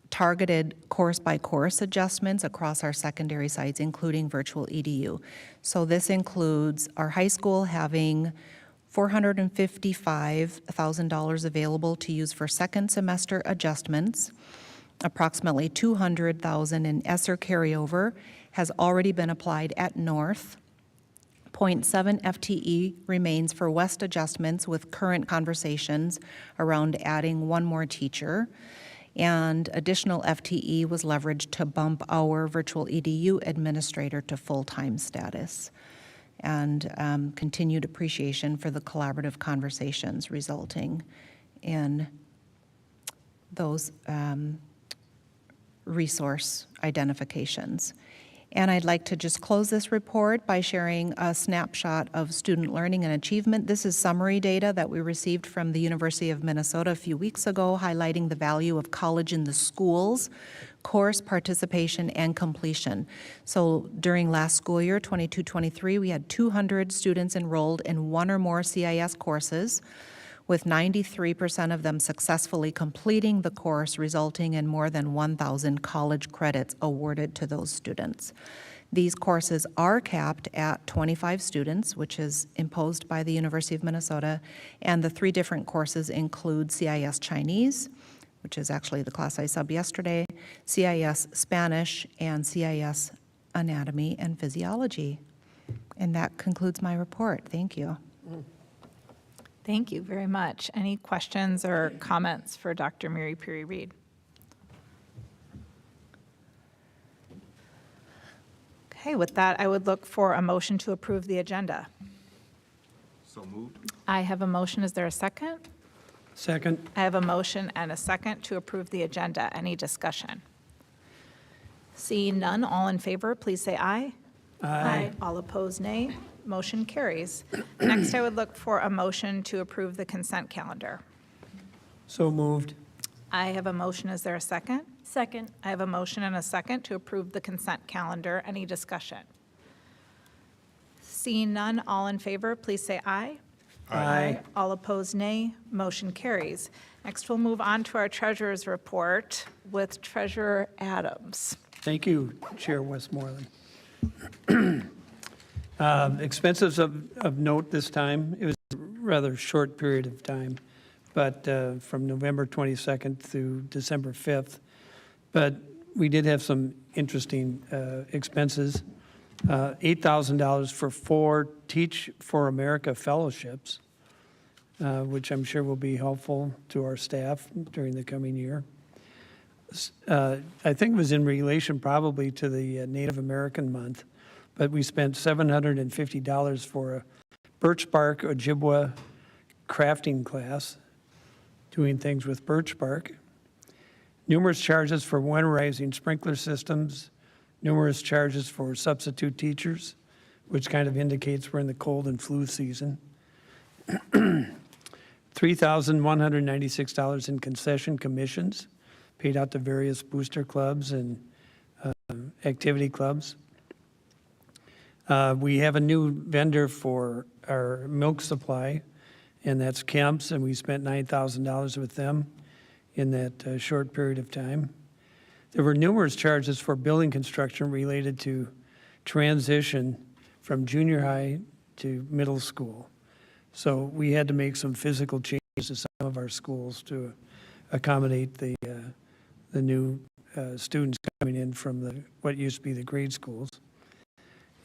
targeted course-by-course adjustments across our secondary sites, including virtual EDU. So this includes our high school having $455,000 available to use for second semester adjustments. Approximately $200,000 in ESSER carryover has already been applied at North. 0.7 FTE remains for West adjustments, with current conversations around adding 1 more teacher. And additional FTE was leveraged to bump our virtual EDU administrator to full-time status. And continued appreciation for the collaborative conversations resulting in those resource identifications. And I'd like to just close this report by sharing a snapshot of student learning and achievement. This is summary data that we received from the University of Minnesota a few weeks ago, highlighting the value of college in the schools, course participation, and completion. So during last school year, 22-23, we had 200 students enrolled in 1 or more CIS courses, with 93% of them successfully completing the course, resulting in more than 1,000 college credits awarded to those students. These courses are capped at 25 students, which is imposed by the University of Minnesota, and the 3 different courses include CIS Chinese, which is actually the class I subbed yesterday, CIS Spanish, and CIS anatomy and physiology. And that concludes my report. Thank you. Thank you very much. Any questions or comments for Dr. Mary Puri Reed? Okay, with that, I would look for a motion to approve the agenda. So moved. I have a motion. Is there a second? Second. I have a motion and a second to approve the agenda. Any discussion? Seeing none, all in favor, please say aye. Aye. All opposed, nay. Motion carries. Next, I would look for a motion to approve the consent calendar. So moved. I have a motion. Is there a second? Second. I have a motion and a second to approve the consent calendar. Any discussion? Seeing none, all in favor, please say aye. Aye. All opposed, nay. Motion carries. Next, we'll move on to our treasurer's report with Treasurer Adams. Thank you, Chair Westmoreland. Expenses of note this time, it was a rather short period of time, but from November 22nd through December 5th. But we did have some interesting expenses. $8,000 for 4 Teach for America fellowships, which I'm sure will be helpful to our staff during the coming year. I think it was in relation probably to the Native American month, but we spent $750 for a birch bark Ojibwa crafting class, doing things with birch bark. Numerous charges for winterizing sprinkler systems, numerous charges for substitute teachers, which kind of indicates we're in the cold and flu season. $3,196 in concession commissions paid out to various booster clubs and activity clubs. We have a new vendor for our milk supply, and that's Kemp's, and we spent $9,000 with them in that short period of time. There were numerous charges for building construction related to transition from junior high to middle school. So we had to make some physical changes to some of our schools to accommodate the new students coming in from what used to be the grade schools.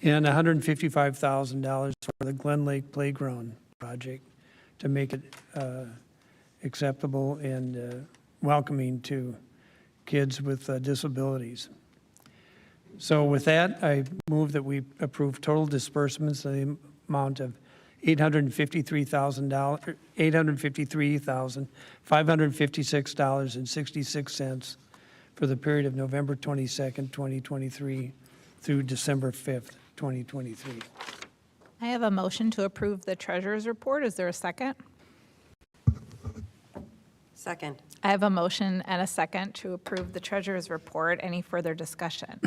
And $155,000 for the Glen Lake Playground project to make it acceptable and welcoming to kids with disabilities. So with that, I move that we approve total disbursements in the amount of $853,556.66 for the period of November 22nd, 2023 through December 5th, 2023. I have a motion to approve the treasurer's report. Is there a second? Second. I have a motion and a second to approve the treasurer's report. Any further discussion?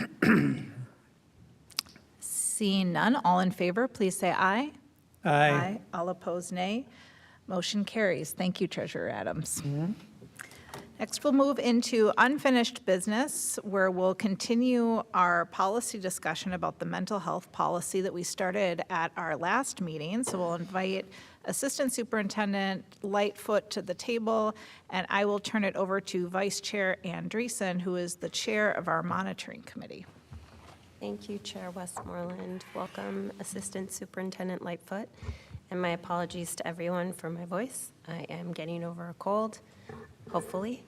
Seeing none, all in favor, please say aye. Aye. All opposed, nay. Motion carries. Thank you, Treasurer Adams. Next, we'll move into unfinished business, where we'll continue our policy discussion about the mental health policy that we started at our last meeting. So we'll invite Assistant Superintendent Lightfoot to the table, and I will turn it over to Vice Chair Andreessen, who is the chair of our monitoring committee. Thank you, Chair Westmoreland. Welcome, Assistant Superintendent Lightfoot. And my apologies to everyone for my voice. I am getting over a cold, hopefully.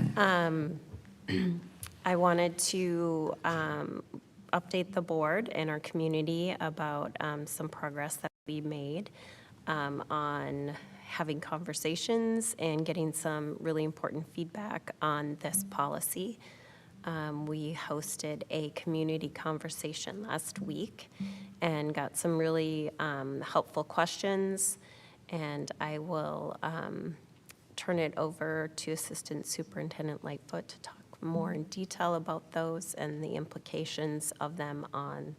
I wanted to update the board and our community about some progress that we made on having conversations and getting some really important feedback on this policy. We hosted a community conversation last week and got some really helpful questions, and I will turn it over to Assistant Superintendent Lightfoot to talk more in detail about those and the implications of them on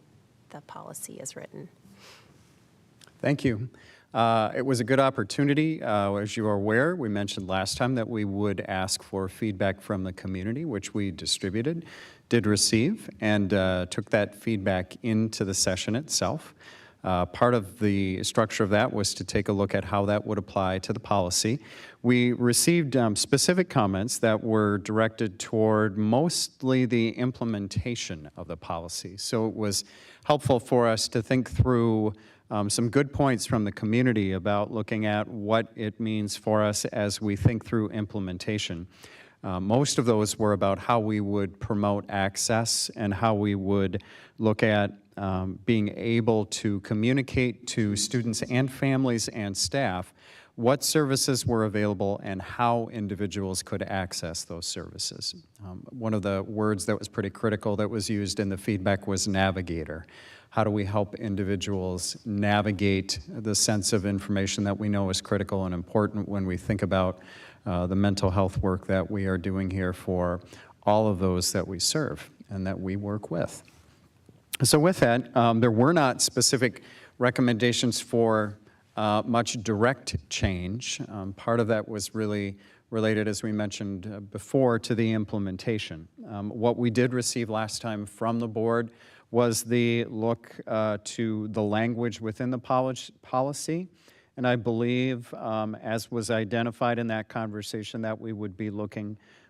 the policy as written. Thank you. It was a good opportunity. As you are aware, we mentioned last time that we would ask for feedback from the community, which we did receive, and took that feedback into the session itself. Part of the structure of that was to take a look at how that would apply to the policy. We received specific comments that were directed toward mostly the implementation of the policy. So it was helpful for us to think through some good points from the community about looking at what it means for us as we think through implementation. Most of those were about how we would promote access and how we would look at being able to communicate to students and families and staff what services were available and how individuals could access those services. One of the words that was pretty critical that was used in the feedback was navigator. How do we help individuals navigate the sense of information that we know is critical and important when we think about the mental health work that we are doing here for all of those that we serve and that we work with. So with that, there were not specific recommendations for much direct change. Part of that was really related, as we mentioned before, to the implementation. What we did receive last time from the board was the look to the language within the policy. And I believe, as was identified in that conversation, that we would be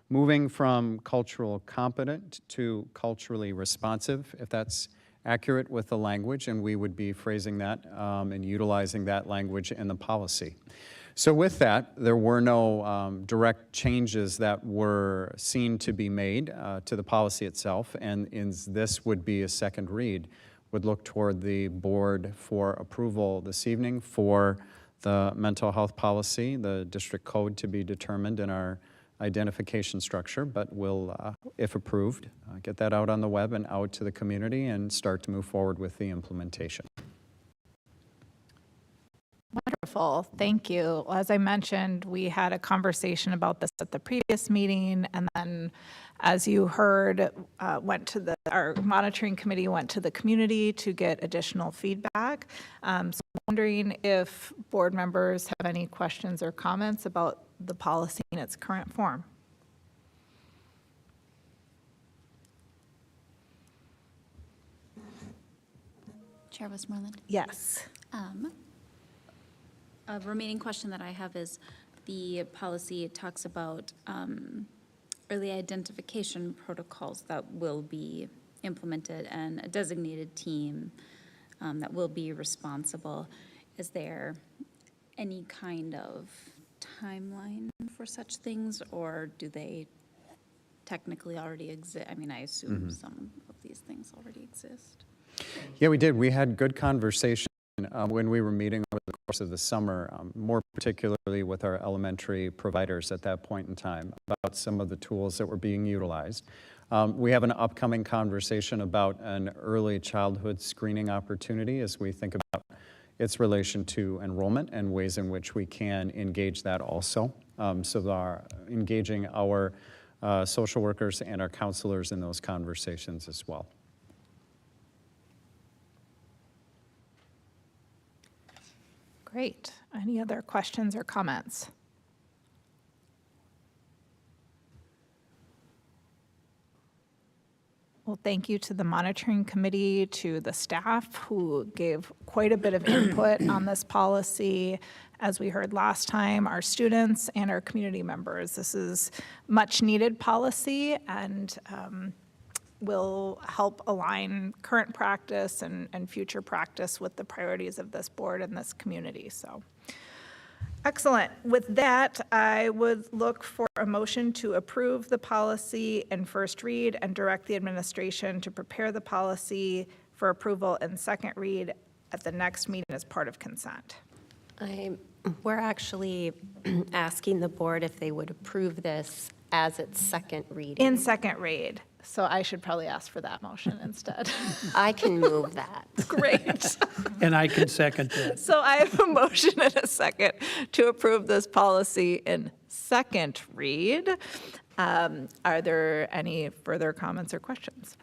moving from cultural competent to culturally responsive, if that's accurate with the language, and we would be phrasing that and utilizing that language in the policy. So with that, there were no direct changes that were seen to be made to the policy itself, and this would be a second read, would look toward the board for approval this evening for the mental health policy, the district code to be determined in our identification structure, but we'll, if approved, get that out on the web and out to the community and start to move forward with the implementation. Wonderful, thank you. As I mentioned, we had a conversation about this at the previous meeting, and then, as you heard, our monitoring committee went to the community to get additional feedback. So wondering if board members have any questions or comments about the policy in its current form. Chair Westmoreland? Yes. A remaining question that I have is the policy talks about early identification protocols that will be implemented and a designated team that will be responsible. Is there any kind of timeline for such things, or do they technically already exist? I mean, I assume some of these things already exist. Yeah, we did. We had good conversation when we were meeting over the course of the summer, more particularly with our elementary providers at that point in time, about some of the tools that were being utilized. We have an upcoming conversation about an early childhood screening opportunity as we think about its relation to enrollment and ways in which we can engage that also. So engaging our social workers and our counselors in those conversations as well. Great. Any other questions or comments? Well, thank you to the monitoring committee, to the staff who gave quite a bit of input on this policy. As we heard last time, our students and our community members. This is much needed policy and will help align current practice and future practice with the priorities of this board and this community. So, excellent. With that, I would look for a motion to approve the policy in first read and direct the administration to prepare the policy for approval in second read at the next meeting as part of consent. We're actually asking the board if they would approve this as its second reading. In second read. So I should probably ask for that motion instead. I can move that. Great. And I can second that. So I have a motion and a second to approve this policy in second read. Are there any further comments or questions?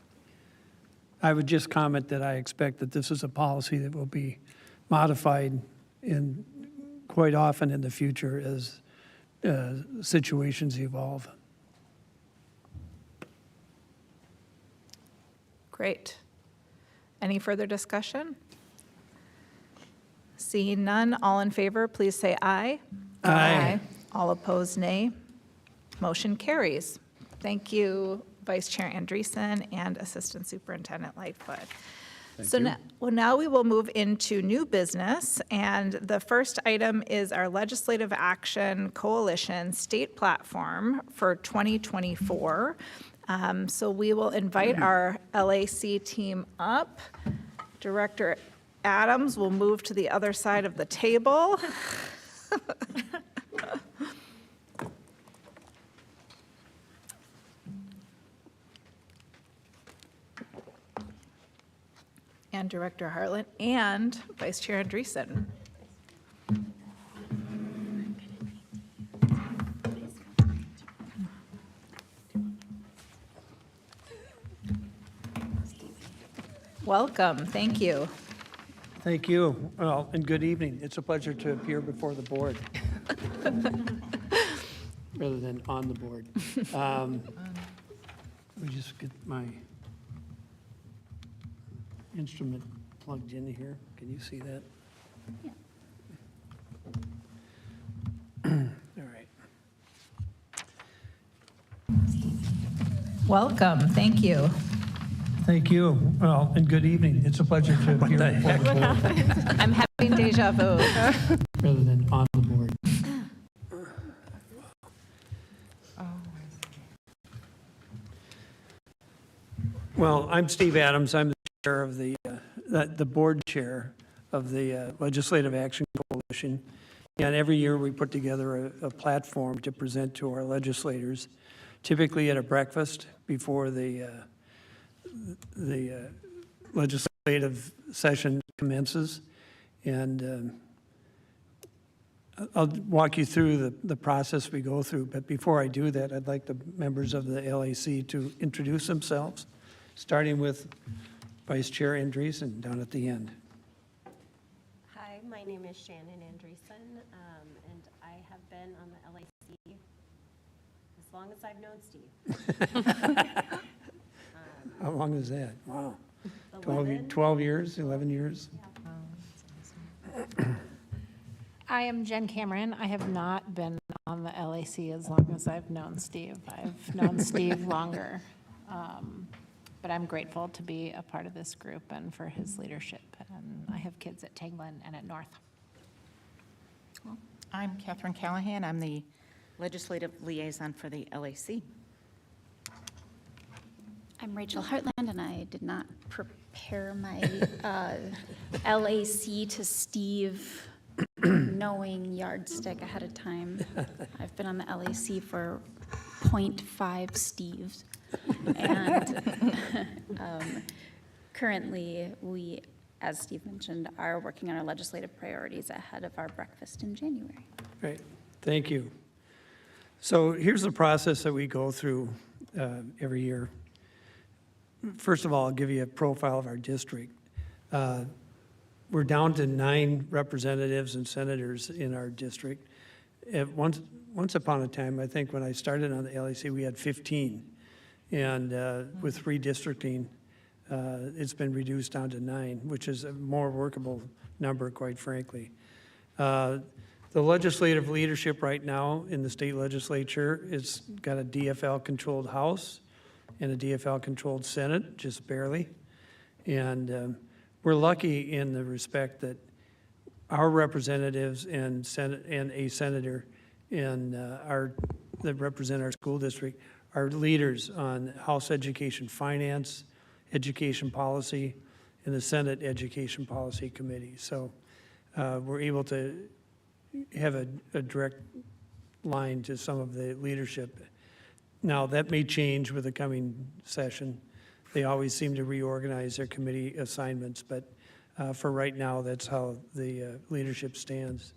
I would just comment that I expect that this is a policy that will be modified quite often in the future as situations evolve. Great. Any further discussion? Seeing none, all in favor, please say aye. Aye. All opposed, nay. Motion carries. Thank you, Vice Chair Andreessen and Assistant Superintendent Lightfoot. So now we will move into new business, and the first item is our Legislative Action Coalition State Platform for 2024. So we will invite our LAC team up. Director Adams will move to the other side of the table. And Director Harlan and Vice Chair Andreessen. Welcome, thank you. Thank you. Well, and good evening. It's a pleasure to appear before the board rather than on the board. Let me just get my instrument plugged in here. Can you see that? Yeah. All right. Welcome, thank you. Thank you. Well, and good evening. It's a pleasure to appear before the board I'm having deja vu. rather than on the board. Well, I'm Steve Adams. I'm the chair of the board chair of the Legislative Action Coalition. And every year we put together a platform to present to our legislators, typically at a breakfast before the legislative session commences. And I'll walk you through the process we go through. But before I do that, I'd like the members of the LAC to introduce themselves, starting with Vice Chair Andreessen down at the end. Hi, my name is Shannon Andreessen, and I have been on the LAC as long as I've known Steve. How long is that? Wow. 11. 12 years, 11 years? I am Jen Cameron. I have not been on the LAC as long as I've known Steve. I've known Steve longer. But I'm grateful to be a part of this group and for his leadership. And I have kids at Tanglin and at North. I'm Catherine Callahan. I'm the legislative liaison for the LAC. I'm Rachel Hartland, and I did not prepare my LAC to Steve knowing yardstick ahead of time. I've been on the LAC for 0.5 Steves. And currently, we, as Steve mentioned, are working on our legislative priorities ahead of our breakfast in January. Great, thank you. So here's the process that we go through every year. First of all, I'll give you a profile of our district. We're down to 9 representatives and senators in our district. Once upon a time, I think when I started on the LAC, we had 15. And with redistricting, it's been reduced down to 9, which is a more workable number, quite frankly. The legislative leadership right now in the state legislature is got a DFL-controlled House and a DFL-controlled Senate, just barely. And we're lucky in the respect that our representatives and a senator that represent our school district are leaders on House Education Finance, Education Policy, and the Senate Education Policy Committee. So we're able to have a direct line to some of the leadership. Now, that may change with the coming session. They always seem to reorganize their committee assignments, but for right now, that's how the leadership stands.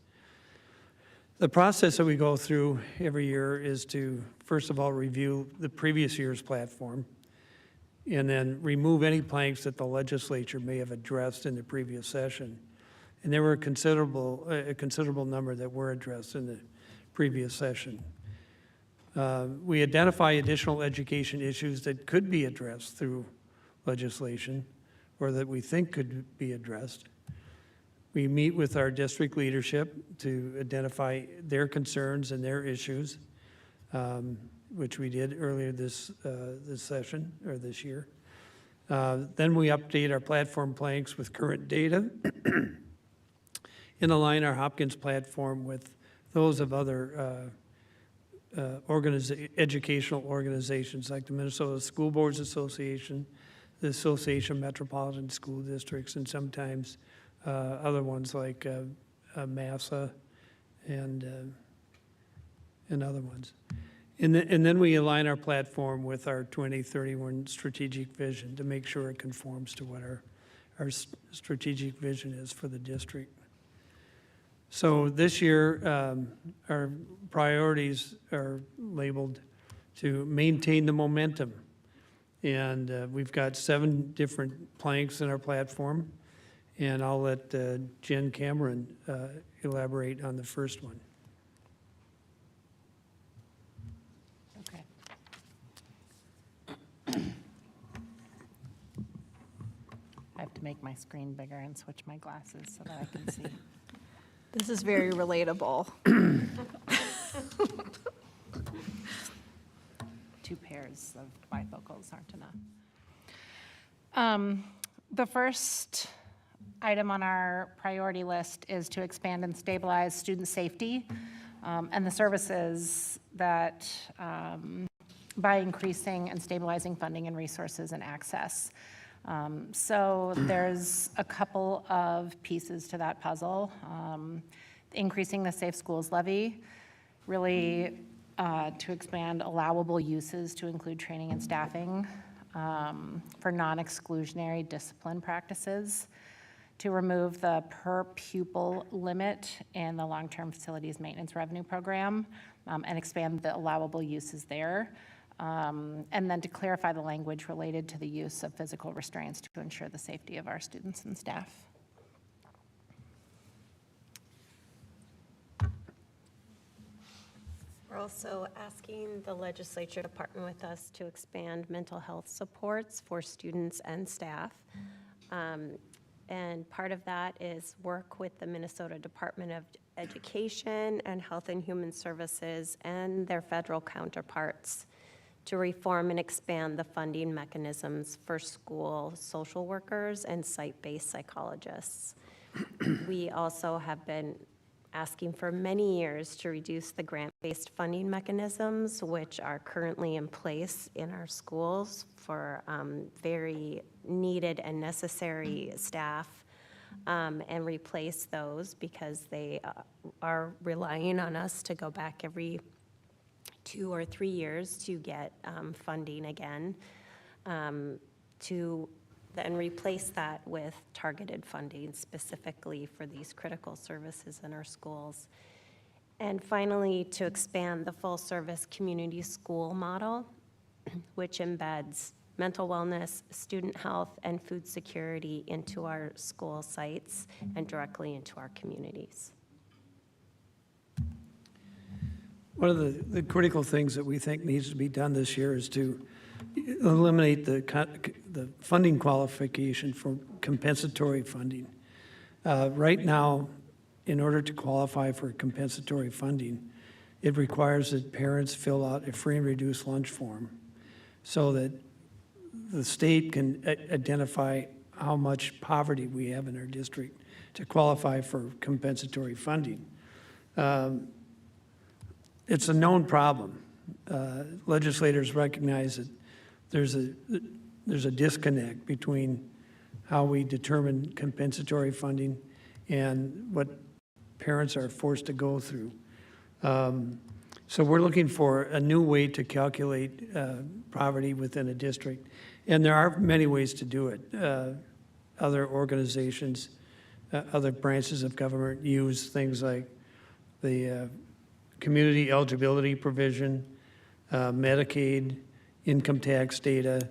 The process that we go through every year is to, first of all, review the previous year's platform, and then remove any planks that the legislature may have addressed in the previous session. And there were a considerable number that were addressed in the previous session. We identify additional education issues that could be addressed through legislation, or that we think could be addressed. We meet with our district leadership to identify their concerns and their issues, which we did earlier this session, or this year. Then we update our platform planks with current data and align our Hopkins platform with those of other educational organizations like the Minnesota School Boards Association, the Association of Metropolitan School Districts, and sometimes other ones like MASA and other ones. And then we align our platform with our 2031 strategic vision to make sure it conforms to what our strategic vision is for the district. So this year, our priorities are labeled to maintain the momentum. And we've got 7 different planks in our platform. And I'll let Jen Cameron elaborate on the first one. Okay. I have to make my screen bigger and switch my glasses so that I can see. This is very relatable. 2 pairs of bifocals aren't enough. The first item on our priority list is to expand and stabilize student safety and the services that by increasing and stabilizing funding and resources and access. So there's a couple of pieces to that puzzle. Increasing the Safe Schools levy, really to expand allowable uses to include training and staffing for non-exclusionary discipline practices, to remove the per pupil limit in the long-term facilities maintenance revenue program and expand the allowable uses there. And then to clarify the language related to the use of physical restraints to ensure the safety of our students and staff. We're also asking the legislature to partner with us to expand mental health supports for students and staff. And part of that is work with the Minnesota Department of Education and Health and Human Services and their federal counterparts to reform and expand the funding mechanisms for school social workers and site-based psychologists. We also have been asking for many years to reduce the grant-based funding mechanisms, which are currently in place in our schools for very needed and necessary staff, and replace those because they are relying on us to go back every 2 or 3 years to get funding again, to then replace that with targeted funding specifically for these critical services in our schools. And finally, to expand the full-service community school model, which embeds mental wellness, student health, and food security into our school sites and directly into our communities. One of the critical things that we think needs to be done this year is to eliminate the funding qualification for compensatory funding. Right now, in order to qualify for compensatory funding, it requires that parents fill out a free and reduced lunch form so that the state can identify how much poverty we have in our district to qualify for compensatory funding. It's a known problem. Legislators recognize that there's a disconnect between how we determine compensatory funding and what parents are forced to go through. So we're looking for a new way to calculate poverty within a district. And there are many ways to do it. Other organizations, other branches of government use things like the community eligibility provision, Medicaid, income tax data,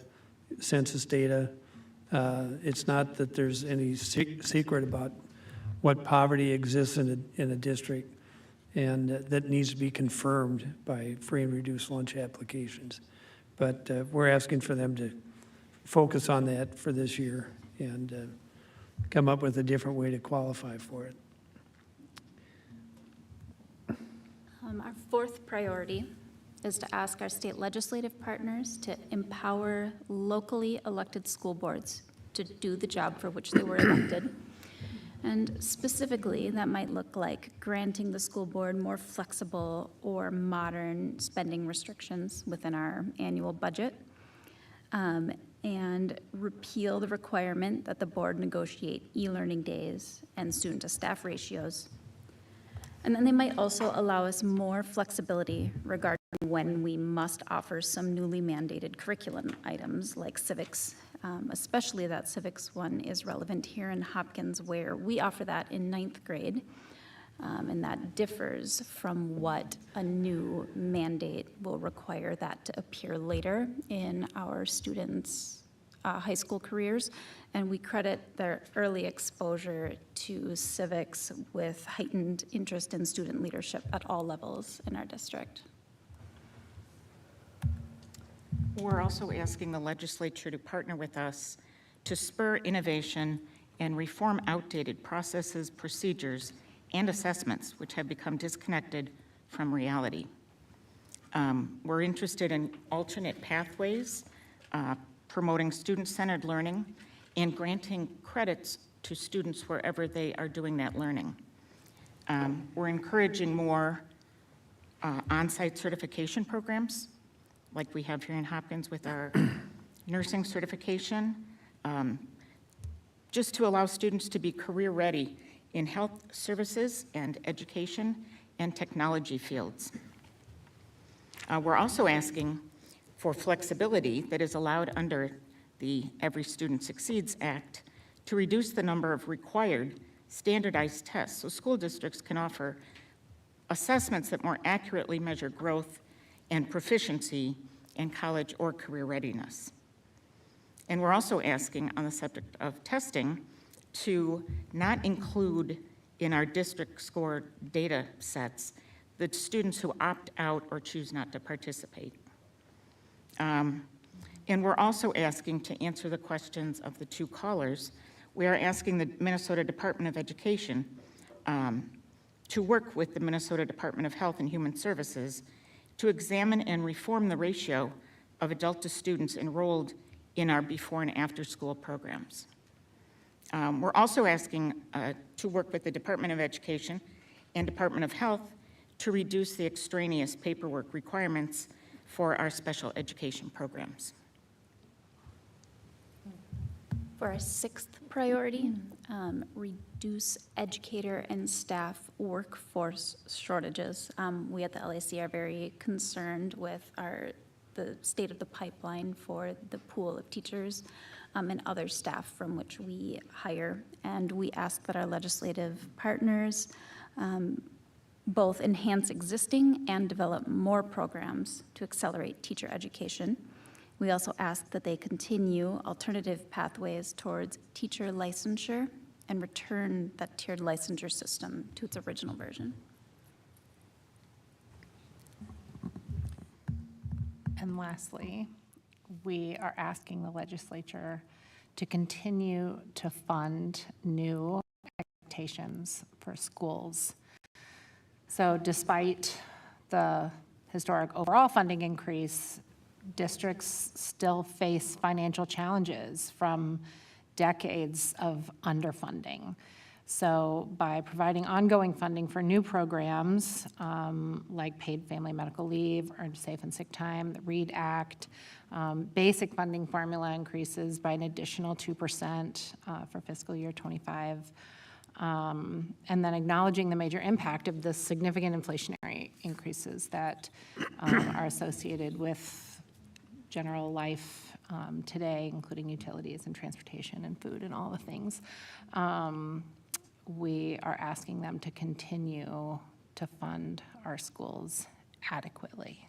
census data. It's not that there's any secret about what poverty exists in a district, and that needs to be confirmed by free and reduced lunch applications. But we're asking for them to focus on that for this year and come up with a different way to qualify for it. Our fourth priority is to ask our state legislative partners to empower locally elected school boards to do the job for which they were elected. And specifically, that might look like granting the school board more flexible or modern spending restrictions within our annual budget, and repeal the requirement that the board negotiate e-learning days and student-to-staff ratios. And then they might also allow us more flexibility regarding when we must offer some newly mandated curriculum items like civics, especially that civics one is relevant here in Hopkins, where we offer that in 9th grade, and that differs from what a new mandate will require that to appear later in our students' high school careers. And we credit their early exposure to civics with heightened interest in student leadership at all levels in our district. We're also asking the legislature to partner with us to spur innovation and reform outdated processes, procedures, and assessments which have become disconnected from reality. We're interested in alternate pathways, promoting student-centered learning, and granting credits to students wherever they are doing that learning. We're encouraging more on-site certification programs, like we have here in Hopkins with our nursing certification, just to allow students to be career-ready in health services and education and technology fields. We're also asking for flexibility that is allowed under the Every Student Succeeds Act to reduce the number of required standardized tests so school districts can offer assessments that more accurately measure growth and proficiency in college or career readiness. And we're also asking on the subject of testing to not include in our district score data sets the students who opt out or choose not to participate. And we're also asking, to answer the questions of the two callers, we are asking the Minnesota Department of Education to work with the Minnesota Department of Health and Human Services to examine and reform the ratio of adult to students enrolled in our before and after school programs. We're also asking to work with the Department of Education and Department of Health to reduce the extraneous paperwork requirements for our special education programs. For our sixth priority, reduce educator and staff workforce shortages. We at the LAC are very concerned with the state of the pipeline for the pool of teachers and other staff from which we hire. And we ask that our legislative partners both enhance existing and develop more programs to accelerate teacher education. We also ask that they continue alternative pathways towards teacher licensure and return that tiered licensure system to its original version. And lastly, we are asking the legislature to continue to fund new expectations for schools. So despite the historic overall funding increase, districts still face financial challenges from decades of underfunding. So by providing ongoing funding for new programs like paid family medical leave, earned safe and sick time, the READ Act, basic funding formula increases by an additional 2% for fiscal year 25, and then acknowledging the major impact of the significant inflationary increases that are associated with general life today, including utilities and transportation and food and all the things. We are asking them to continue to fund our schools adequately,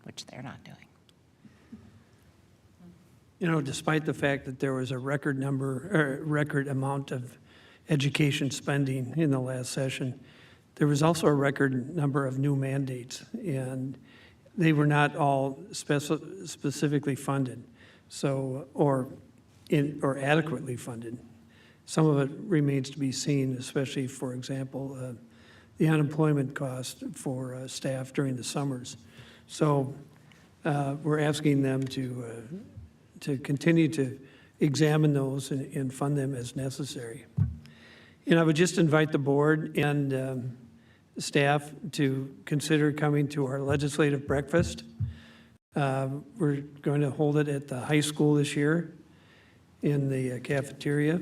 which they're not doing. You know, despite the fact that there was a record amount of education spending in the last session, there was also a record number of new mandates, and they were not all specifically funded, so or adequately funded. some of it remains to be seen, especially, for example, the unemployment cost for staff during the summers. So we're asking them to continue to examine those and fund them as necessary. And I would just invite the board and staff to consider coming to our legislative breakfast. We're going to hold it at the high school this year in the cafeteria,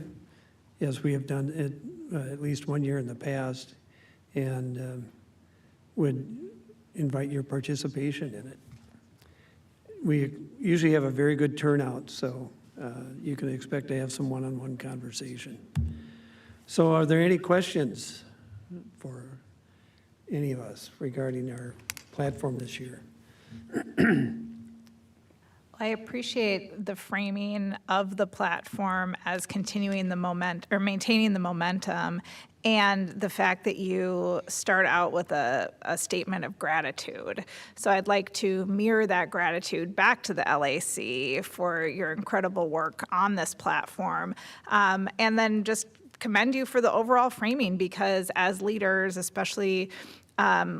as we have done it at least one year in the past, and would invite your participation in it. We usually have a very good turnout, so you can expect to have some one-on-one conversation. So are there any questions for any of us regarding our platform this year? I appreciate the framing of the platform as continuing the maintaining the momentum, and the fact that you start out with a statement of gratitude. So I'd like to mirror that gratitude back to the LAC for your incredible work on this platform, and then just commend you for the overall framing, because as leaders, especially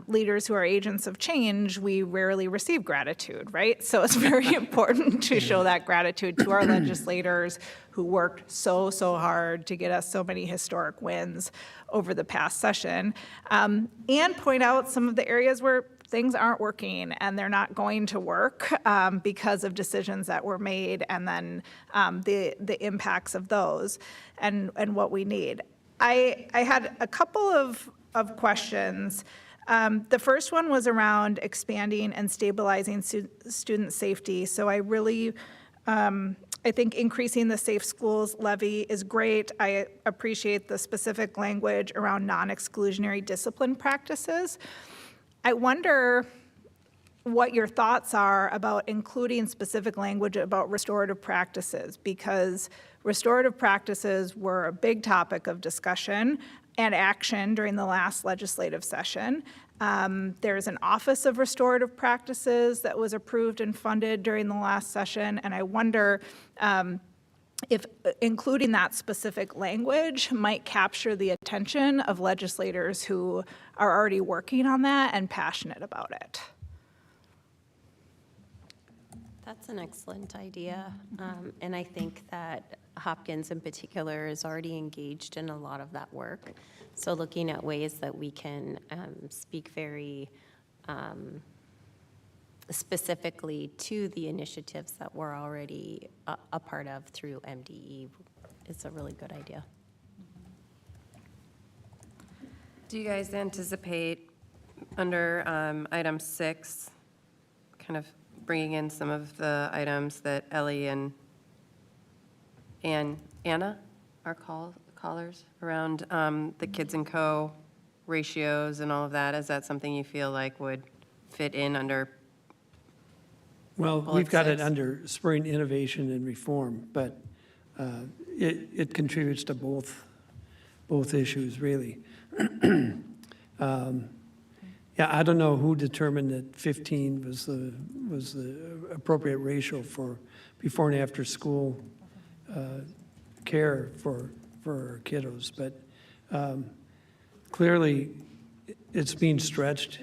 leaders who are agents of change, we rarely receive gratitude, right? So it's very important to show that gratitude to our legislators who worked so hard to get us so many historic wins over the past session, and point out some of the areas where things aren't working and they're not going to work because of decisions that were made, and then the impacts of those and what we need. I had a couple of questions. The first one was around expanding and stabilizing student safety. So I really, I think increasing the Safe Schools levy is great. I appreciate the specific language around non-exclusionary discipline practices. I wonder what your thoughts are about including specific language about restorative practices, because restorative practices were a big topic of discussion and action during the last legislative session. There's an Office of Restorative Practices that was approved and funded during the last session, and I wonder if including that specific language might capture the attention of legislators who are already working on that and passionate about it. That's an excellent idea, and I think that Hopkins in particular is already engaged in a lot of that work. So looking at ways that we can speak very specifically to the initiatives that we're already a part of through MDE is a really good idea. Do you guys anticipate under item 6, kind of bringing in some of the items that Ellie and Anna are callers around the Kids and Co. ratios and all of that? Is that something you feel like would fit in under? Well, we've got it under spurring innovation and reform, but it contributes to both issues, really. Yeah, I don't know who determined that 15 was the appropriate ratio for before and after school care for kiddos, but clearly it's being stretched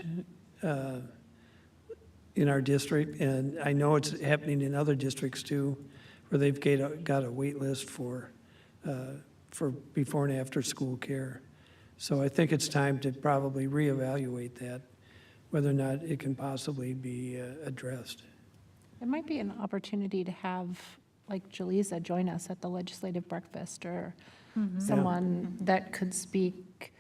in our district, and I know it's happening in other districts too, where they've got a wait list for before and after school care. So I think it's time to probably reevaluate that, whether or not it can possibly be addressed. It might be an opportunity to have, like Jaleesa, join us at the legislative breakfast, or someone that could speak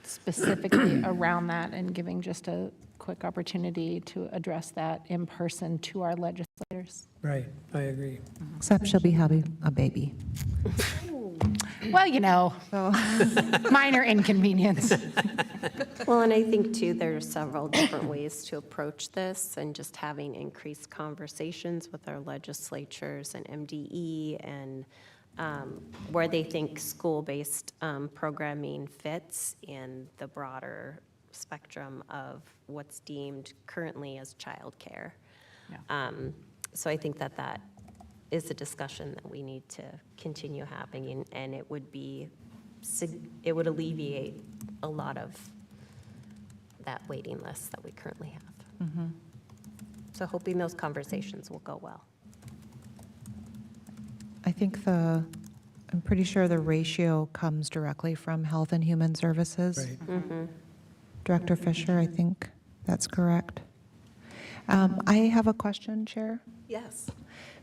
specifically around that, and giving just a quick opportunity to address that in person to our legislators. Right, I agree. Except she'll be having a baby. Well, you know, minor inconvenience. Well, and I think too, there's several different ways to approach this, and just having increased conversations with our legislatures and MDE, and where they think school-based programming fits in the broader spectrum of what's deemed currently as childcare. Yeah. So I think that is a discussion that we need to continue having, and it would alleviate a lot of that waiting list that we currently have. So hoping those conversations will go well. I think I'm pretty sure the ratio comes directly from Health and Human Services. Right. Director Fisher, I think that's correct. I have a question, Chair. Yes.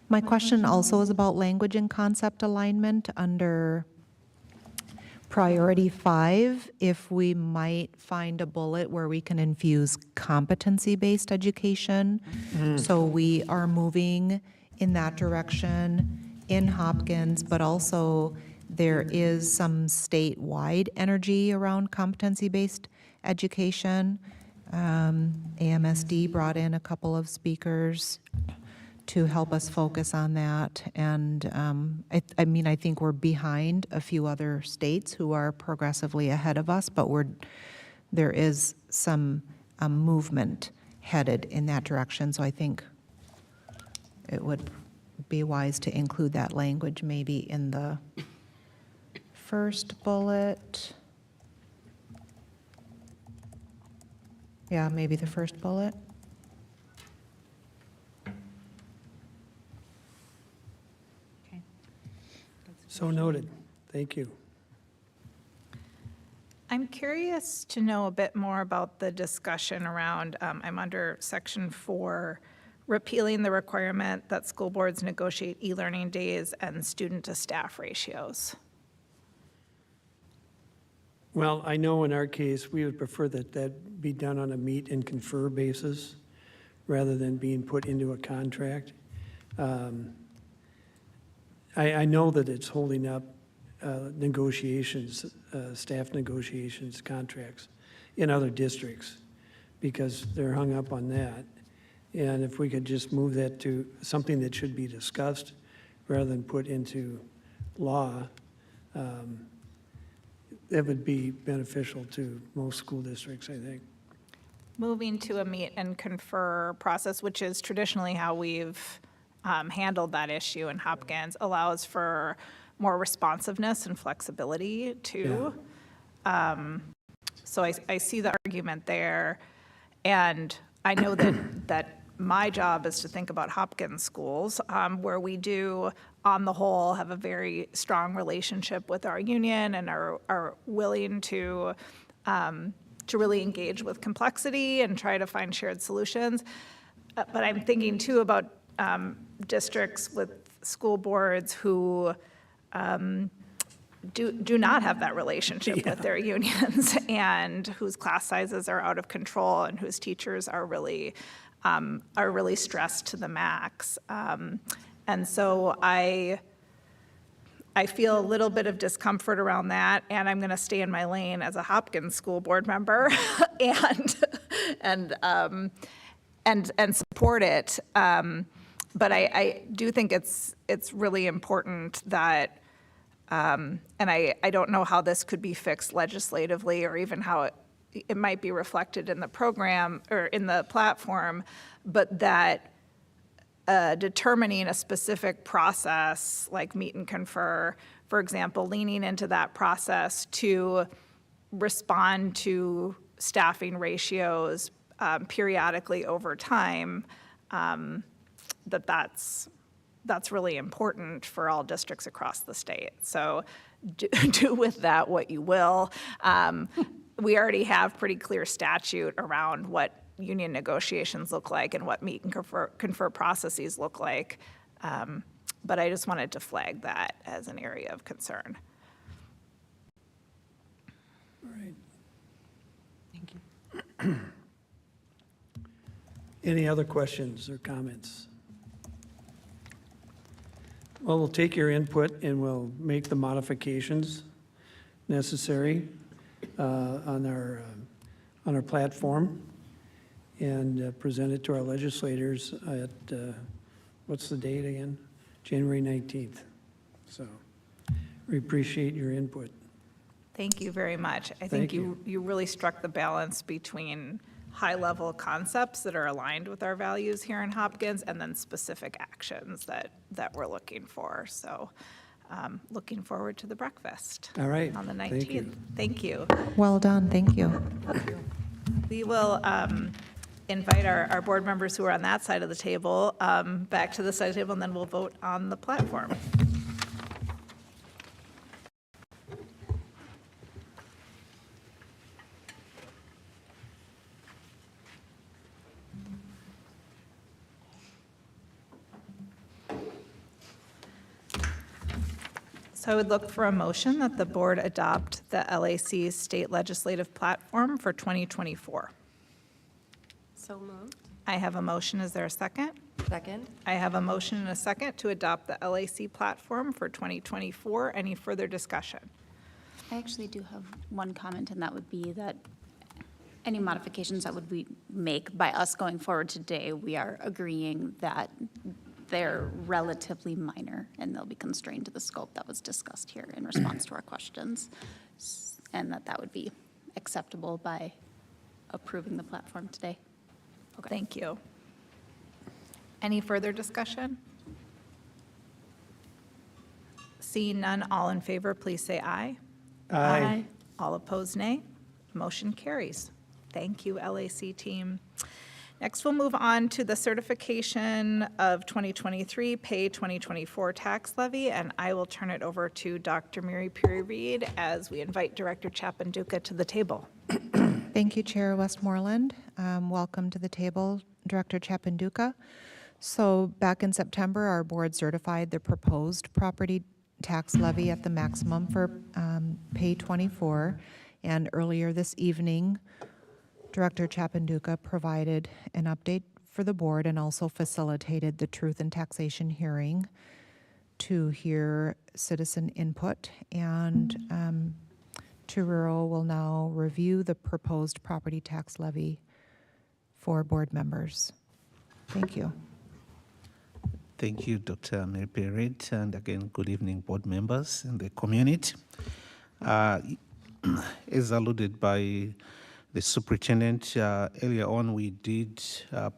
My question also is about language and concept alignment under priority 5, if we might find a bullet where we can infuse competency-based education. So we are moving in that direction in Hopkins, but also there is some statewide energy around competency-based education. AMSD brought in a couple of speakers to help us focus on that. And I think we're behind a few other states who are progressively ahead of us, but there is some movement headed in that direction. So I think it would be wise to include that language maybe in the first bullet. Yeah, maybe the first bullet. So noted. Thank you. I'm curious to know a bit more about the discussion around, I'm under section 4, repealing the requirement that school boards negotiate e-learning days and student to staff ratios. Well, I know in our case, we would prefer that that be done on a meet and confer basis rather than being put into a contract. I know that it's holding up negotiations, staff negotiations, contracts in other districts because they're hung up on that. And if we could just move that to something that should be discussed rather than put into law, that would be beneficial to most school districts, I think. Moving to a meet and confer process, which is traditionally how we've handled that issue in Hopkins, allows for more responsiveness and flexibility too. So I see the argument there. And I know that my job is to think about Hopkins schools, where we do, on the whole, have a very strong relationship with our union and are willing to really engage with complexity and try to find shared solutions. But I'm thinking too about districts with school boards who do not have that relationship with their unions and whose class sizes are out of control and whose teachers are really stressed to the max. And so I feel a little bit of discomfort around that, and I'm going to stay in my lane as a Hopkins school board member and support it. But I do think it's really important that, and I don't know how this could be fixed legislatively or even how it might be reflected in the program or in the platform, but that determining a specific process like meet and confer, for example, leaning into that process to respond to staffing ratios periodically over time, that's really important for all districts across the state. So do with that what you will. We already have pretty clear statute around what union negotiations look like and what meet and confer processes look like. But I just wanted to flag that as an area of concern. All right. Thank you. Any other questions or comments? Well, we'll take your input and we'll make the modifications necessary on our platform and present it to our legislators at, what's the date again? January 19th. So we appreciate your input. Thank you very much. I think you really struck the balance between high-level concepts that are aligned with our values here in Hopkins, and then specific actions that we're looking for. So looking forward to the breakfast. All right. On the Thank you. 19th. Thank you. Well done, thank you. We will invite our board members who are on that side of the table back to the side of the table, and then we'll vote on the platform. So I would look for a motion that the board adopt the LAC's state legislative platform for 2024. So moved. I have a motion. Is there a second? Second. I have a motion and a second to adopt the LAC platform for 2024. Any further discussion? I actually do have one comment, and that would be that any modifications that we make by us going forward today, we are agreeing that they're relatively minor and they'll be constrained to the scope that was discussed here in response to our questions, and that would be acceptable by approving the platform today. Okay. Thank you. Any further discussion? Seeing none, all in favor, please say aye. Aye. All opposed, nay. Motion carries. Thank you, LAC team. Next, we'll move on to the certification of 2023 pay 2024 tax levy, and I will turn it over to Dr. Mary Puri-Reed as we invite Director Chapanduka to the table. Thank you, Chair Westmoreland. Welcome to the table, Director Chapanduka. So back in September, our board certified the proposed property tax levy at the maximum for pay 24, and earlier this evening, Director Chapanduka provided an update for the board and also facilitated the Truth in Taxation hearing to hear citizen input. And Truro will now review the proposed property tax levy for board members. Thank you. Thank you, Dr. Mary Perret, and again, good evening, board members and the community. As alluded by the superintendent, earlier on we did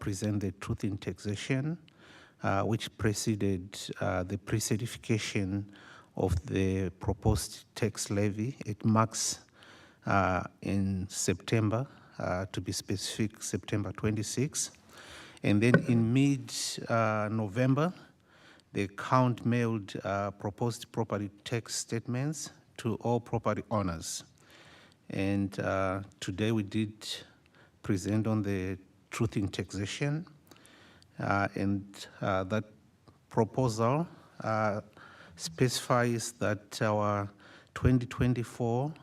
present the Truth in Taxation, which preceded the pre-certification of the proposed tax levy. It marks in September, to be specific, September 26. And then in mid-November, the count mailed proposed property tax statements to all property owners. And today we did present on the Truth in Taxation, and that proposal specifies that our 2024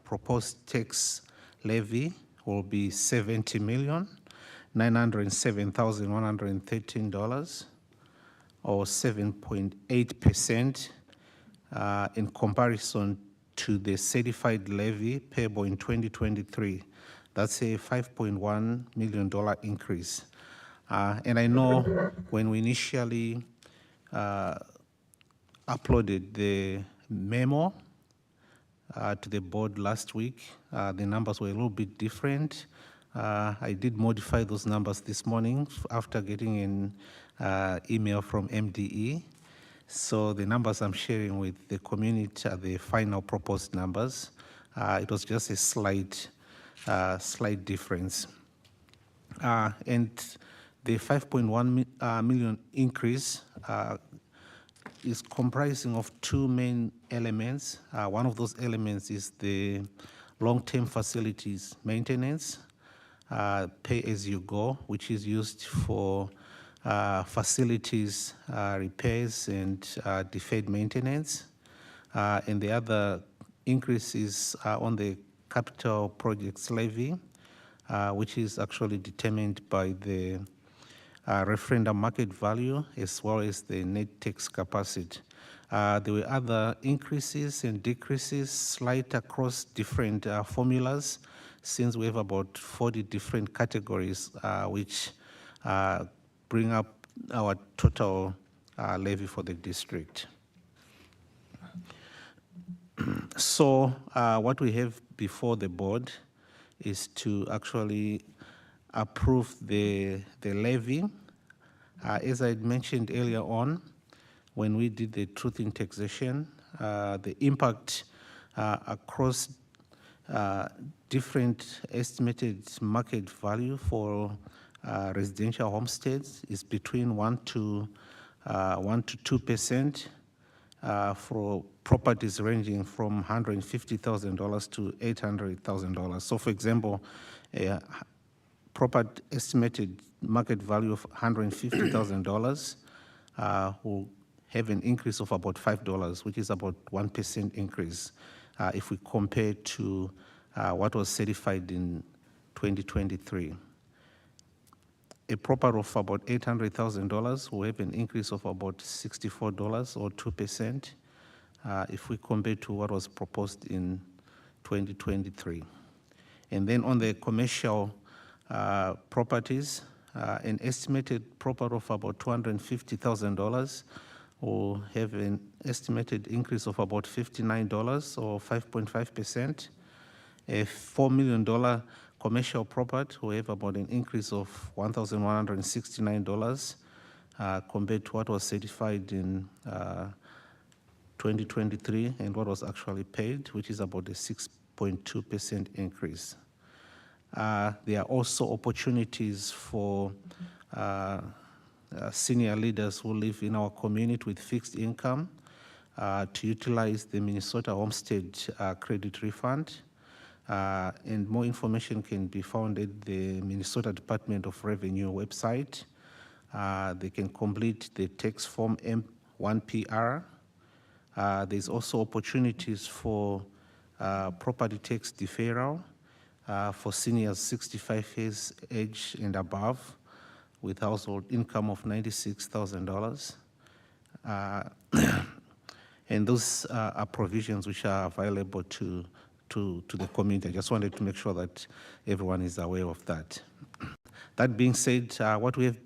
proposed tax levy will be $70,907,113, or 7.8% in comparison to the certified levy payable in 2023. That's a $5.1 million increase. And I know when we initially uploaded the memo to the board last week, the numbers were a little bit different. I did modify those numbers this morning after getting an email from MDE. So the numbers I'm sharing with the community are the final proposed numbers. It was just a slight difference. And the 5.1 million increase is comprising of two main elements. One of those elements is the long-term facilities maintenance, pay as you go, which is used for facilities repairs and deferred maintenance. And the other increase is on the capital projects levy, which is actually determined by the referendum market value as well as the net tax capacity. There were other increases and decreases slight across different formulas, since we have about 40 different categories which bring up our total levy for the district. So what we have before the board is to actually approve the levy. As I had mentioned earlier on, when we did the truth in taxation, the impact across different estimated market value for residential homesteads is between 1 to 2%. For properties ranging from $150,000 to $800,000. So, for example, a property estimated market value of $150,000 will have an increase of about $5, which is about 1% increase if we compare to what was certified in 2023. A property of about $800,000 will have an increase of about $64 or 2% if we compare to what was proposed in 2023. And then on the commercial properties, an estimated property of about $250,000 will have an estimated increase of about $59 or 5.5%. A $4 million commercial property will have about an increase of $1,169 compared to what was certified in 2023 and what was actually paid, which is about a 6.2% increase. There are also opportunities for senior leaders who live in our community with fixed income to utilize the Minnesota Homestead Credit Refund. And more information can be found at the Minnesota Department of Revenue website. They can complete the tax form M1PR. There's also opportunities for property tax deferral for seniors 65 years age and above with household income of $96,000. And those are provisions which are available to the community. I just wanted to make sure that everyone is aware of that. That being said, what we have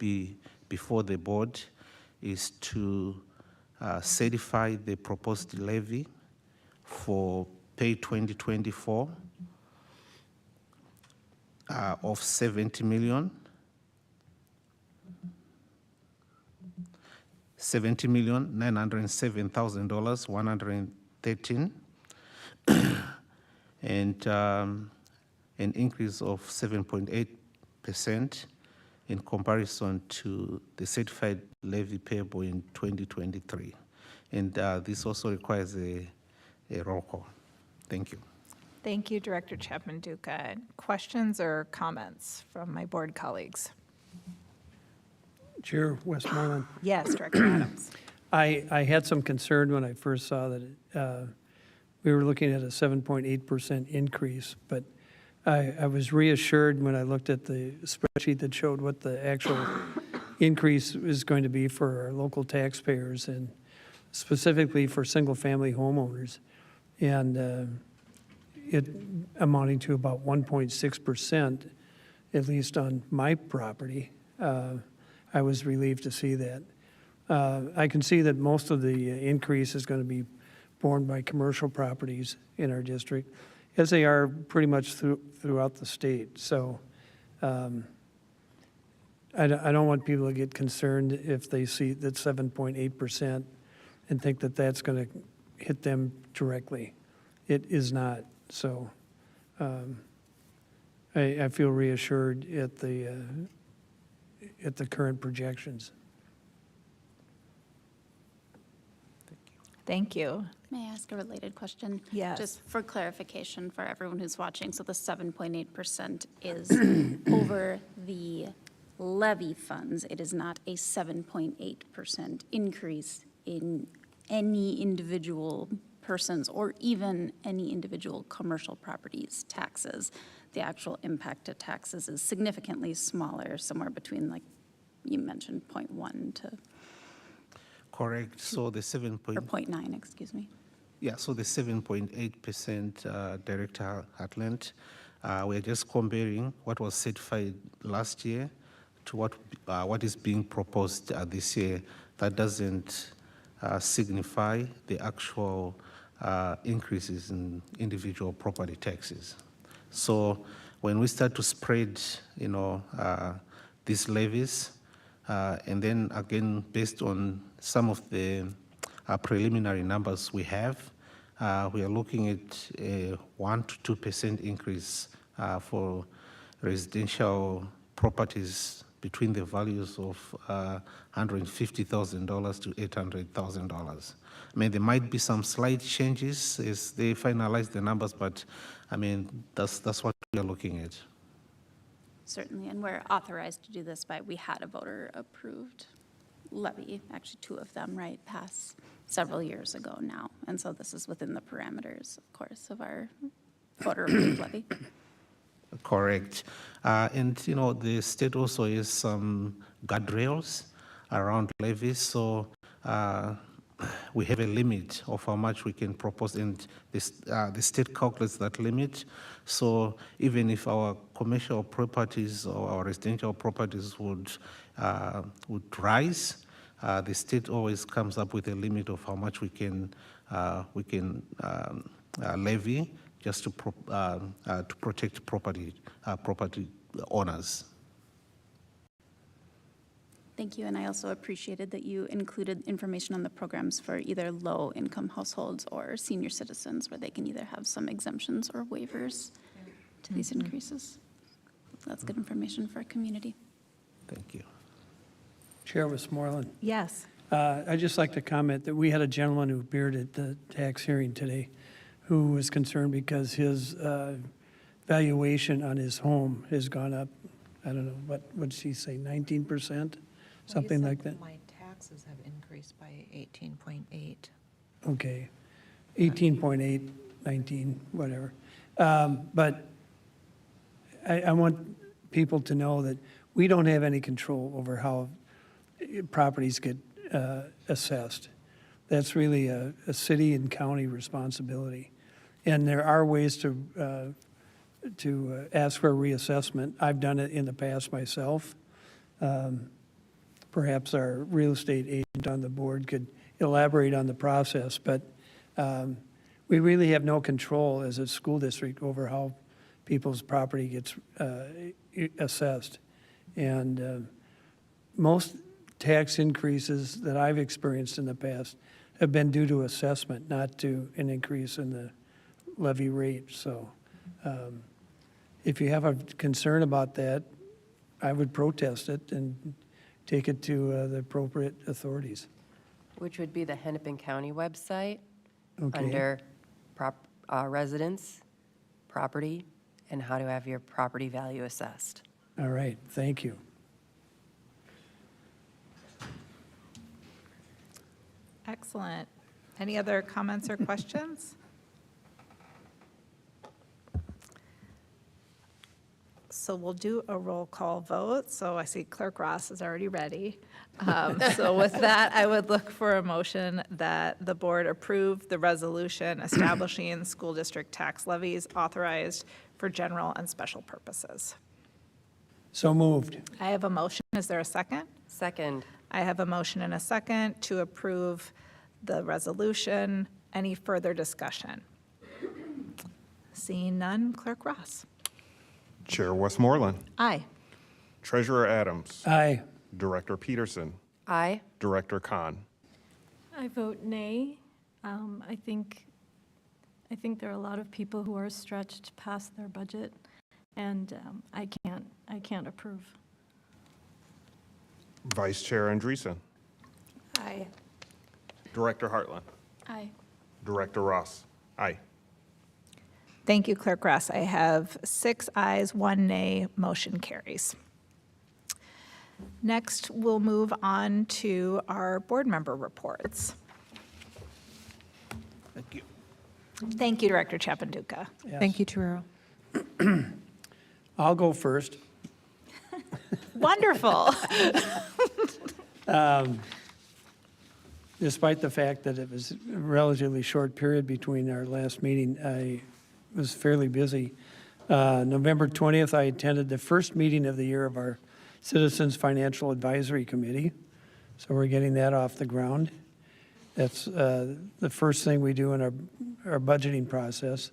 before the board is to certify the proposed levy for pay 2024 of $70,907,113, and an increase of 7.8% in comparison to the certified levy payable in 2023. And this also requires a roll call. Thank you. Thank you, Director Chapman-Duca. Questions or comments from my board colleagues? Chair Westmoreland. Yes, Director Adams. I had some concern when I first saw that we were looking at a 7.8% increase, but I was reassured when I looked at the spreadsheet that showed what the actual increase is going to be for our local taxpayers and specifically for single-family homeowners, and it amounting to about 1.6%, at least on my property. I was relieved to see that. I can see that most of the increase is going to be borne by commercial properties in our district, as they are pretty much throughout the state. So I don't want people to get concerned if they see that 7.8% and think that that's going to hit them directly. It is not. So I feel reassured at the current projections. Thank you. May I ask a related question? Yes. Just for clarification for everyone who's watching, so the 7.8% is over the levy funds. It is not a 7.8% increase in any individual person's or even any individual commercial properties taxes. The actual impact to taxes is significantly smaller, somewhere between, like you mentioned, 0.1 to Correct. So the 0.9, excuse me. Yeah, so the 7.8%, Director Hartland, we're just comparing what was certified last year to what is being proposed this year. That doesn't signify the actual increases in individual property taxes. So when we start to spread, these levies, and then again, based on some of the preliminary numbers we have, we are looking at a 1 to 2% increase for residential properties between the values of $150,000 to $800,000. I mean, there might be some slight changes as they finalize the numbers, but I mean, that's what we are looking at. Certainly, and we're authorized to do this by, we had a voter-approved levy, actually 2 of them, right, pass several years ago now. And so this is within the parameters, of course, of our voter-approved levy. Correct. And, the state also has some guardrails around levies, so we have a limit of how much we can propose, and the state calculates that limit. So even if our commercial properties or our residential properties would rise, the state always comes up with a limit of how much we can levy just to protect property owners. Thank you, and I also appreciated that you included information on the programs for either low-income households or senior citizens, where they can either have some exemptions or waivers to these increases. That's good information for our community. Thank you. Chair Westmoreland. Yes. I'd just like to comment that we had a gentleman who appeared at the tax hearing today who was concerned because his valuation on his home has gone up, I don't know, what did she say, 19%? Something like that? My taxes have increased by 18.8. Okay, 18.8, 19, whatever. But I want people to know that we don't have any control over how properties get assessed. That's really a city and county responsibility. And there are ways to ask for a reassessment. I've done it in the past myself. Perhaps our real estate agent on the board could elaborate on the process, but we really have no control as a school district over how people's property gets assessed. And most tax increases that I've experienced in the past have been due to assessment, not to an increase in the levy rate. So if you have a concern about that, I would protest it and take it to the appropriate authorities. Which would be the Hennepin County website Okay. under residence, property, and how to have your property value assessed. All right, thank you. Excellent. Any other comments or questions? So we'll do a roll call vote. So I see Clerk Ross is already ready. So with that, I would look for a motion that the board approve the resolution establishing school district tax levies authorized for general and special purposes. So moved. I have a motion. Is there a second? Second. I have a motion and a second to approve the resolution. Any further discussion? Seeing none, Clerk Ross. Chair Westmoreland. Aye. Treasurer Adams. Aye. Director Peterson. Aye. Director Khan. I vote nay. I think there are a lot of people who are stretched past their budget, and I can't approve. Vice Chair Andreessen. Aye. Director Hartland. Aye. Director Ross. Aye. Thank you, Clerk Ross. I have 6 ayes, 1 nay. Motion carries. Next, we'll move on to our board member reports. Thank you. Thank you, Director Chapanduka. Yes. Thank you, Torero. I'll go first. Wonderful. Despite the fact that it was a relatively short period between our last meeting, I was fairly busy. November 20th, I attended the first meeting of the year of our Citizens Financial Advisory Committee. So we're getting that off the ground. That's the first thing we do in our budgeting process.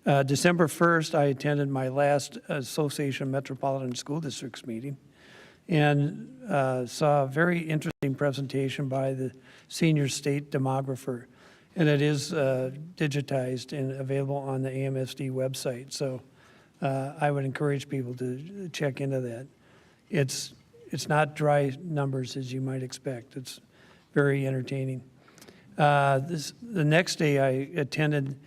December 1st, I attended my last Association of Metropolitan School Districts meeting and saw a very interesting presentation by the senior state demographer. And it is digitized and available on the AMSD website. So I would encourage people to check into that. It's not dry numbers as you might expect. It's very entertaining. The next day I attended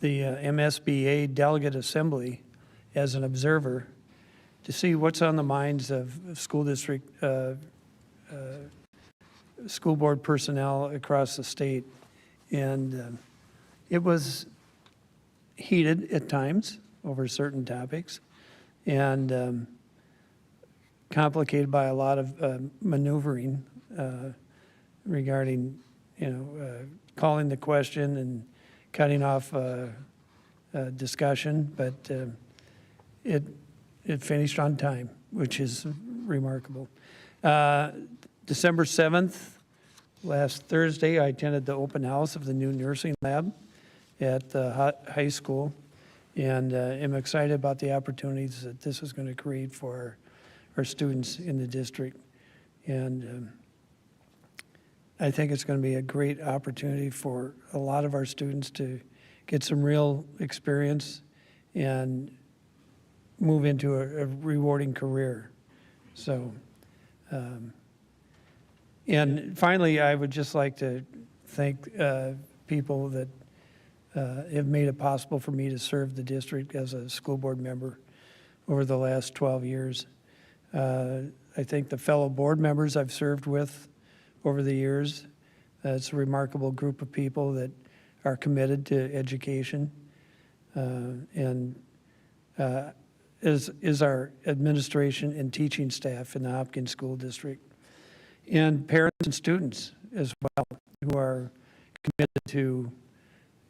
the MSBA Delegate Assembly as an observer to see what's on the minds of school district, school board personnel across the state. And it was heated at times over certain topics and complicated by a lot of maneuvering regarding, calling the question and cutting off discussion, but it finished on time, which is remarkable. December 7th, last Thursday, I attended the open house of the new nursing lab at the high school, and am excited about the opportunities that this is going to create for our students in the district. And I think it's going to be a great opportunity for a lot of our students to get some real experience and move into a rewarding career. So, and finally, I would just like to thank people that have made it possible for me to serve the district as a school board member over the last 12 years. I think the fellow board members I've served with over the years, it's a remarkable group of people that are committed to education, and is our administration and teaching staff in the Hopkins School District, and parents and students as well, who are committed to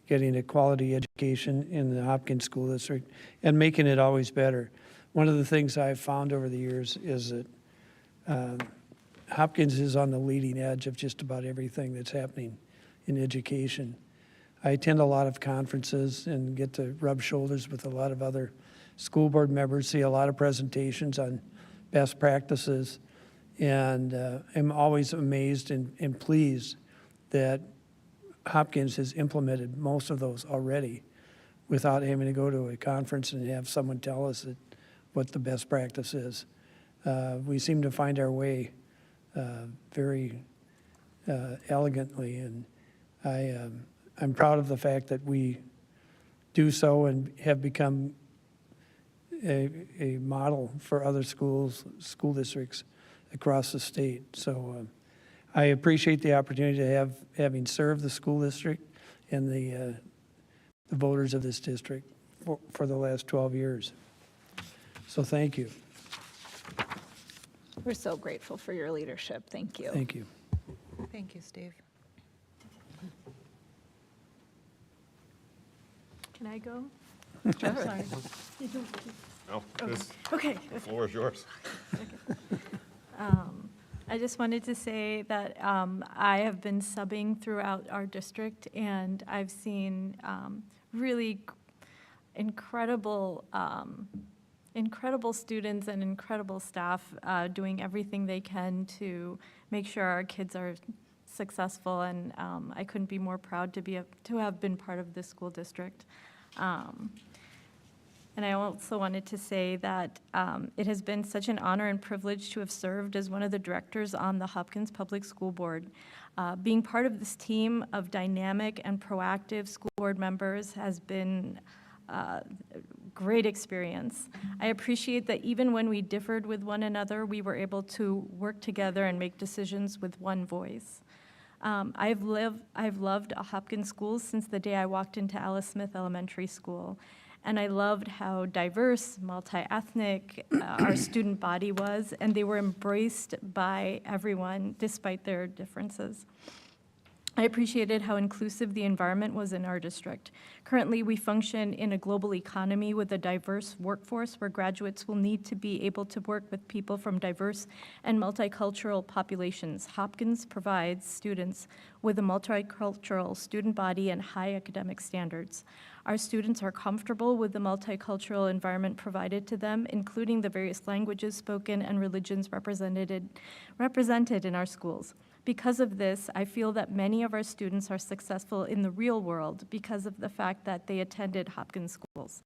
getting a quality education in the Hopkins School District and making it always better. One of the things I've found over the years is that Hopkins is on the leading edge of just about everything that's happening in education. I attend a lot of conferences and get to rub shoulders with a lot of other school board members, see a lot of presentations on best practices, and am always amazed and pleased that Hopkins has implemented most of those already without having to go to a conference and have someone tell us what the best practice is. We seem to find our way very elegantly, and I'm proud of the fact that we do so and have become a model for other school districts across the state. So I appreciate the opportunity to having served the school district and the voters of this district for the last 12 years. So thank you. We're so grateful for your leadership. Thank you. Thank you. Thank you, Steve. Can I go? Sure. Sorry. No, Okay. the floor is yours. I just wanted to say that I have been subbing throughout our district, and I've seen really incredible students and incredible staff doing everything they can to make sure our kids are successful, and I couldn't be more proud to have been part of this school district. And I also wanted to say that it has been such an honor and privilege to have served as one of the directors on the Hopkins Public School Board. Being part of this team of dynamic and proactive school board members has been a great experience. I appreciate that even when we differed with one another, we were able to work together and make decisions with one voice. I've loved Hopkins schools since the day I walked into Alice Smith Elementary School. And I loved how diverse, multi-ethnic our student body was, and they were embraced by everyone despite their differences. I appreciated how inclusive the environment was in our district. Currently, we function in a global economy with a diverse workforce where graduates will need to be able to work with people from diverse and multicultural populations. Hopkins provides students with a multicultural student body and high academic standards. Our students are comfortable with the multicultural environment provided to them, including the various languages spoken and religions represented in our schools. Because of this, I feel that many of our students are successful in the real world because of the fact that they attended Hopkins schools.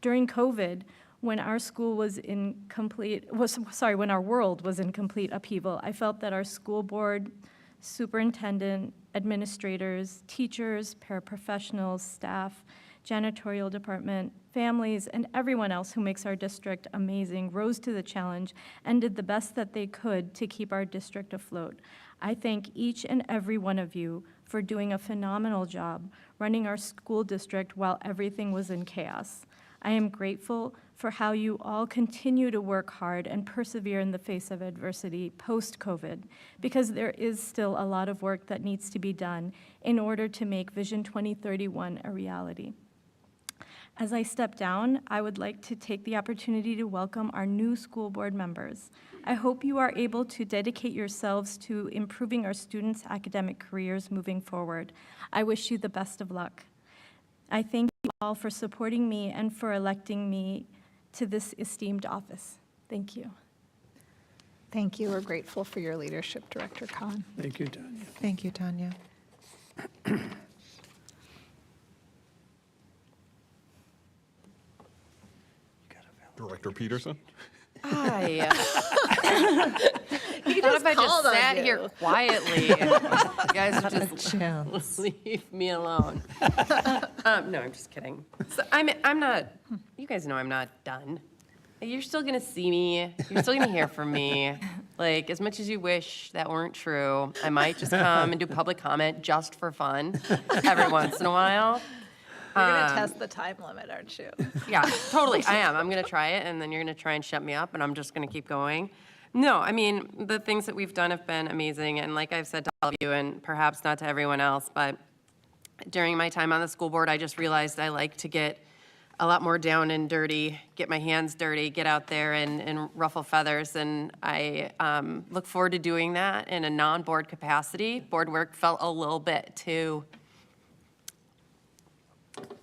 During COVID, when our school was when our world was in complete upheaval, I felt that our school board, superintendent, administrators, teachers, paraprofessionals, staff, janitorial department, families, and everyone else who makes our district amazing rose to the challenge and did the best that they could to keep our district afloat. I thank each and every one of you for doing a phenomenal job running our school district while everything was in chaos. I am grateful for how you all continue to work hard and persevere in the face of adversity post-COVID, because there is still a lot of work that needs to be done in order to make Vision 2031 a reality. As I step down, I would like to take the opportunity to welcome our new school board members. I hope you are able to dedicate yourselves to improving our students' academic careers moving forward. I wish you the best of luck. I thank you all for supporting me and for electing me to this esteemed office. Thank you. Thank you. We're grateful for your leadership, Director Khan. Thank you, Tanya. Thank you, Tanya. Director Peterson? Hi. You thought if I just sat here quietly, you guys would just leave me alone. No, I'm just kidding. So I'm not, you guys know I'm not done. You're still gonna see me. You're still gonna hear from me. Like, as much as you wish that weren't true, I might just come and do public comment just for fun every once in a while. You're going to test the time limit, aren't you? Yeah, totally, I am. I'm gonna try it, and then you're gonna try and shut me up, and I'm just gonna keep going. No, I mean, the things that we've done have been amazing, and like I've said to all of you, and perhaps not to everyone else, but during my time on the school board, I just realized I like to get a lot more down and dirty, get my hands dirty, get out there and ruffle feathers, and I look forward to doing that in a non-board capacity. Board work felt a little bit too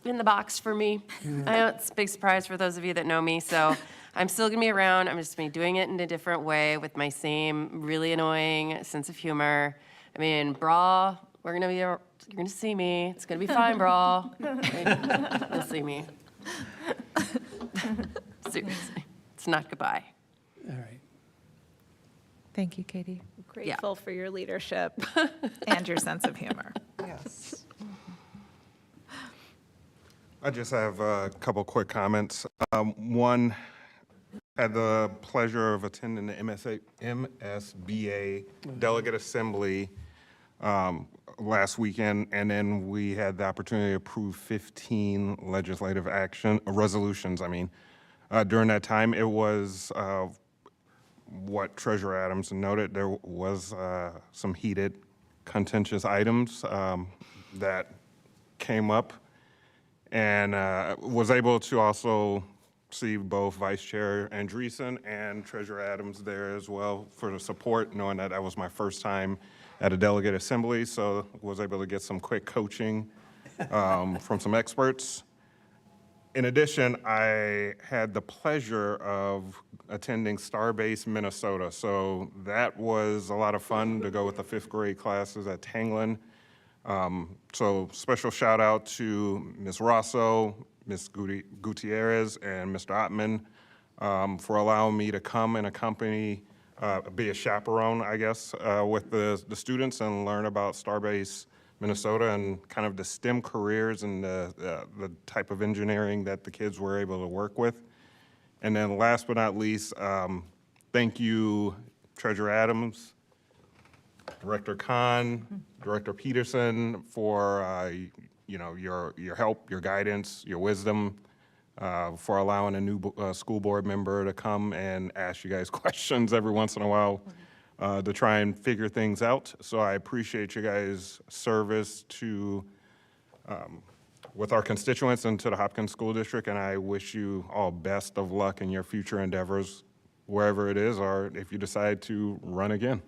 in the box for me. I know it's a big surprise for those of you that know me, so I'm still gonna be around. I'm just gonna be doing it in a different way with my same really annoying sense of humor. I mean, Bra, you're gonna see me. It's gonna be fine, Bra. You'll see me. Seriously, it's not goodbye. All right. Thank you, Katie. Grateful for your leadership and your sense of humor. Yes. I just have a couple quick comments. One, had the pleasure of attending the MSBA Delegate Assembly last weekend, and then we had the opportunity to approve 15 legislative resolutions. During that time, it was what Treasurer Adams noted. There was some heated, contentious items that came up, and was able to also see both Vice Chair Andreessen and Treasurer Adams there as well for the support, knowing that that was my first time at a delegate assembly, so was able to get some quick coaching from some experts. In addition, I had the pleasure of attending Starbase Minnesota, so that was a lot of fun to go with the 5th grade classes at Tanglin. So special shout out to Ms. Rosso, Ms. Gutierrez, and Mr. Ottman for allowing me to come and accompany, be a chaperone, I guess, with the students and learn about Starbase Minnesota and kind of the STEM careers and the type of engineering that the kids were able to work with. And then last but not least, thank you, Treasurer Adams, Director Khan, Director Peterson, for your help, your guidance, your wisdom, for allowing a new school board member to come and ask you guys questions every once in a while to try and figure things out. So I appreciate you guys' service to with our constituents and to the Hopkins School District, and I wish you all best of luck in your future endeavors, wherever it is, or if you decide to run again.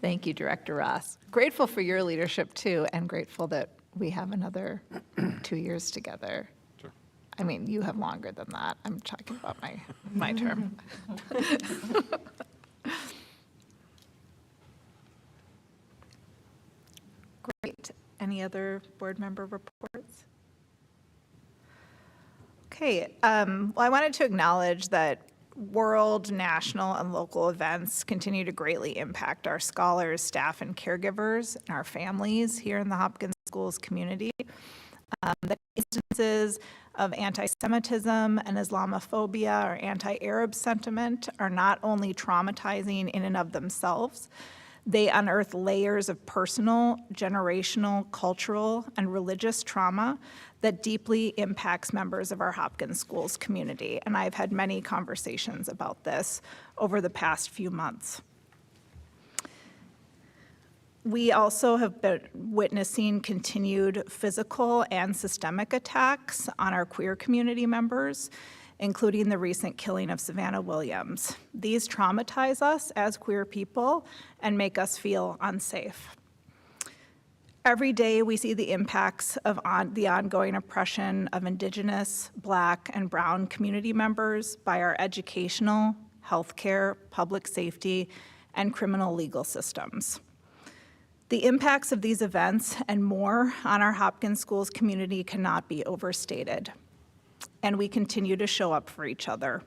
Thank you, Director Ross. Grateful for your leadership too, and grateful that we have another 2 years together. Sure. I mean, you have longer than that. I'm talking about my term. Great. Any other board member reports? Okay, well, I wanted to acknowledge that world, national, and local events continue to greatly impact our scholars, staff, and caregivers, and our families here in the Hopkins Schools community. The instances of anti-Semitism and Islamophobia or anti-Arab sentiment are not only traumatizing in and of themselves, they unearth layers of personal, generational, cultural, and religious trauma that deeply impacts members of our Hopkins Schools community. And I've had many conversations about this over the past few months. We also have been witnessing continued physical and systemic attacks on our queer community members, including the recent killing of Savannah Williams. These traumatize us as queer people and make us feel unsafe. Every day we see the impacts of the ongoing oppression of Indigenous, Black, and Brown community members by our educational, healthcare, public safety, and criminal legal systems. The impacts of these events and more on our Hopkins Schools community cannot be overstated. And we continue to show up for each other.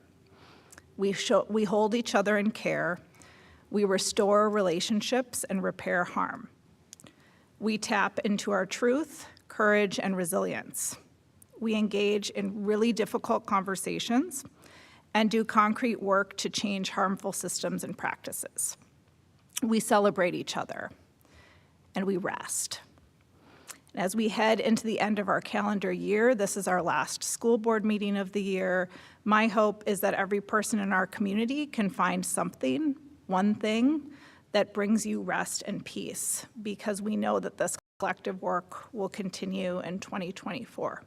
We hold each other in care. We restore relationships and repair harm. We tap into our truth, courage, and resilience. We engage in really difficult conversations and do concrete work to change harmful systems and practices. We celebrate each other, and we rest. As we head into the end of our calendar year, this is our last school board meeting of the year. My hope is that every person in our community can find something, one thing, that brings you rest and peace, because we know that this collective work will continue in 2024.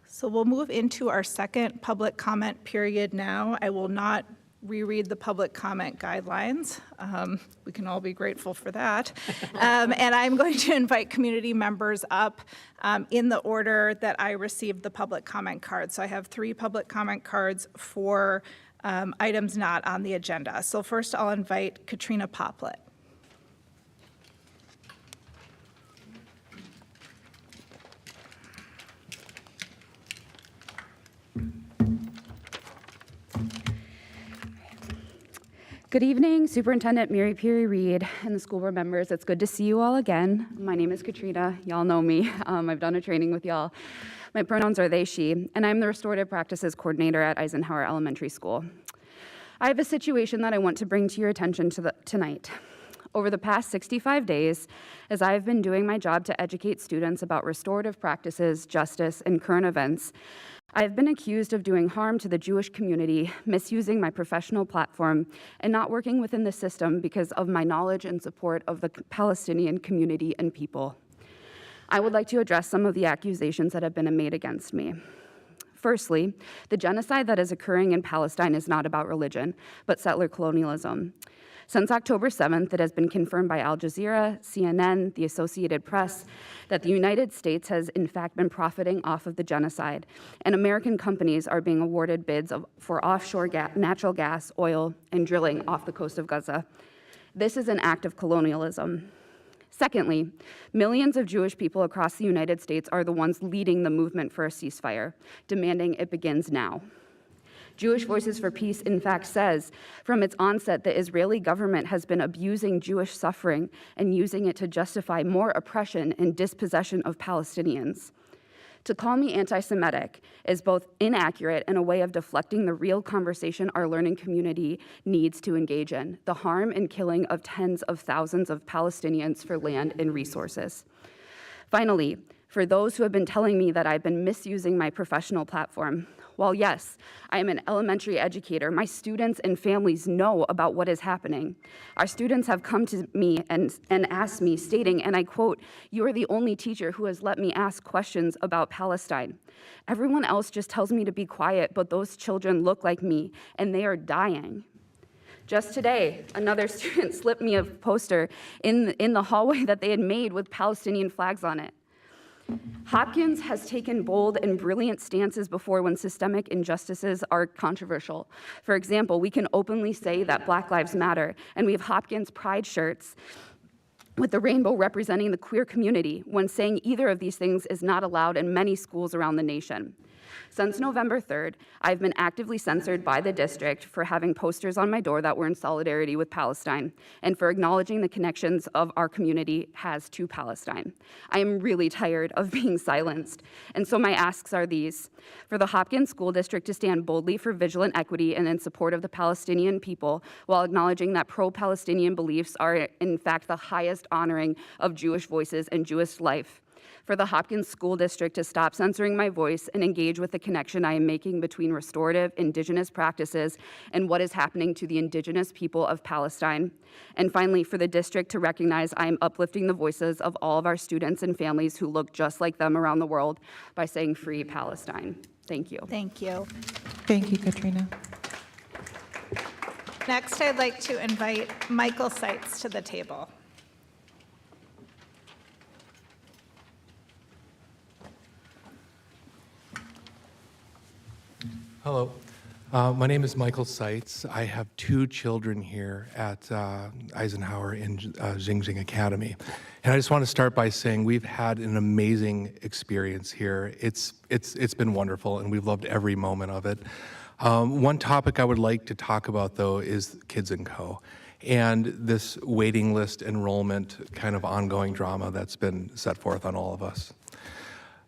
So we'll move into our second public comment period now. I will not reread the public comment guidelines. We can all be grateful for that. And I'm going to invite community members up in the order that I received the public comment cards. So I have 3 public comment cards for items not on the agenda. So first I'll invite Katrina Poplet. Good evening, Superintendent Mary Peary Reed and the school board members. It's good to see you all again. My name is Katrina. Y'all know me. I've done a training with y'all. My pronouns are they, she, and I'm the Restorative Practices Coordinator at Eisenhower Elementary School. I have a situation that I want to bring to your attention tonight. Over the past 65 days, as I have been doing my job to educate students about restorative practices, justice, and current events, I have been accused of doing harm to the Jewish community, misusing my professional platform, and not working within the system because of my knowledge and support of the Palestinian community and people. I would like to address some of the accusations that have been made against me. Firstly, the genocide that is occurring in Palestine is not about religion, but settler colonialism. Since October 7th, it has been confirmed by Al Jazeera, CNN, the Associated Press, that the United States has in fact been profiting off of the genocide, and American companies are being awarded bids for offshore natural gas, oil, and drilling off the coast of Gaza. This is an act of colonialism. Secondly, millions of Jewish people across the United States are the ones leading the movement for a ceasefire, demanding it begins now. Jewish Voices for Peace, in fact, says from its onset the Israeli government has been abusing Jewish suffering and using it to justify more oppression and dispossession of Palestinians. To call me anti-Semitic is both inaccurate and a way of deflecting the real conversation our learning community needs to engage in, the harm and killing of tens of thousands of Palestinians for land and resources. Finally, for those who have been telling me that I've been misusing my professional platform, while yes, I am an elementary educator, my students and families know about what is happening. Our students have come to me and asked me, stating, and I quote, "You are the only teacher who has let me ask questions about Palestine. Everyone else just tells me to be quiet, but those children look like me, and they are dying." Just today, another student slipped me a poster in the hallway that they had made with Palestinian flags on it. Hopkins has taken bold and brilliant stances before when systemic injustices are controversial. For example, we can openly say that Black Lives Matter, and we have Hopkins pride shirts with the rainbow representing the queer community, when saying either of these things is not allowed in many schools around the nation. Since November 3rd, I've been actively censored by the district for having posters on my door that were in solidarity with Palestine and for acknowledging the connections of our community has to Palestine. I am really tired of being silenced, and so my asks are these. For the Hopkins School District to stand boldly for vigilant equity and in support of the Palestinian people while acknowledging that pro-Palestinian beliefs are in fact the highest honoring of Jewish voices and Jewish life. For the Hopkins School District to stop censoring my voice and engage with the connection I am making between restorative Indigenous practices and what is happening to the Indigenous people of Palestine. And finally, for the district to recognize I am uplifting the voices of all of our students and families who look just like them around the world by saying Free Palestine. Thank you. Thank you. Thank you, Katrina. Next, I'd like to invite Michael Seitz to the table. Hello, my name is Michael Seitz. I have 2 children here at Eisenhower in Xinjiang Academy. And I just want to start by saying we've had an amazing experience here. It's been wonderful, and we've loved every moment of it. One topic I would like to talk about, though, is Kids & Co. and this waiting list enrollment kind of ongoing drama that's been set forth on all of us.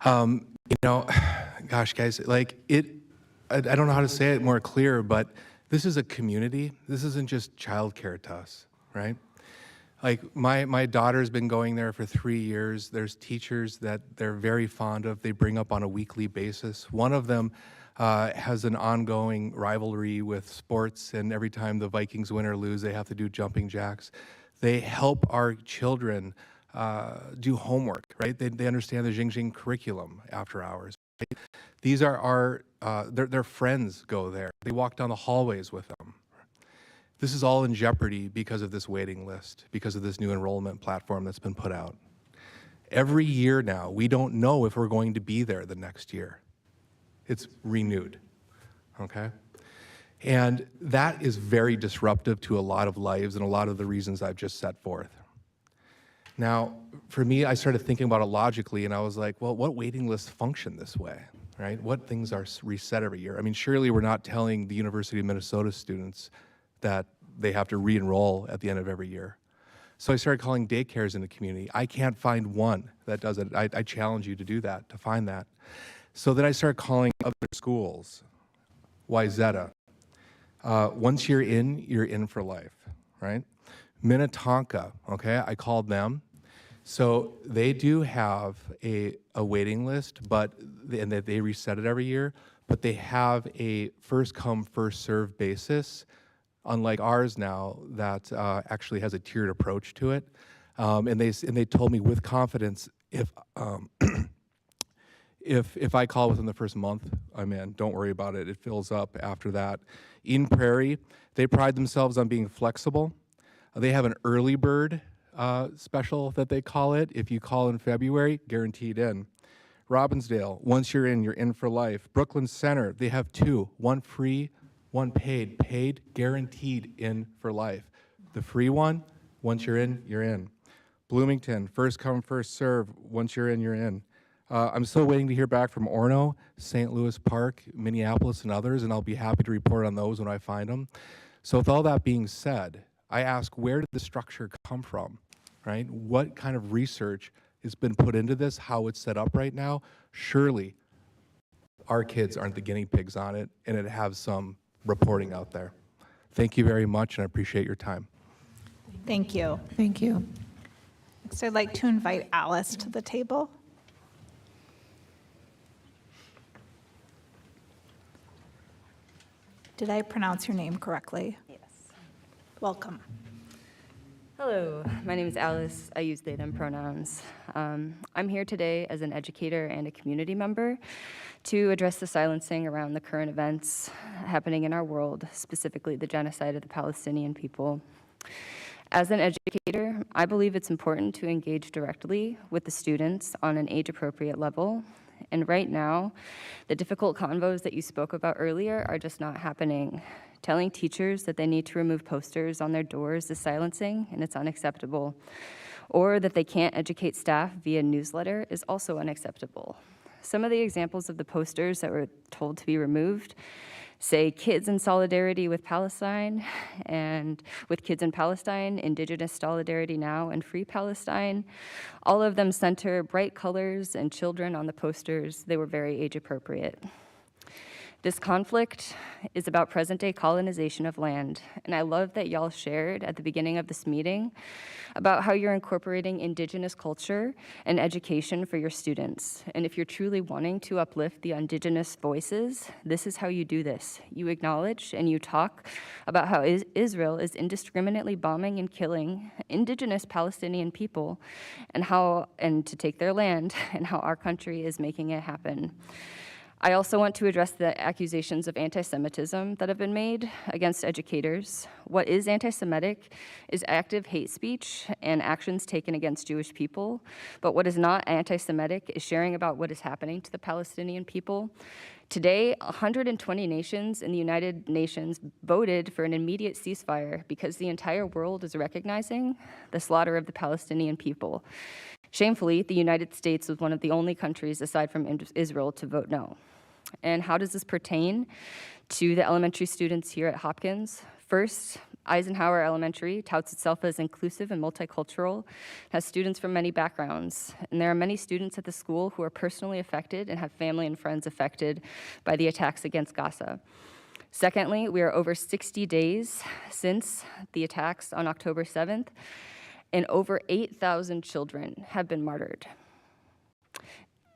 You know, gosh, guys, like I don't know how to say it more clear, but this is a community. This isn't just childcare to us, right? Like my daughter's been going there for 3 years. There's teachers that they're very fond of. They bring up on a weekly basis. One of them has an ongoing rivalry with sports, and every time the Vikings win or lose, they have to do jumping jacks. They help our children do homework, right? They understand the Xinjiang curriculum after hours. Right? These are our, their friends go there. They walk down the hallways with them. This is all in jeopardy because of this waiting list, because of this new enrollment platform that's been put out. Every year now, we don't know if we're going to be there the next year. It's renewed, okay? And that is very disruptive to a lot of lives and a lot of the reasons I've just set forth. Now, for me, I started thinking about it logically, and I was like, well, what waiting lists function this way, right? What things are reset every year? I mean, surely we're not telling the University of Minnesota students that they have to re-enroll at the end of every year. So I started calling daycares in the community. I can't find one that does it. I challenge you to do that, to find that. So then I started calling other schools, Wyzetta. Once you're in for life, right? Minnetonka, okay, I called them. So they do have a waiting list, and they reset it every year, but they have a first come, first served basis, unlike ours now, that actually has a tiered approach to it. And they told me with confidence, if I call within the first month, I'm in. Don't worry about it. It fills up after that. Eden Prairie, they pride themselves on being flexible. They have an early bird special that they call it. If you call in February, guaranteed in. Robbinsdale, once you're in for life. Brooklyn Center, they have 2, one free, one paid. Paid, guaranteed in for life. The free one, once you're in, you're in. Bloomington, first come, first serve. Once you're in, you're in. I'm still waiting to hear back from Orono, St. Louis Park, Minneapolis, and others, and I'll be happy to report on those when I find them. So with all that being said, I ask, where did the structure come from, right? What kind of research has been put into this, how it's set up right now? Surely our kids aren't the guinea pigs on it, and it has some reporting out there. Thank you very much, and I appreciate your time. Thank you. Thank you. Next, I'd like to invite Alice to the table. Did I pronounce your name correctly? Yes. Welcome. Hello, my name is Alice. I use they, them pronouns. I'm here today as an educator and a community member to address the silencing around the current events happening in our world, specifically the genocide of the Palestinian people. As an educator, I believe it's important to engage directly with the students on an age-appropriate level. And right now, the difficult convos that you spoke about earlier are just not happening. Telling teachers that they need to remove posters on their doors is silencing, and it's unacceptable. Or that they can't educate staff via newsletter is also unacceptable. Some of the examples of the posters that were told to be removed say Kids in Solidarity with Palestine, and with Kids in Palestine, Indigenous Solidarity Now, and Free Palestine. All of them center bright colors and children on the posters. They were very age appropriate. This conflict is about present-day colonization of land, and I love that y'all shared at the beginning of this meeting about how you're incorporating Indigenous culture and education for your students. And if you're truly wanting to uplift the Indigenous voices, this is how you do this. You acknowledge and you talk about how Israel is indiscriminately bombing and killing Indigenous Palestinian people, and to take their land, and how our country is making it happen. I also want to address the accusations of anti-Semitism that have been made against educators. What is anti-Semitic is active hate speech and actions taken against Jewish people, but what is not anti-Semitic is sharing about what is happening to the Palestinian people. Today, 120 nations in the United Nations voted for an immediate ceasefire because the entire world is recognizing the slaughter of the Palestinian people. Shamefully, the United States was one of the only countries aside from Israel to vote no. And how does this pertain to the elementary students here at Hopkins? First, Eisenhower Elementary touts itself as inclusive and multicultural, has students from many backgrounds, and there are many students at the school who are personally affected and have family and friends affected by the attacks against Gaza. Secondly, we are over 60 days since the attacks on October 7th, and over 8,000 children have been martyred.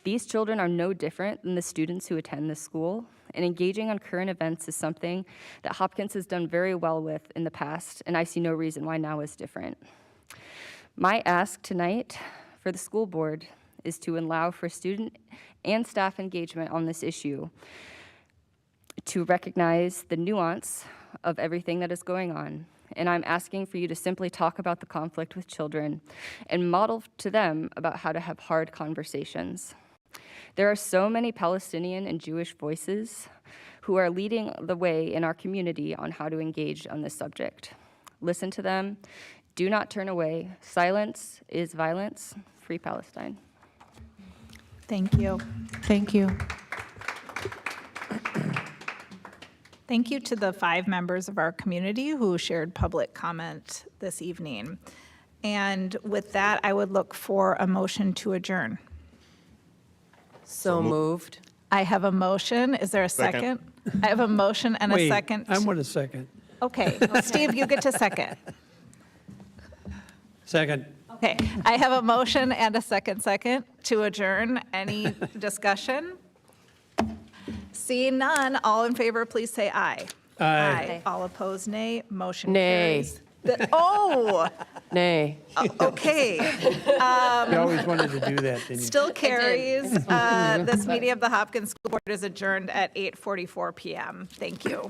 These children are no different than the students who attend this school, and engaging on current events is something that Hopkins has done very well with in the past, and I see no reason why now is different. My ask tonight for the school board is to allow for student and staff engagement on this issue, to recognize the nuance of everything that is going on. And I'm asking for you to simply talk about the conflict with children and model to them about how to have hard conversations. There are so many Palestinian and Jewish voices who are leading the way in our community on how to engage on this subject. Listen to them. Do not turn away. Silence is violence. Free Palestine. Thank you. Thank you. Thank you to the 5 members of our community who shared public comment this evening. And with that, I would look for a motion to adjourn. So moved. I have a motion. Is there a second? I have a motion and a second. I want a second. Okay, well, Steve, you get to second. Second. Okay, I have a motion and a second to adjourn. Any discussion? Seeing none, all in favor, please say aye. Aye. All opposed, nay. Motion Nay. carries. Oh, Nay. okay. You always wanted to do that, didn't you? Still carries. This meeting of the Hopkins School Board is adjourned at 8:44 p.m. Thank you.